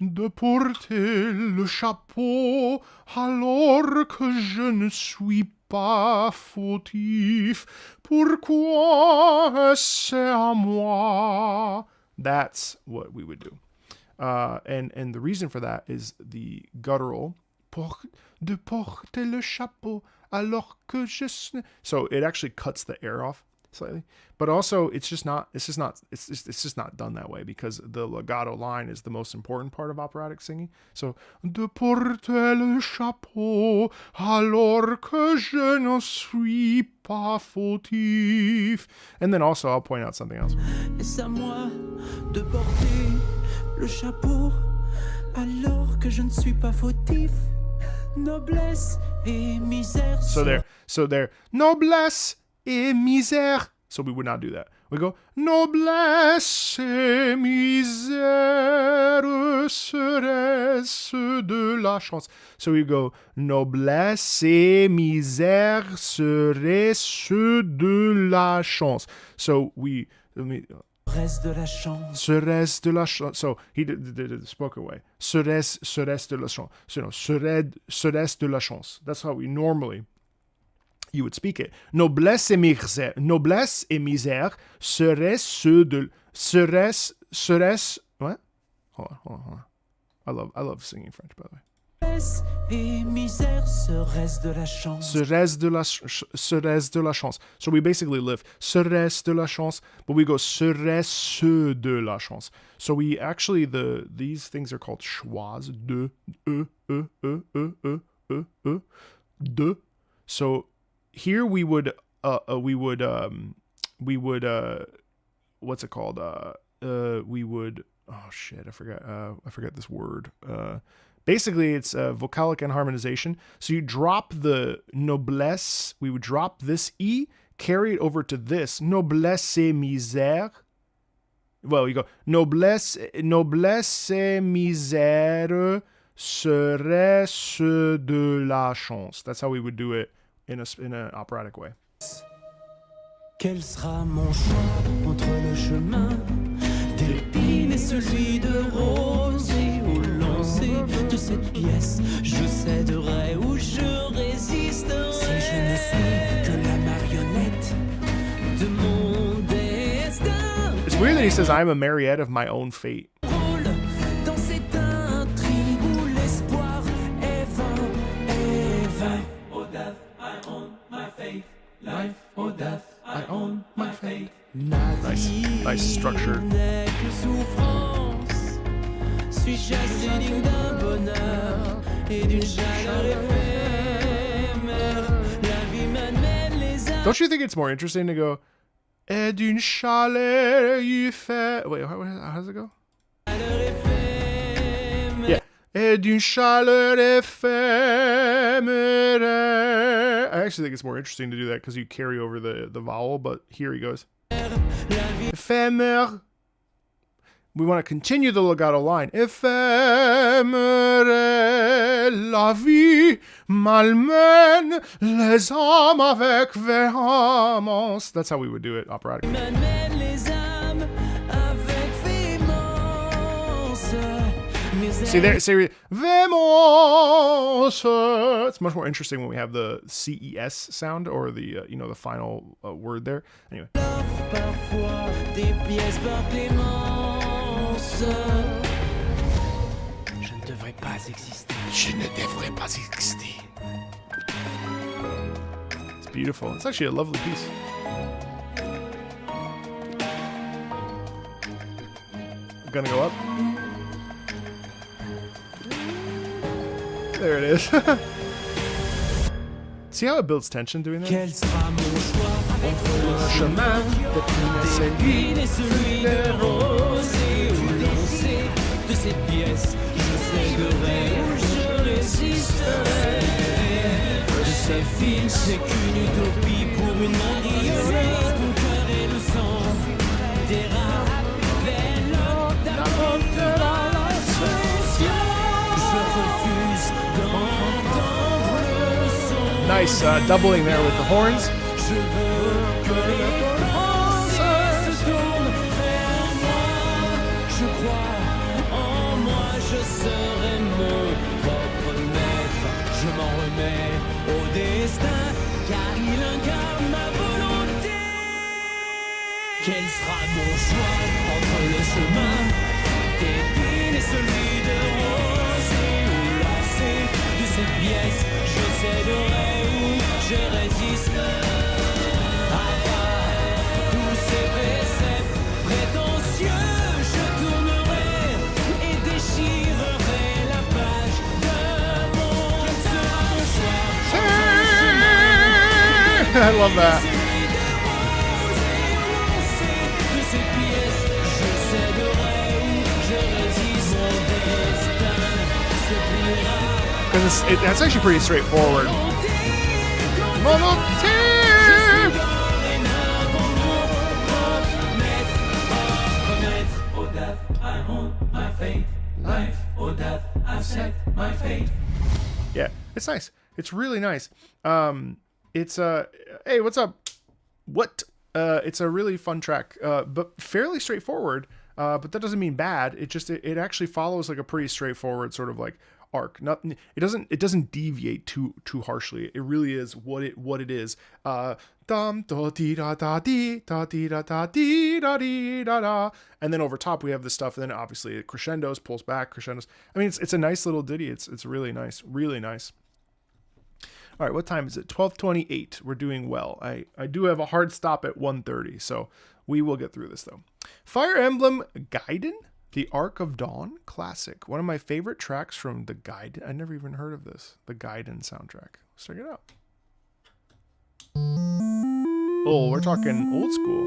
A: de porter le chapeau alors que je ne suis pas fautif, pourquoi c'est à moi? That's what we would do. And the reason for that is the guttural de porter le chapeau alors que je... So it actually cuts the air off slightly, but also it's just not done that way because the legato line is the most important part of operatic singing. So de porter le chapeau alors que je ne suis pas fautif. And then also I'll point out something else.
B: est-ce à moi de porter le chapeau alors que je ne suis pas fautif? Noblesse et misère.
A: So there, noblesse et misère. So we would not do that. We go, noblesse et misère serait-ce de la chance. So we go, noblesse et misère serait-ce de la chance. So
B: Reste de la chance.
A: serait-ce de la chance. So he did the spoken way. Serait-ce de la chance. So no, serait-ce de la chance. That's how we normally you would speak it. Noblesse et misère serait-ce de... Serait-ce... What? Hold on. I love singing French, by the way.
B: Noblesse et misère serait-ce de la chance.
A: Serait-ce de la chance. So we basically live serait-ce de la chance, but we go serait-ce de la chance. So we actually, these things are called schwas. De, de. So here we would what's it called? We would, oh shit, I forgot this word. Basically, it's vocalic and harmonization. So you drop the noblesse, we would drop this E, carry it over to this, noblesse et misère. Well, you go, noblesse et misère serait-ce de la chance. That's how we would do it in an operatic way.
B: Quel sera mon choix entre le chemin d'épines et celui de rose et au lancer de cette pièce, je céderai ou je résisterai. Si je ne suis que la marionnette de mon destin.
A: It's weird that he says I'm a marionette of my own fate.
B: Rôle dans cette intrigue où l'espoir est vain. Life or death, I own my fate. Life or death, own my fate.
A: Nice structure.
B: N'est que souffrance. Suis-je assez digne d'un bonheur et d'une chaleur éphémère? La vie m'amène les âmes.
A: Don't you think it's more interesting to go et d'une chaleur éphémère? Wait, how does it go? Yeah. Et d'une chaleur éphémère. I actually think it's more interesting to do that because you carry over the vowel, but here he goes. Éphémère. We want to continue the legato line. Éphémère, la vie malmène les âmes avec véhémence. That's how we would do it operatically.
B: M'amène les âmes avec véhémence.
A: See there, say véhémence. It's much more interesting when we have the CES sound or the the final word there. Anyway.
B: Parfois des pièces par clémence. Je ne devrais pas exister.
A: Je ne devrais pas exister. It's beautiful. It's actually a lovely piece. I'm gonna go up. There it is. See how it builds tension doing that?
B: Quel sera mon choix entre le
A: Chemin
B: d'épine et celui de rose et où lancer de cette pièce? Je céderai ou je résisterai. De ces fils, c'est qu'une utopie pour une marionnette. Ton cœur et le sang des rats vers l'homme d'abord de la nation. Je refuse d'entendre le son.
A: Nice doubling there with the horns.
B: Je veux que les pensées se tournent vers moi. Je crois en moi, je serai mon propre maître. Je m'en remets au destin, car il incarne ma volonté. Quel sera mon choix entre le chemin d'épine et celui de rose? Et où lancer de cette pièce? Je céderai ou je résiste. Tous ces préceptes prétentieux, je tournerai et déchirerai la page de mon choix.
A: I love that.
B: Celui de rose et lancer de ces pièces, je céderai ou je résiste. Mon destin se pliera.
A: Because that's actually pretty straightforward. Volonté.
B: Or death, I own my fate. Life or death, I set my fate.
A: Yeah, it's nice. It's really nice. It's hey, what's up? What? It's a really fun track, but fairly straightforward. But that doesn't mean bad. It actually follows like a pretty straightforward sort of like arc. It doesn't deviate too harshly. It really is what it is. Dum da dee da da dee da dee da da dee da dee da da, and then over top we have this stuff, and then obviously it crescendos, pulls back, crescendos. I mean, it's a nice little ditty. It's really nice, really nice. All right, what time is it? 12:28. We're doing well. I do have a hard stop at 1:30, so we will get through this though. Fire Emblem Gaiden, The Arc of Dawn classic. One of my favorite tracks from the Gaiden. I never even heard of this. The Gaiden soundtrack. Let's check it out. Oh, we're talking old school.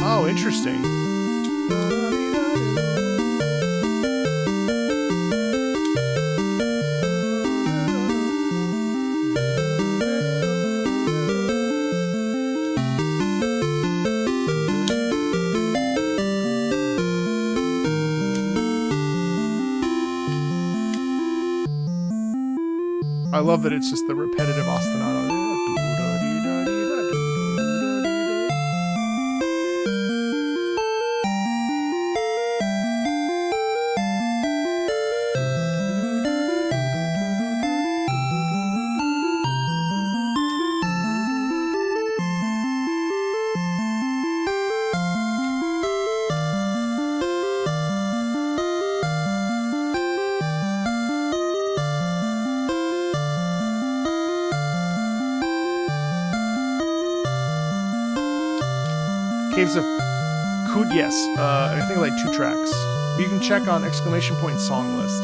A: Oh, interesting. I love that it's just the repetitive ostinato. Caves of Kud, yes. I think like 2 tracks. You can check on ! Song list.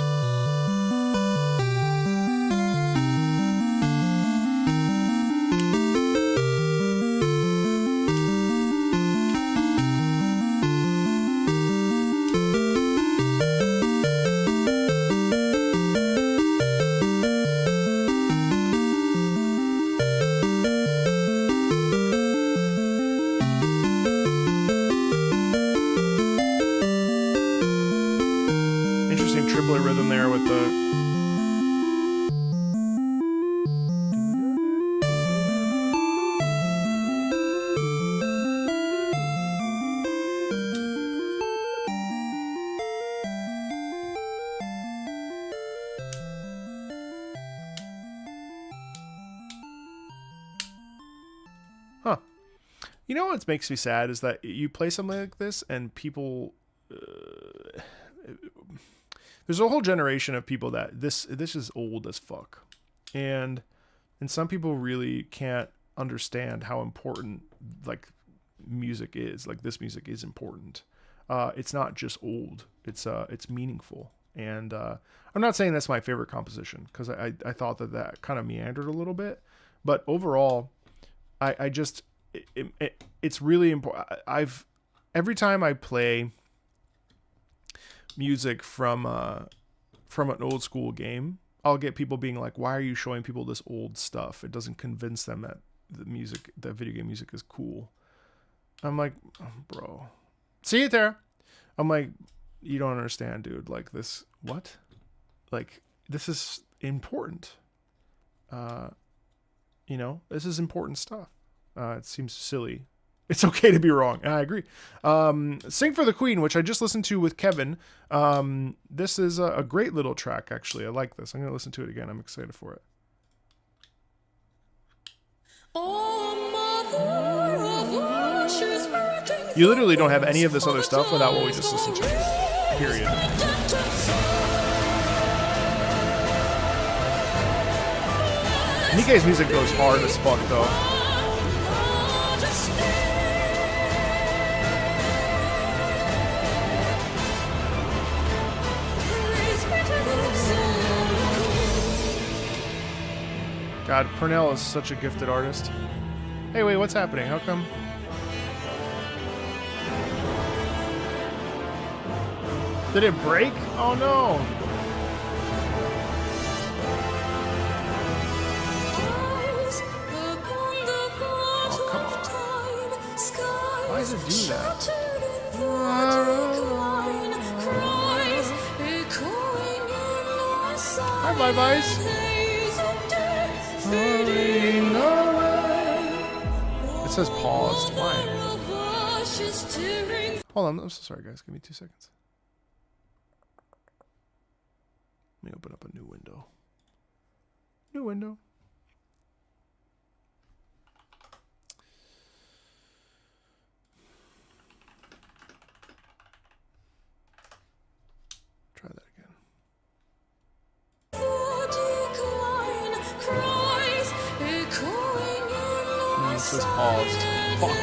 A: Triplet rhythm there with the huh. You know what makes me sad is that you play something like this and people there's a whole generation of people that this is old as fuck, and some people really can't understand how important like music is. Like this music is important. It's not just old. It's meaningful, and I'm not saying that's my favorite composition because I thought that kind of meandered a little bit, but overall, I just it's really important. Every time I play music from an old school game, I'll get people being like, why are you showing people this old stuff? It doesn't convince them that the video game music is cool. I'm like, oh, bro, see it there. I'm like, you don't understand, dude. Like this, what? Like this is important. This is important stuff. It seems silly. It's okay to be wrong. I agree. Sing for the Queen, which I just listened to with Kevin. This is a great little track, actually. I like this. I'm going to listen to it again. I'm excited for it. You literally don't have any of this other stuff without what we just listened to. Period. Nikkei's music goes hard as fuck, though. God, Purnell is such a gifted artist. Hey, wait, what's happening? How come? Did it break? Oh no! Oh, come on. Why does it do that? Hi, bye byes. It says paused. Why? Hold on. I'm so sorry, guys. Give me 2 seconds. Let me open up a new window. New window. Try that again. It says paused. Fuck.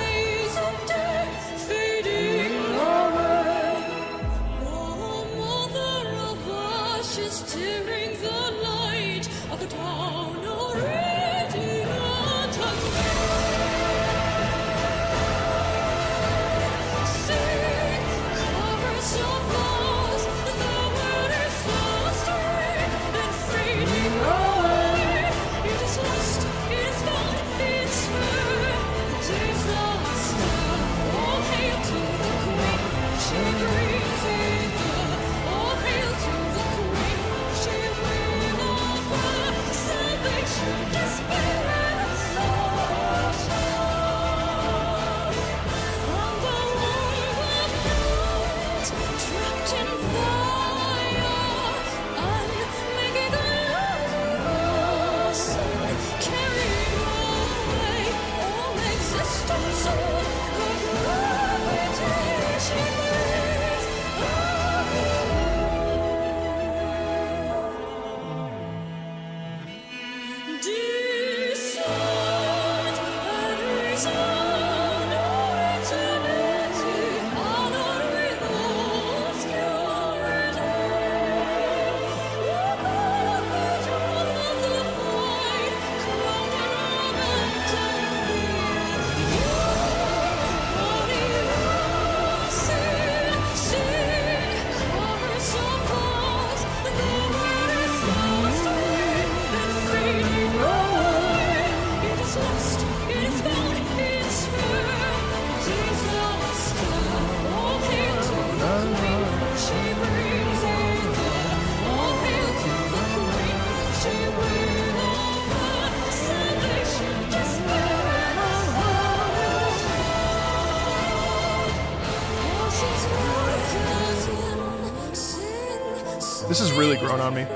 A: This has really grown on me.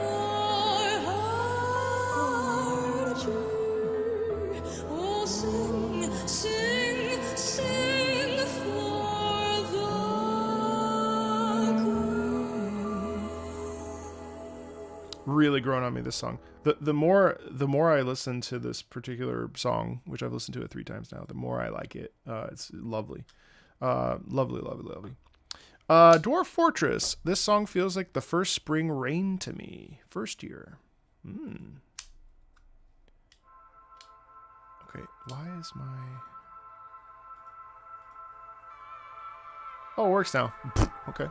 A: Really grown on me, this song. The more I listen to this particular song, which I've listened to it 3 times now, the more I like it. It's lovely. Lovely. Dwarf Fortress. This song feels like the first spring rain to me. First year. Okay, why is my... Oh, it works now. Okay.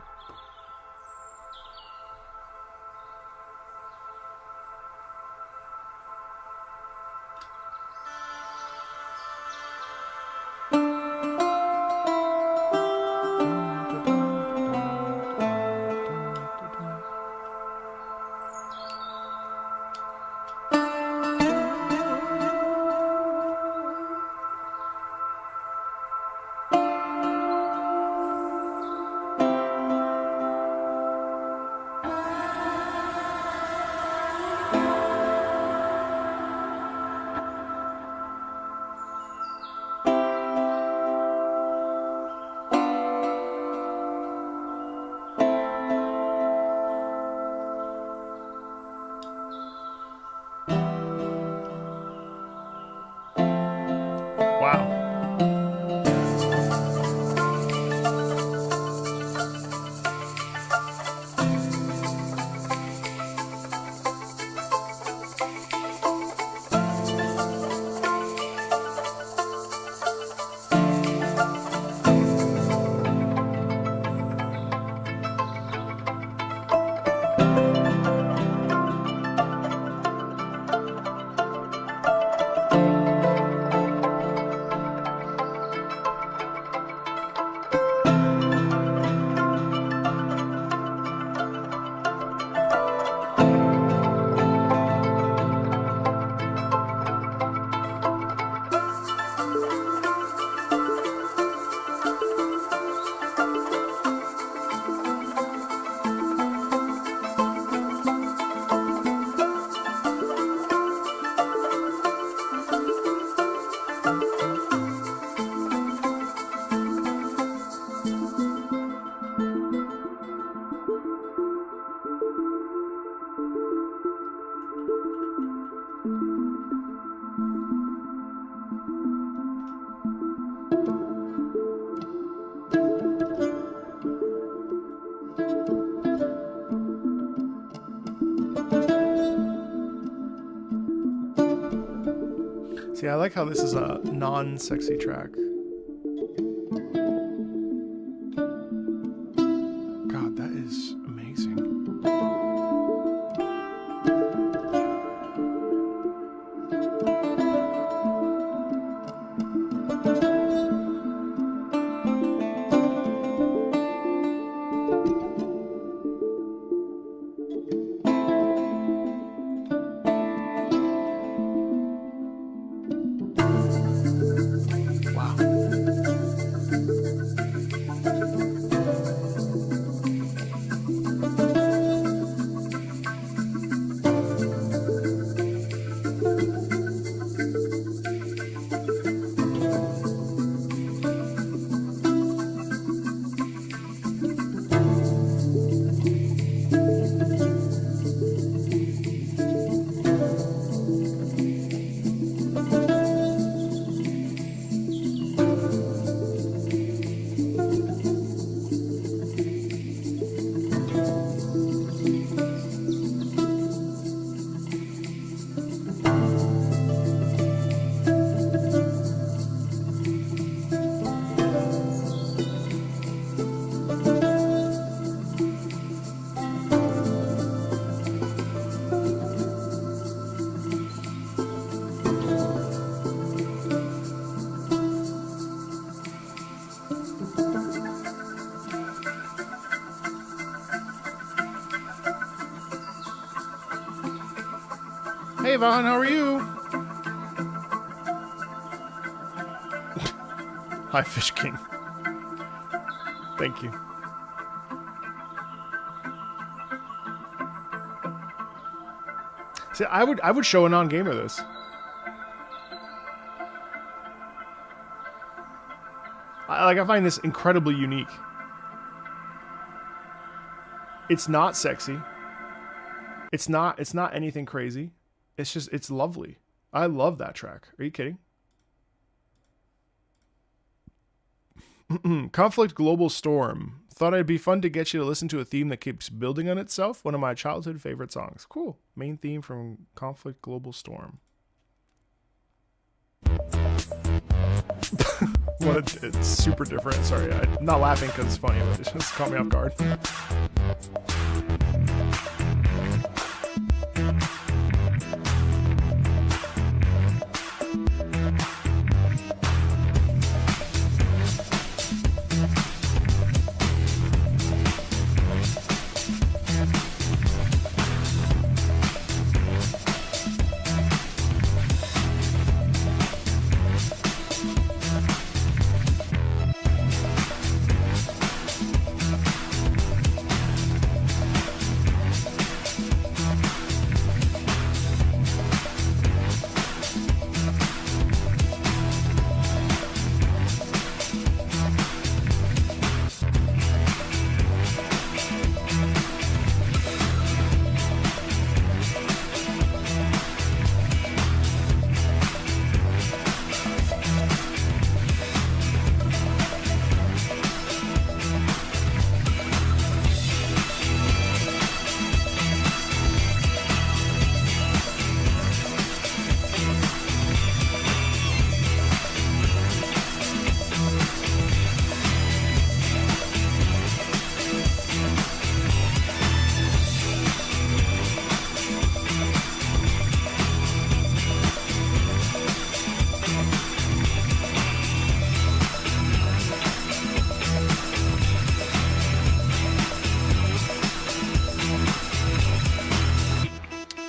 A: See, I like how this is a non-sexy track. God, that is amazing. Hey, Vaughn, how are you? Hi, Fish King. Thank you. See, I would show a non-gamer this. I find this incredibly unique. It's not sexy. It's not anything crazy. It's lovely. I love that track. Are you kidding? Conflict Global Storm. Thought it'd be fun to get you to listen to a theme that keeps building on itself. One of my childhood favorite songs. Cool. Main theme from Conflict Global Storm. It's super different. Sorry, I'm not laughing because it's funny, but it just caught me off guard.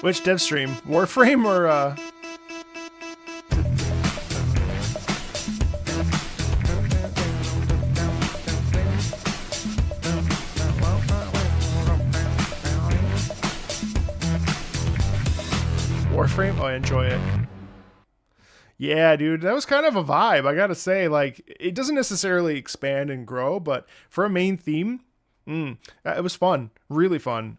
A: Which dev stream? Warframe or Warframe? Oh, I enjoy it. Yeah, dude, that was kind of a vibe. I gotta say, like, it doesn't necessarily expand and grow, but for a main theme, it was fun, really fun.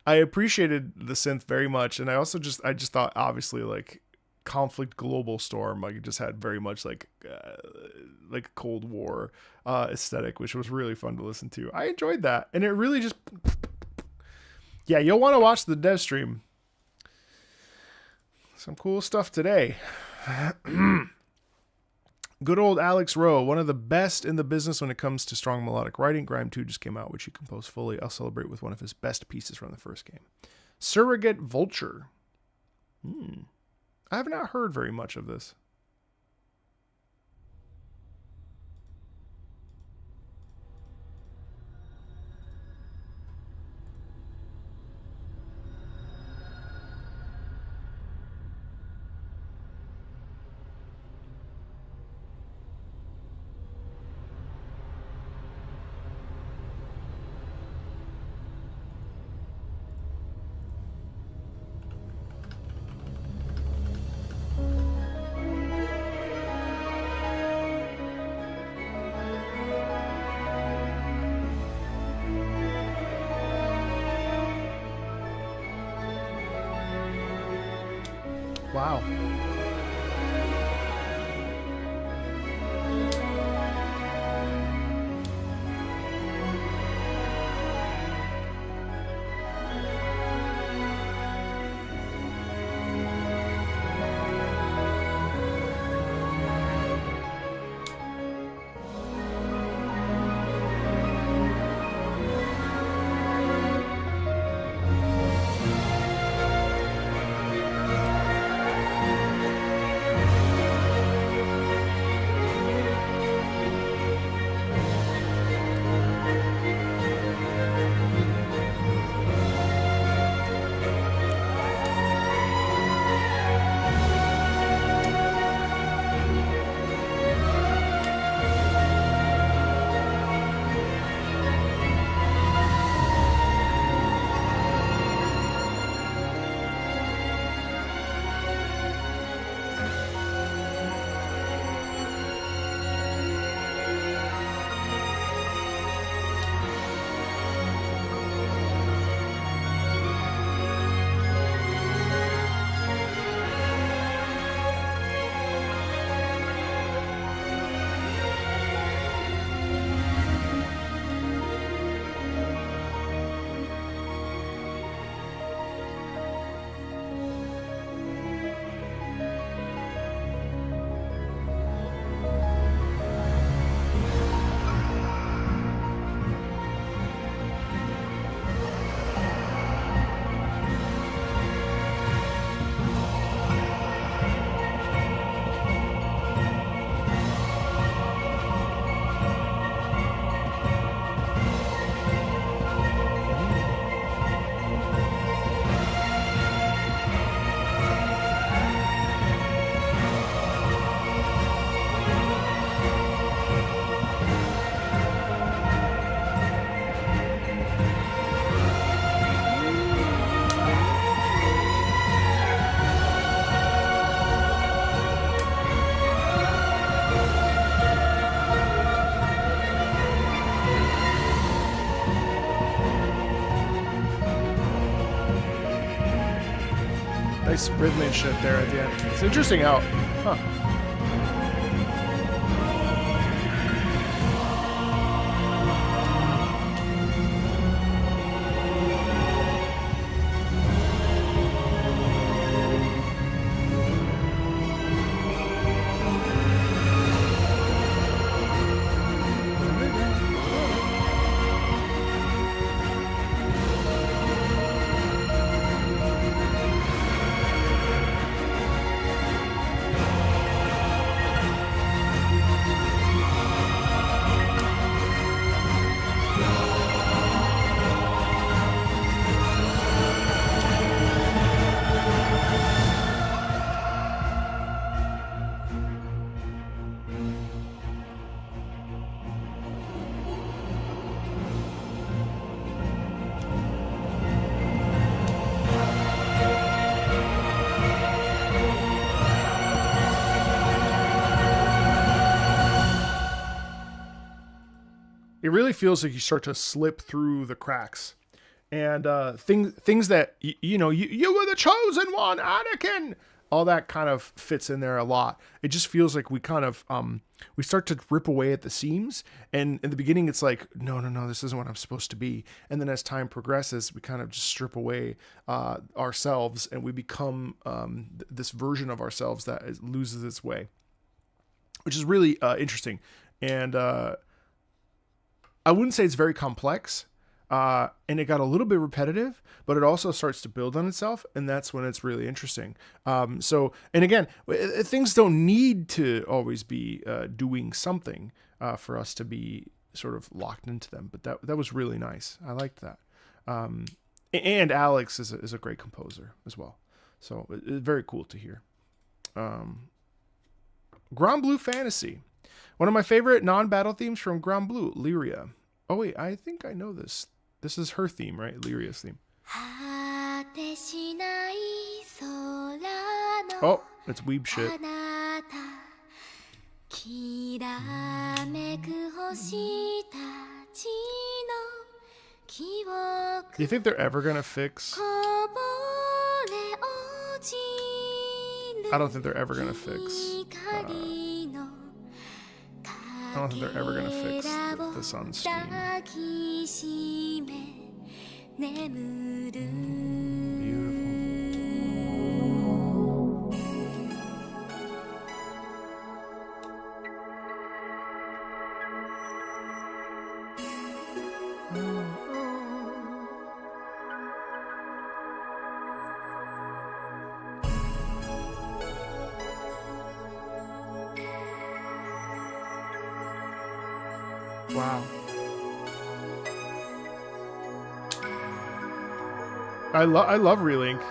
A: I appreciated the synth very much, and I just thought, obviously, like, Conflict Global Storm, like, it just had very much like Cold War aesthetic, which was really fun to listen to. I enjoyed that, and it really just, yeah, you'll want to watch the dev stream. Some cool stuff today. Good old Alex Rowe, one of the best in the business when it comes to strong melodic writing. Grime 2 just came out, which he composed fully. I'll celebrate with one of his best pieces from the first game. Surrogate Vulture. I have not heard very much of this. Wow. Nice rhythmic shit there at the end. It's interesting how, huh. It really feels like you start to slip through the cracks, and things that you were the chosen one, Anakin. All that kind of fits in there a lot. It just feels like we kind of we start to rip away at the seams, and in the beginning it's like no, this isn't what I'm supposed to be, and then as time progresses, we kind of just strip away ourselves, and we become this version of ourselves that loses its way, which is really interesting. And I wouldn't say it's very complex, and it got a little bit repetitive, but it also starts to build on itself, and that's when it's really interesting. So, and again, things don't need to always be doing something for us to be sort of locked into them, but that was really nice. I liked that. And Alex is a great composer as well, so it's very cool to hear. Grand Blue Fantasy. One of my favorite non-battle themes from Grand Blue, Lyria. Oh wait, I think I know this. This is her theme, right? Lyria's theme. Oh, it's weeb shit. Do you think they're ever gonna fix? I don't think they're ever gonna fix. I don't think they're ever gonna fix this on Steam. Wow. I love Relink.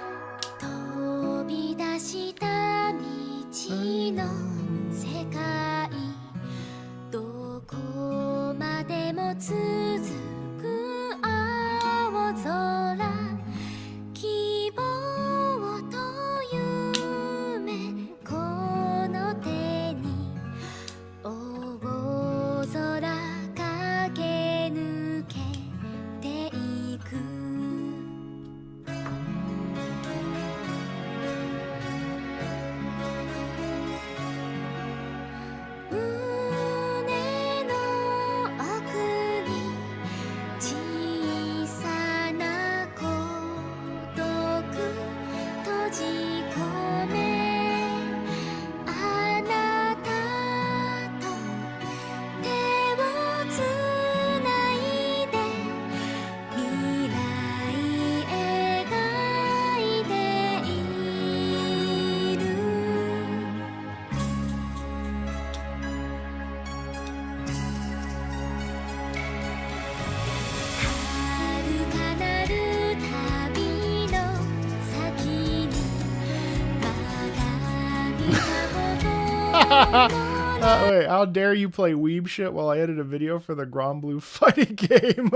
A: Wait, how dare you play weeb shit while I edit a video for the Grand Blue fighting game?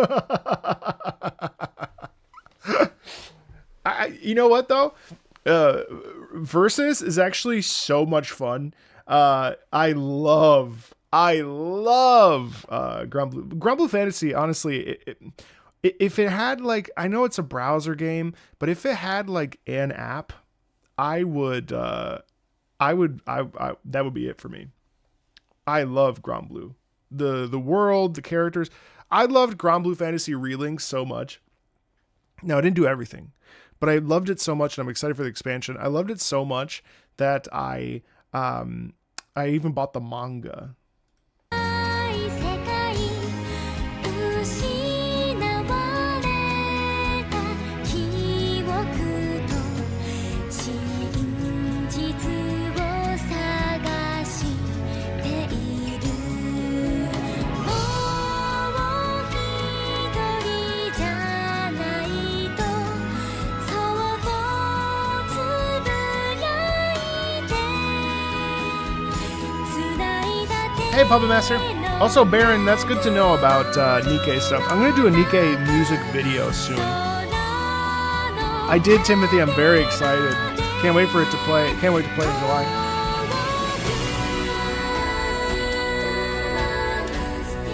A: You know what though? Versus is actually so much fun. I love Grand Blue. Grand Blue Fantasy, honestly, if it had like, I know it's a browser game, but if it had like an app, I would that would be it for me. I love Grand Blue. The world, the characters. I loved Grand Blue Fantasy Reeling so much. Now, I didn't do everything, but I loved it so much, and I'm excited for the expansion. I loved it so much that I even bought the manga. Hey, Puppet Master. Also, Baron, that's good to know about Nikkei stuff. I'm going to do a Nikkei music video soon. I did, Timothy. I'm very excited. Can't wait for it to play. Can't wait to play in July.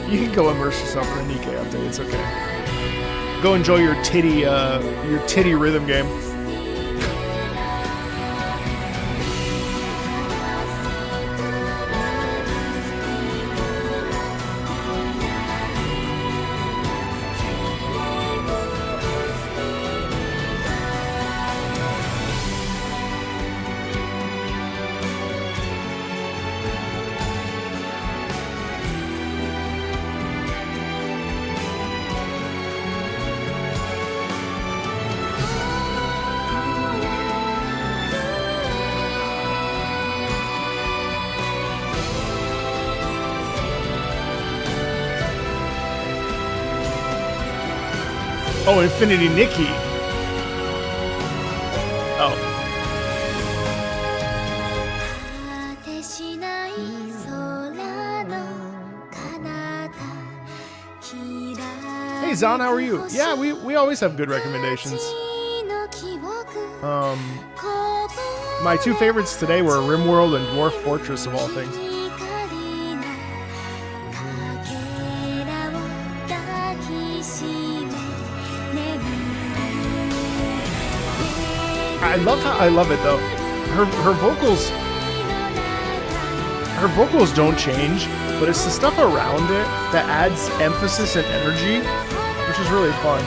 A: You can go immerse yourself in a Nikkei update. It's okay. Go enjoy your titty rhythm game. Oh, Infinity Nikki. Oh. Hey, Zon, how are you? Yeah, we always have good recommendations. My two favorites today were RimWorld and Dwarf Fortress, of all things. I love it though. Her vocals don't change, but it's the stuff around it that adds emphasis and energy, which is really fun.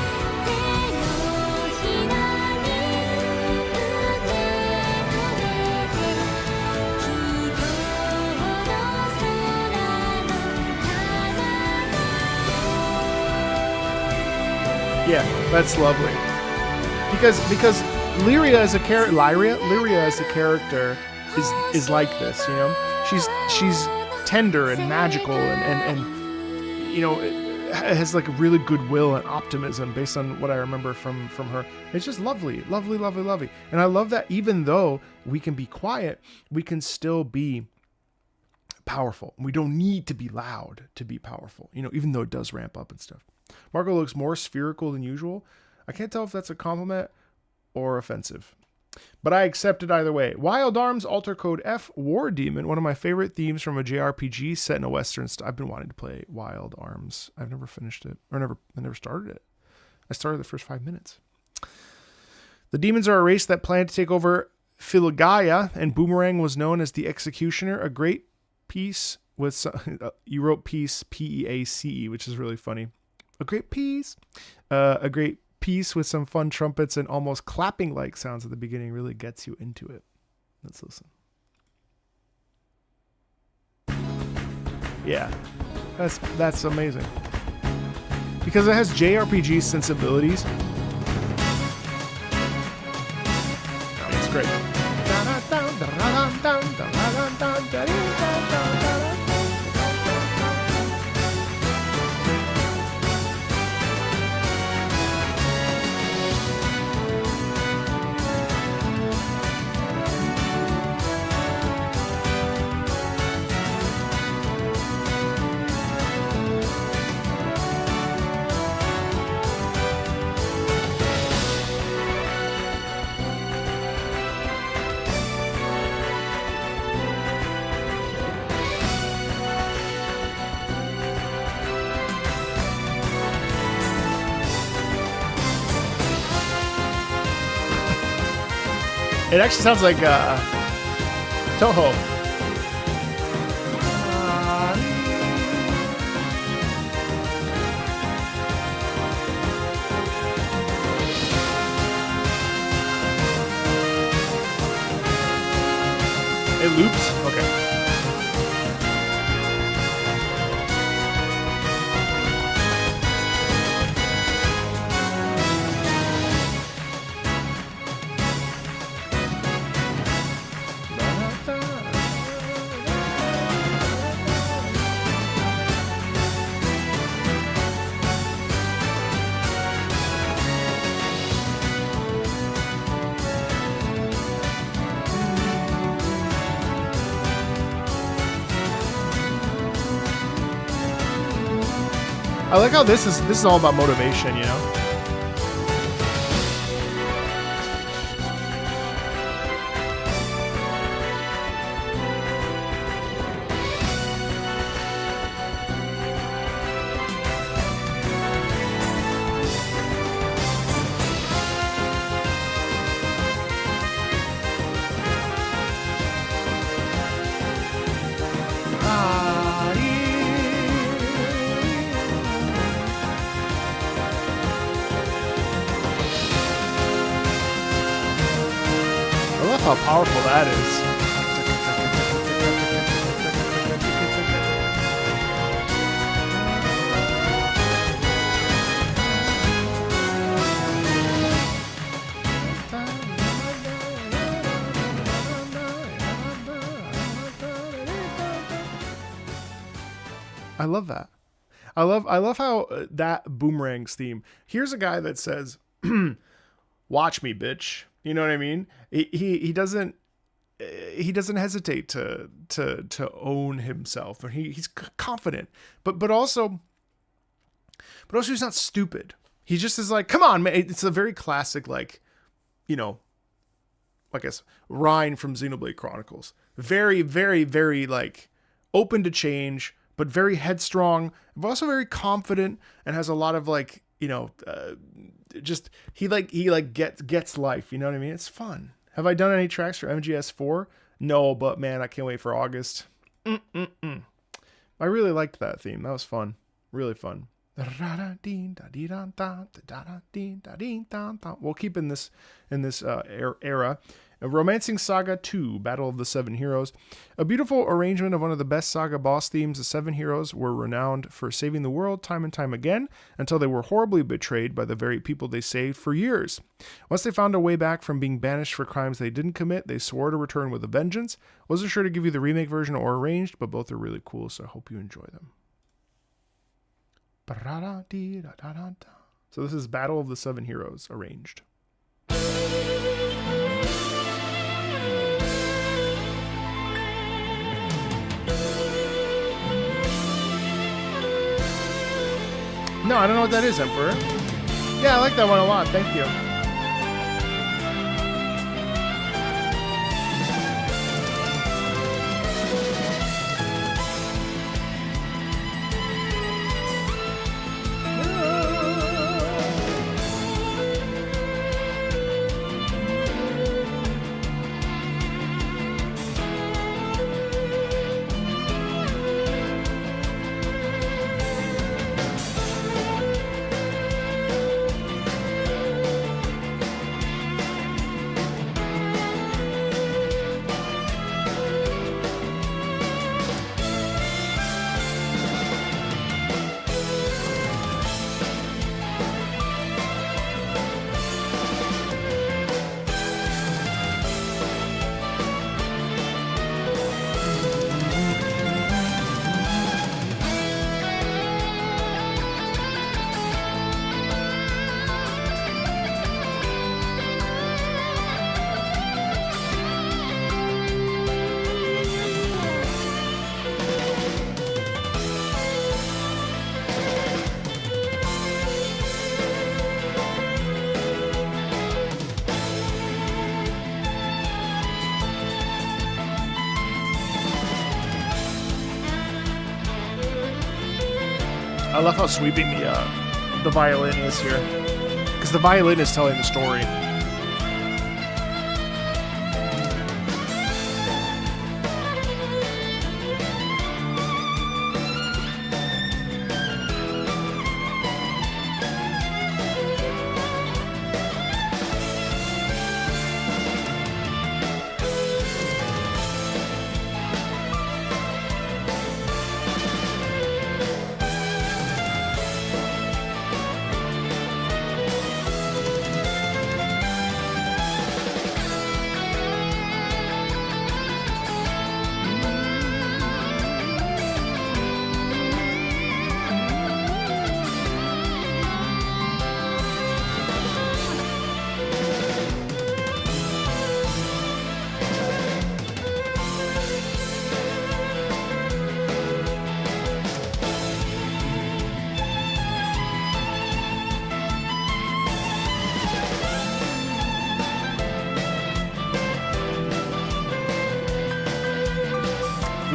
A: Yeah, that's lovely. Because Lyria as a character is like this, you know. She's tender and magical and you know, has like a really good will and optimism based on what I remember from her. It's just lovely. And I love that even though we can be quiet, we can still be powerful. We don't need to be loud to be powerful, you know, even though it does ramp up and stuff. Marco looks more spherical than usual. I can't tell if that's a compliment or offensive, but I accept it either way. Wild Arms, Alter Code F, War Demon, one of my favorite themes from a JRPG set in a Western I've been wanting to play Wild Arms. I've never finished it, or I never started it. I started the first 5 minutes. The demons are a race that planned to take over Philagaia, and Boomerang was known as the Executioner. A great piece with some, you wrote piece, P-E-A-C-E, which is really funny. A great piece. A great piece with some fun trumpets and almost clapping like sounds at the beginning really gets you into it. Let's listen. Yeah, that's amazing because it has JRPG sensibilities. It's great. It actually sounds like Toho. It loops? Okay. I like how this is all about motivation, you know? I love how powerful that is. I love that. I love how that Boomerang's theme. Here's a guy that says, "Watch me, bitch." You know what I mean? He doesn't hesitate to own himself, and he's confident, but also he's not stupid. He just is like, come on, man. It's a very classic, like, you know, I guess Rhine from Xenoblade Chronicles. Very, very, very like open to change, but very headstrong, but also very confident, and has a lot of like, you know, just he gets life. You know what I mean? It's fun. Have I done any tracks for MGS4? No, but man, I can't wait for August. I really liked that theme. That was fun. Really fun. We'll keep in this era. A Romancing Saga 2, Battle of the Seven Heroes. A beautiful arrangement of one of the best Saga boss themes. The Seven Heroes were renowned for saving the world time and time again, until they were horribly betrayed by the very people they saved for years. Once they found a way back from being banished for crimes they didn't commit, they swore to return with a vengeance. Wasn't sure to give you the remake version or arranged, but both are really cool, so I hope you enjoy them. So this is Battle of the Seven Heroes, arranged. No, I don't know what that is, Emperor. Yeah, I like that one a lot. Thank you. I love how sweeping the violin is here, because the violin is telling the story.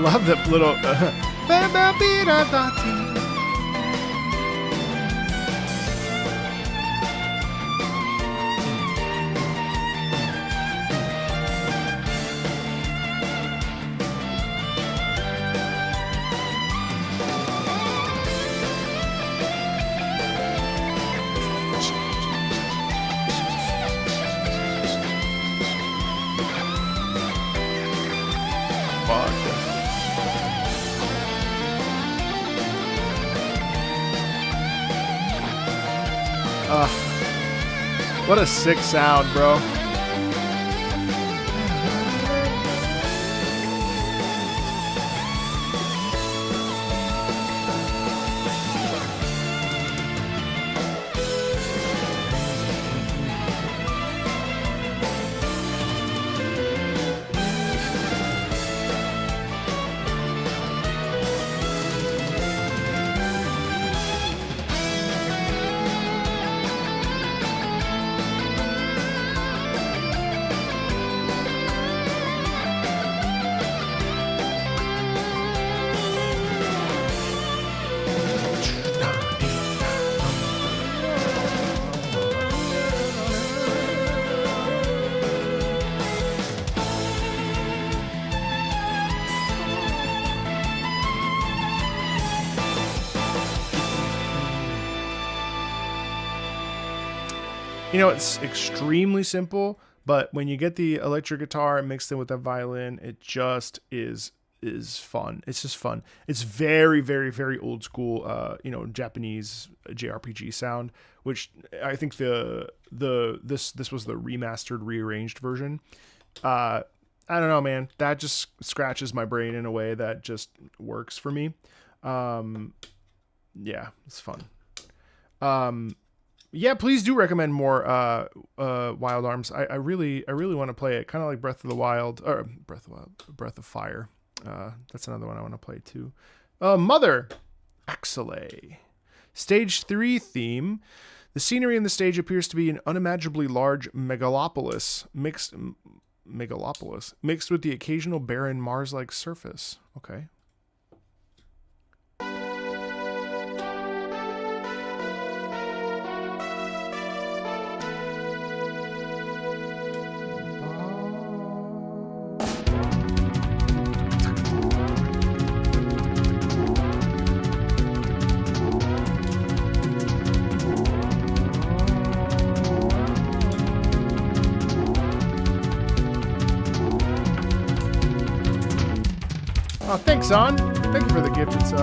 A: Love the little. What a sick sound, bro. You know, it's extremely simple, but when you get the electric guitar mixed in with the violin, it just is fun. It's just fun. It's very, very, very old school, you know, Japanese JRPG sound, which I think this was the remastered, rearranged version. I don't know, man. That just scratches my brain in a way that just works for me. Yeah, it's fun. Yeah, please do recommend more Wild Arms. I really want to play it. Kind of like Breath of Fire. That's another one I want to play too. Mother, Axelay. Stage 3 theme. The scenery in the stage appears to be an unimaginably large megalopolis mixed with the occasional barren Mars-like surface. Okay. Oh, thanks, Son. Thank you for the gifted sub.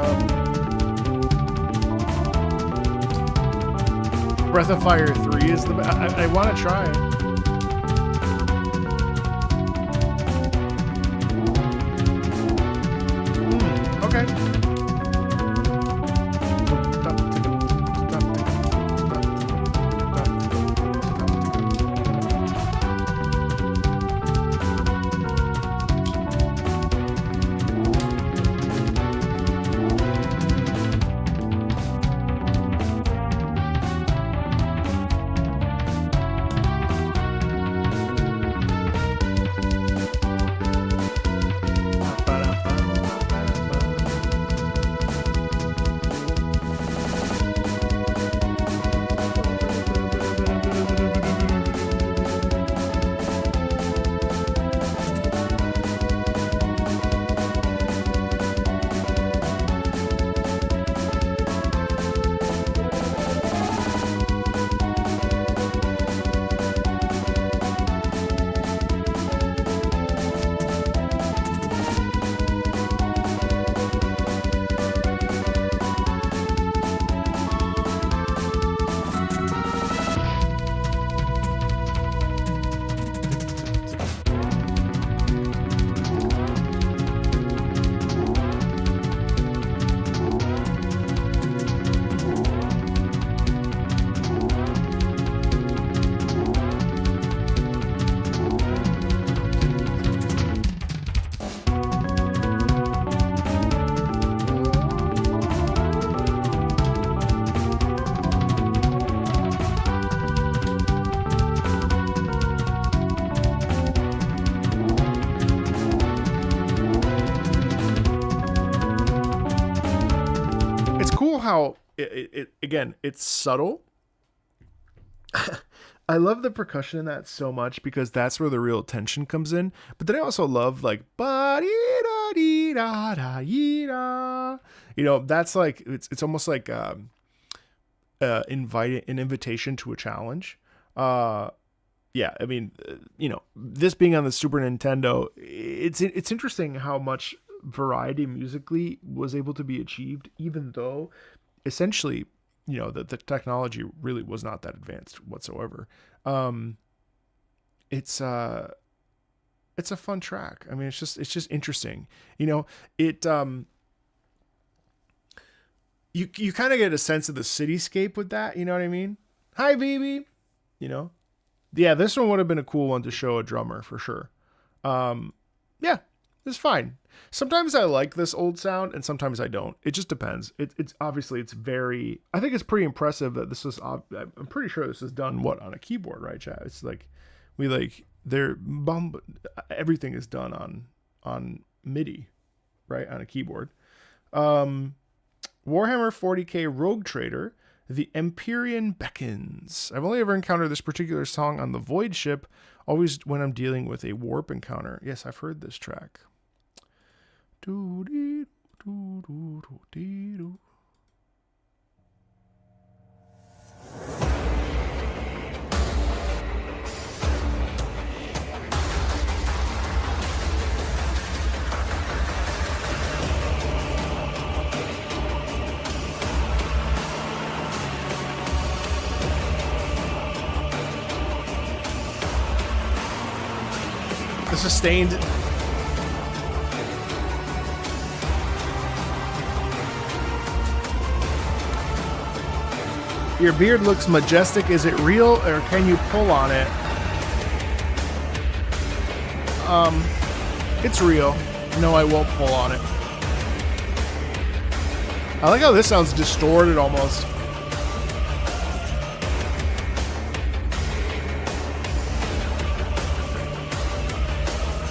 A: Breath of Fire 3 is the best. I want to try it. Okay. how it again, it's subtle. I love the percussion in that so much because that's where the real tension comes in. But then I also love like ba dee da dee da da yee da. You know, that's like it's almost like inviting an invitation to a challenge. Yeah, I mean, you know, this being on the Super Nintendo, it's interesting how much variety musically was able to be achieved, even though essentially, you know, the technology really was not that advanced whatsoever. It's a fun track. I mean, it's just interesting. You know, you kind of get a sense of the cityscape with that. You know what I mean? Hi, baby. You know, yeah, this one would have been a cool one to show a drummer for sure. Yeah, it's fine. Sometimes I like this old sound and sometimes I don't. It just depends. It's obviously it's very, I think it's pretty impressive that this is, I'm pretty sure this is done what on a keyboard, right, chat? It's like, everything is done on MIDI, right? On a keyboard. Warhammer 40k Rogue Trader, The Empyrean Beckons. I've only ever encountered this particular song on the Void ship, always when I'm dealing with a warp encounter. Yes, I've heard this track. The sustained. Your beard looks majestic. Is it real or can you pull on it? It's real. No, I won't pull on it. I like how this sounds distorted almost.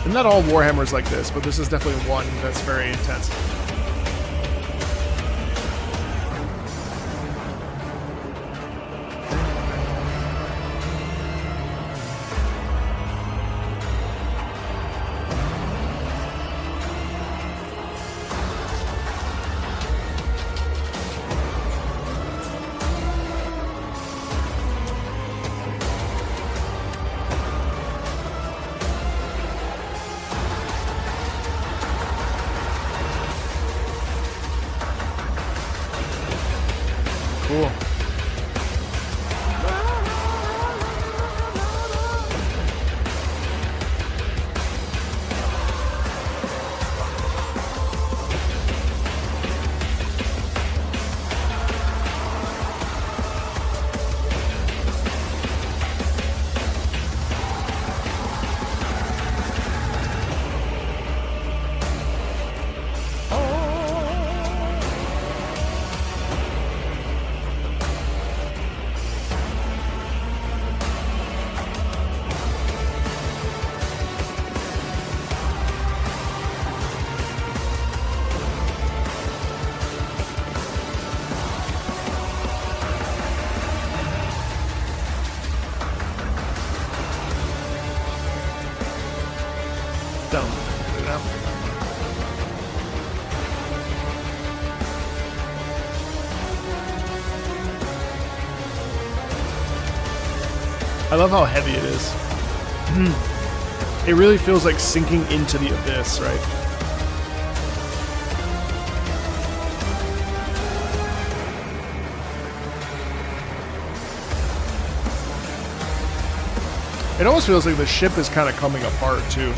A: And not all Warhammers like this, but this is definitely one that's very intense. Cool. I love how heavy it is. It really feels like sinking into the abyss, right? It almost feels like the ship is kind of coming apart too.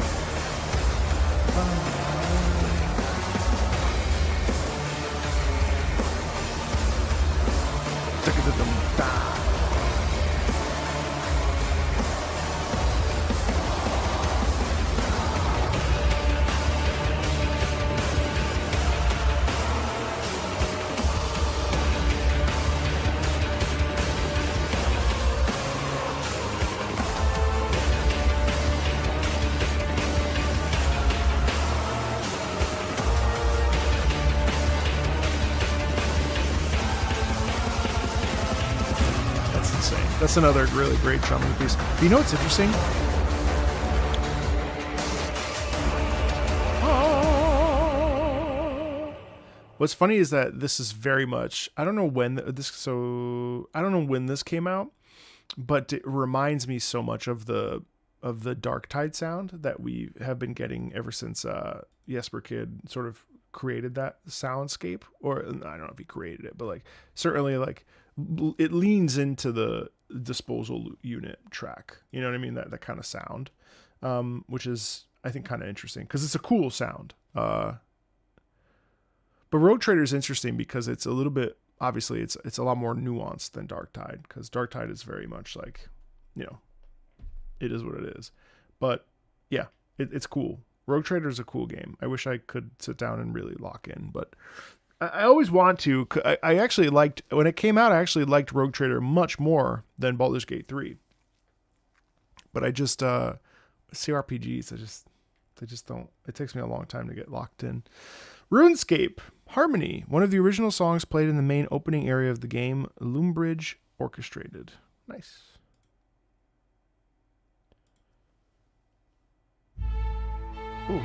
A: That's another really great drumming piece. But you know what's interesting? What's funny is that this is very much, I don't know when this came out, but it reminds me so much of the Dark Tide sound that we have been getting ever since Jesper Kid sort of created that soundscape. Or I don't know if he created it, but like certainly like it leans into the Disposal Unit track. You know what I mean? That kind of sound, which is I think kind of interesting because it's a cool sound. But Rogue Trader is interesting because it's a little bit, obviously it's a lot more nuanced than Dark Tide, because Dark Tide is very much like, you know, it is what it is. But yeah, it's cool. Rogue Trader is a cool game. I wish I could sit down and really lock in, but I always want to. I actually liked, when it came out, I actually liked Rogue Trader much more than Baldur's Gate 3. But I just, CRPGs, they just don't, it takes me a long time to get locked in. RuneScape Harmony, one of the original songs played in the main opening area of the game, Loombridge orchestrated. Nice. Ooh.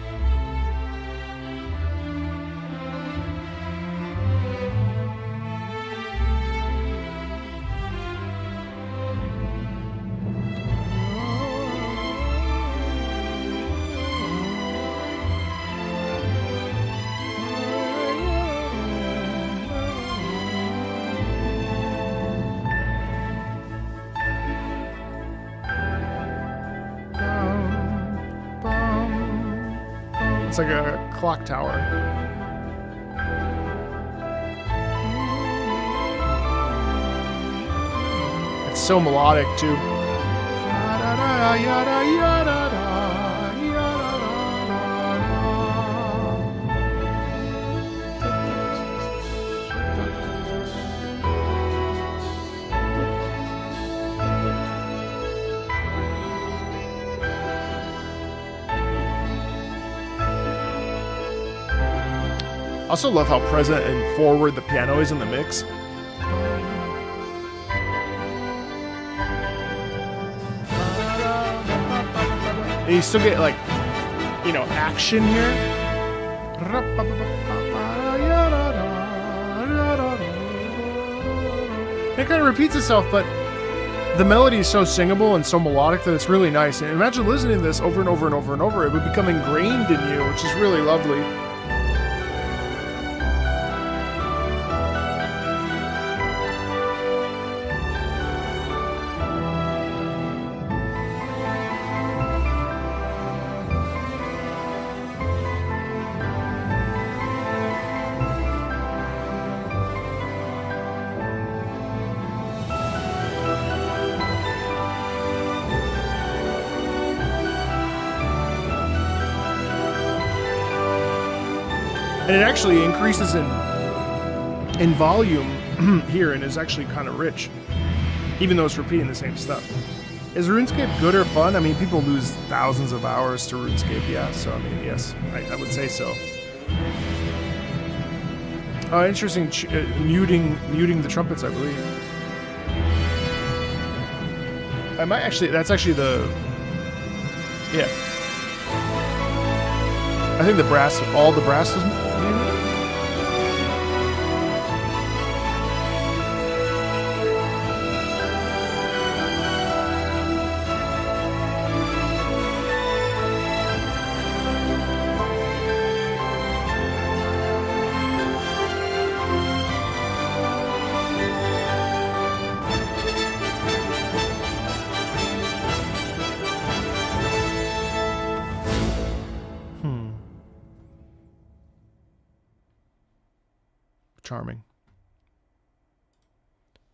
A: It's like a clock tower. It's so melodic too. I also love how present and forward the piano is in the mix. And you still get like, you know, action here. It kind of repeats itself, but the melody is so singable and so melodic that it's really nice. And imagine listening to this over and over and over and over. It would become ingrained in you, which is really lovely. And it actually increases in volume here and is actually kind of rich, even though it's repeating the same stuff. Is RuneScape good or fun? I mean, people lose thousands of hours to RuneScape, yeah. So, I mean, yes, I would say so. Interesting, muting the trumpets, I believe. I might actually, that's actually the, yeah. I think the brass, all the brass was muted.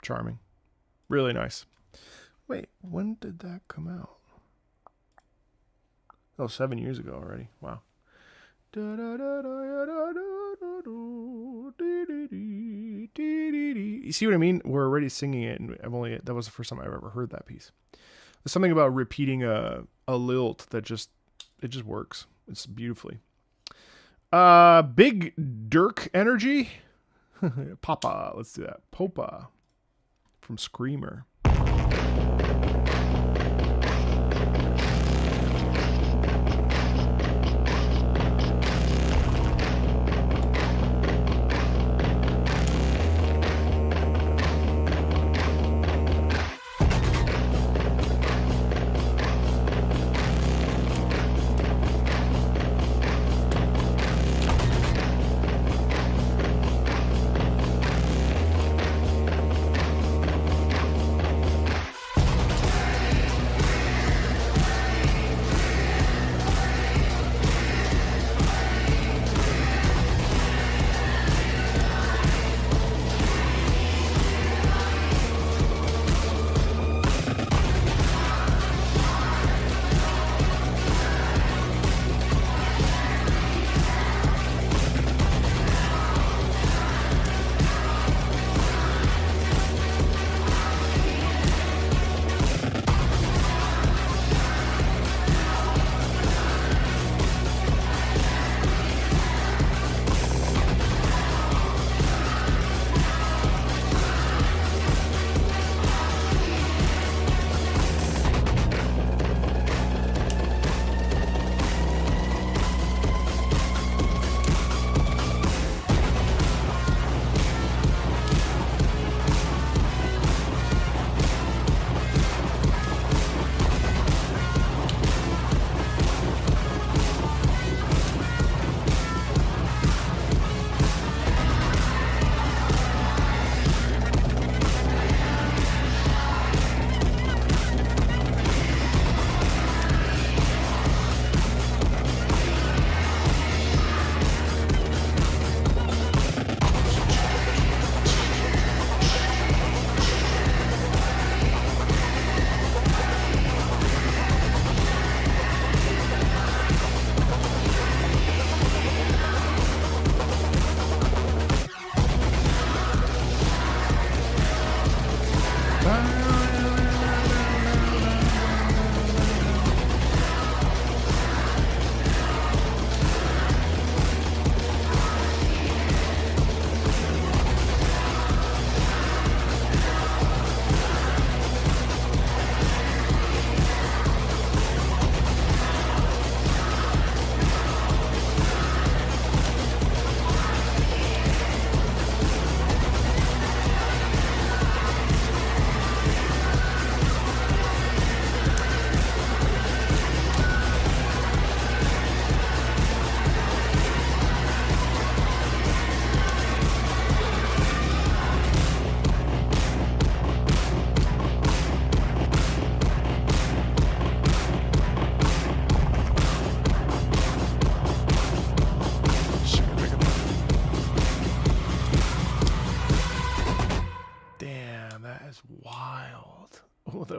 A: Charming. Really nice. Wait, when did that come out? Oh, 7 years ago already. Wow. You see what I mean? We're already singing it, and that was the first time I've ever heard that piece. There's something about repeating a lilt that just works. It's beautifully. Big Dirk energy. Papa, let's do that. Popa from Screamer.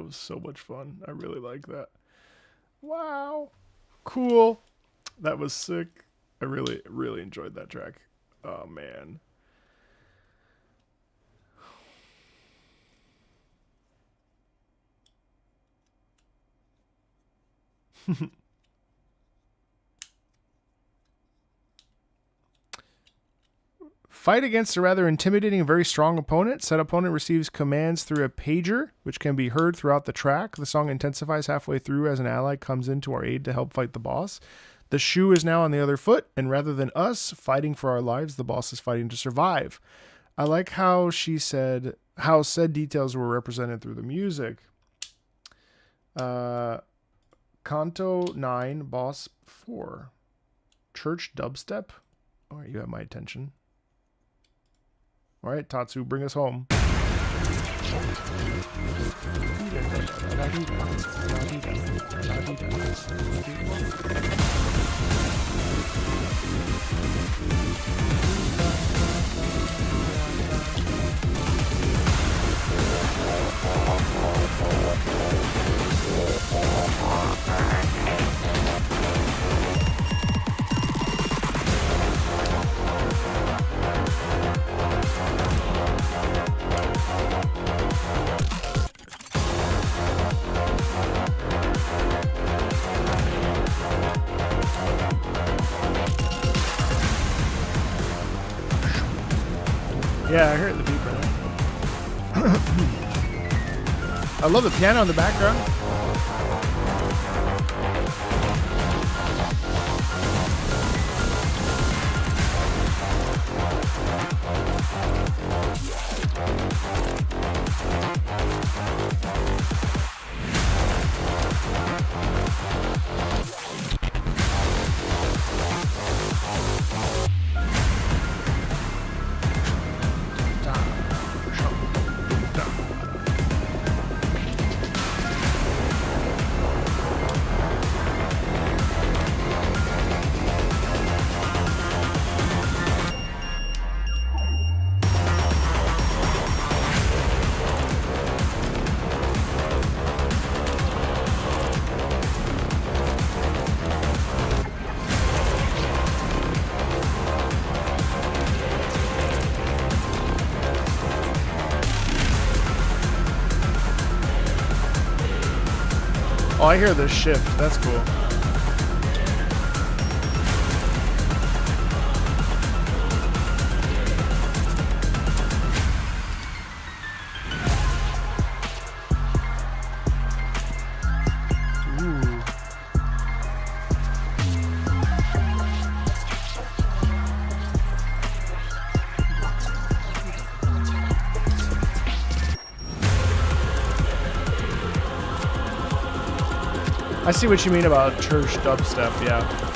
A: was so much fun. I really like that. Wow. Cool. That was sick. I really, really enjoyed that track. Oh, man. Fight against a rather intimidating and very strong opponent. Said opponent receives commands through a pager, which can be heard throughout the track. The song intensifies halfway through as an ally comes in to our aid to help fight the boss. The shoe is now on the other foot, and rather than us fighting for our lives, the boss is fighting to survive. I like how she said how said details were represented through the music. Canto 9, Boss 4. Church dubstep. All right, you have my attention. All right, Tatsu, bring us home. Yeah, I heard the beat right now. I love the piano in the background. Oh, I hear this shift. That's cool. Ooh. I see what you mean about church dubstep, yeah.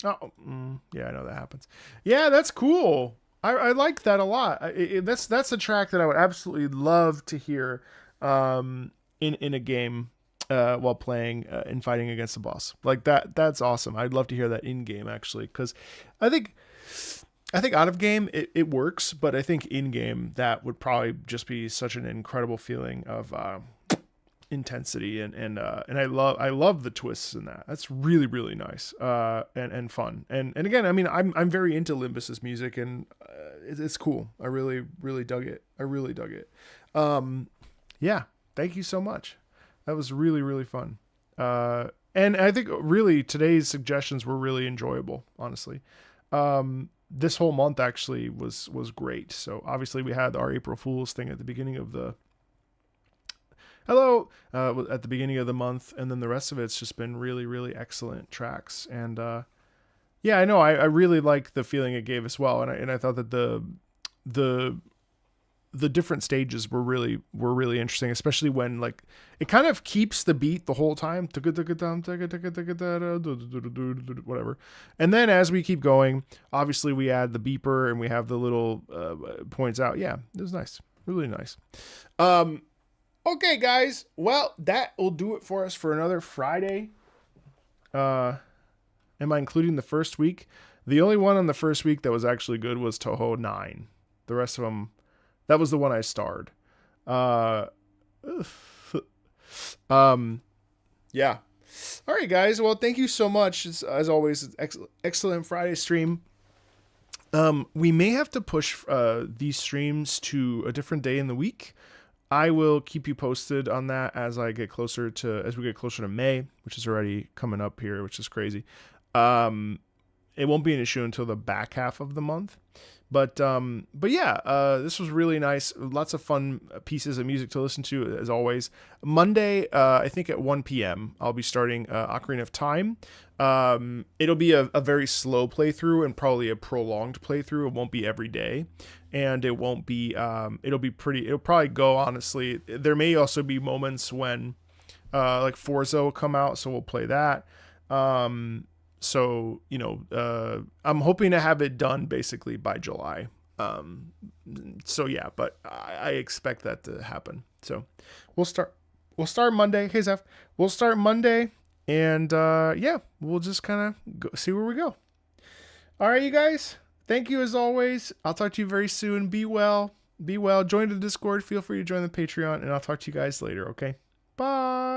A: Oh, yeah, I know that happens. Yeah, that's cool. I like that a lot. That's a track that I would absolutely love to hear in a game while playing and fighting against the boss. Like that. That's awesome. I'd love to hear that in game actually, because I think out of game it works, but I think in game that would probably just be such an incredible feeling of intensity and I love the twists in that. That's really, really nice and fun. And again, I mean, I'm very into Limbus's music, and it's cool. I really, really dug it. Yeah, thank you so much. That was really, really fun. And I think really today's suggestions were really enjoyable, honestly. This whole month actually was great. So obviously we had our April Fool's thing at the beginning of the at the beginning of the month, and then the rest of it's just been really, really excellent tracks. And Yeah, I know. I really like the feeling it gave as well, and I thought that the the different stages were really interesting, especially when like it kind of keeps the beat the whole time, whatever. And then as we keep going, obviously we add the beeper and we have the little points out. Yeah, it was nice, really nice. Okay, guys. Well, that will do it for us for another Friday. Am I including the first week? The only one on the first week that was actually good was Toho 9. The rest of them, that was the one I starred. Yeah. All right, guys. Well, thank you so much. As always, excellent Friday stream. We may have to push these streams to a different day in the week. I will keep you posted on that as we get closer to May, which is already coming up here, which is crazy. It won't be an issue until the back half of the month. But yeah, this was really nice. Lots of fun pieces of music to listen to, as always. Monday, I think at 1 p.m., I'll be starting Ocarina of Time. It'll be a very slow playthrough and probably a prolonged playthrough. It won't be every day. And it won't be, it'll probably go, honestly. There may also be moments when, like Forza will come out, so we'll play that. So, I'm hoping to have it done basically by July. So yeah, but I expect that to happen. So we'll start Monday. Hey, Zeph, we'll start Monday and, yeah, we'll just kind of see where we go. All right, you guys. Thank you as always. I'll talk to you very soon. Be well. Join the Discord. Feel free to join the Patreon, and I'll talk to you guys later. Okay. Bye.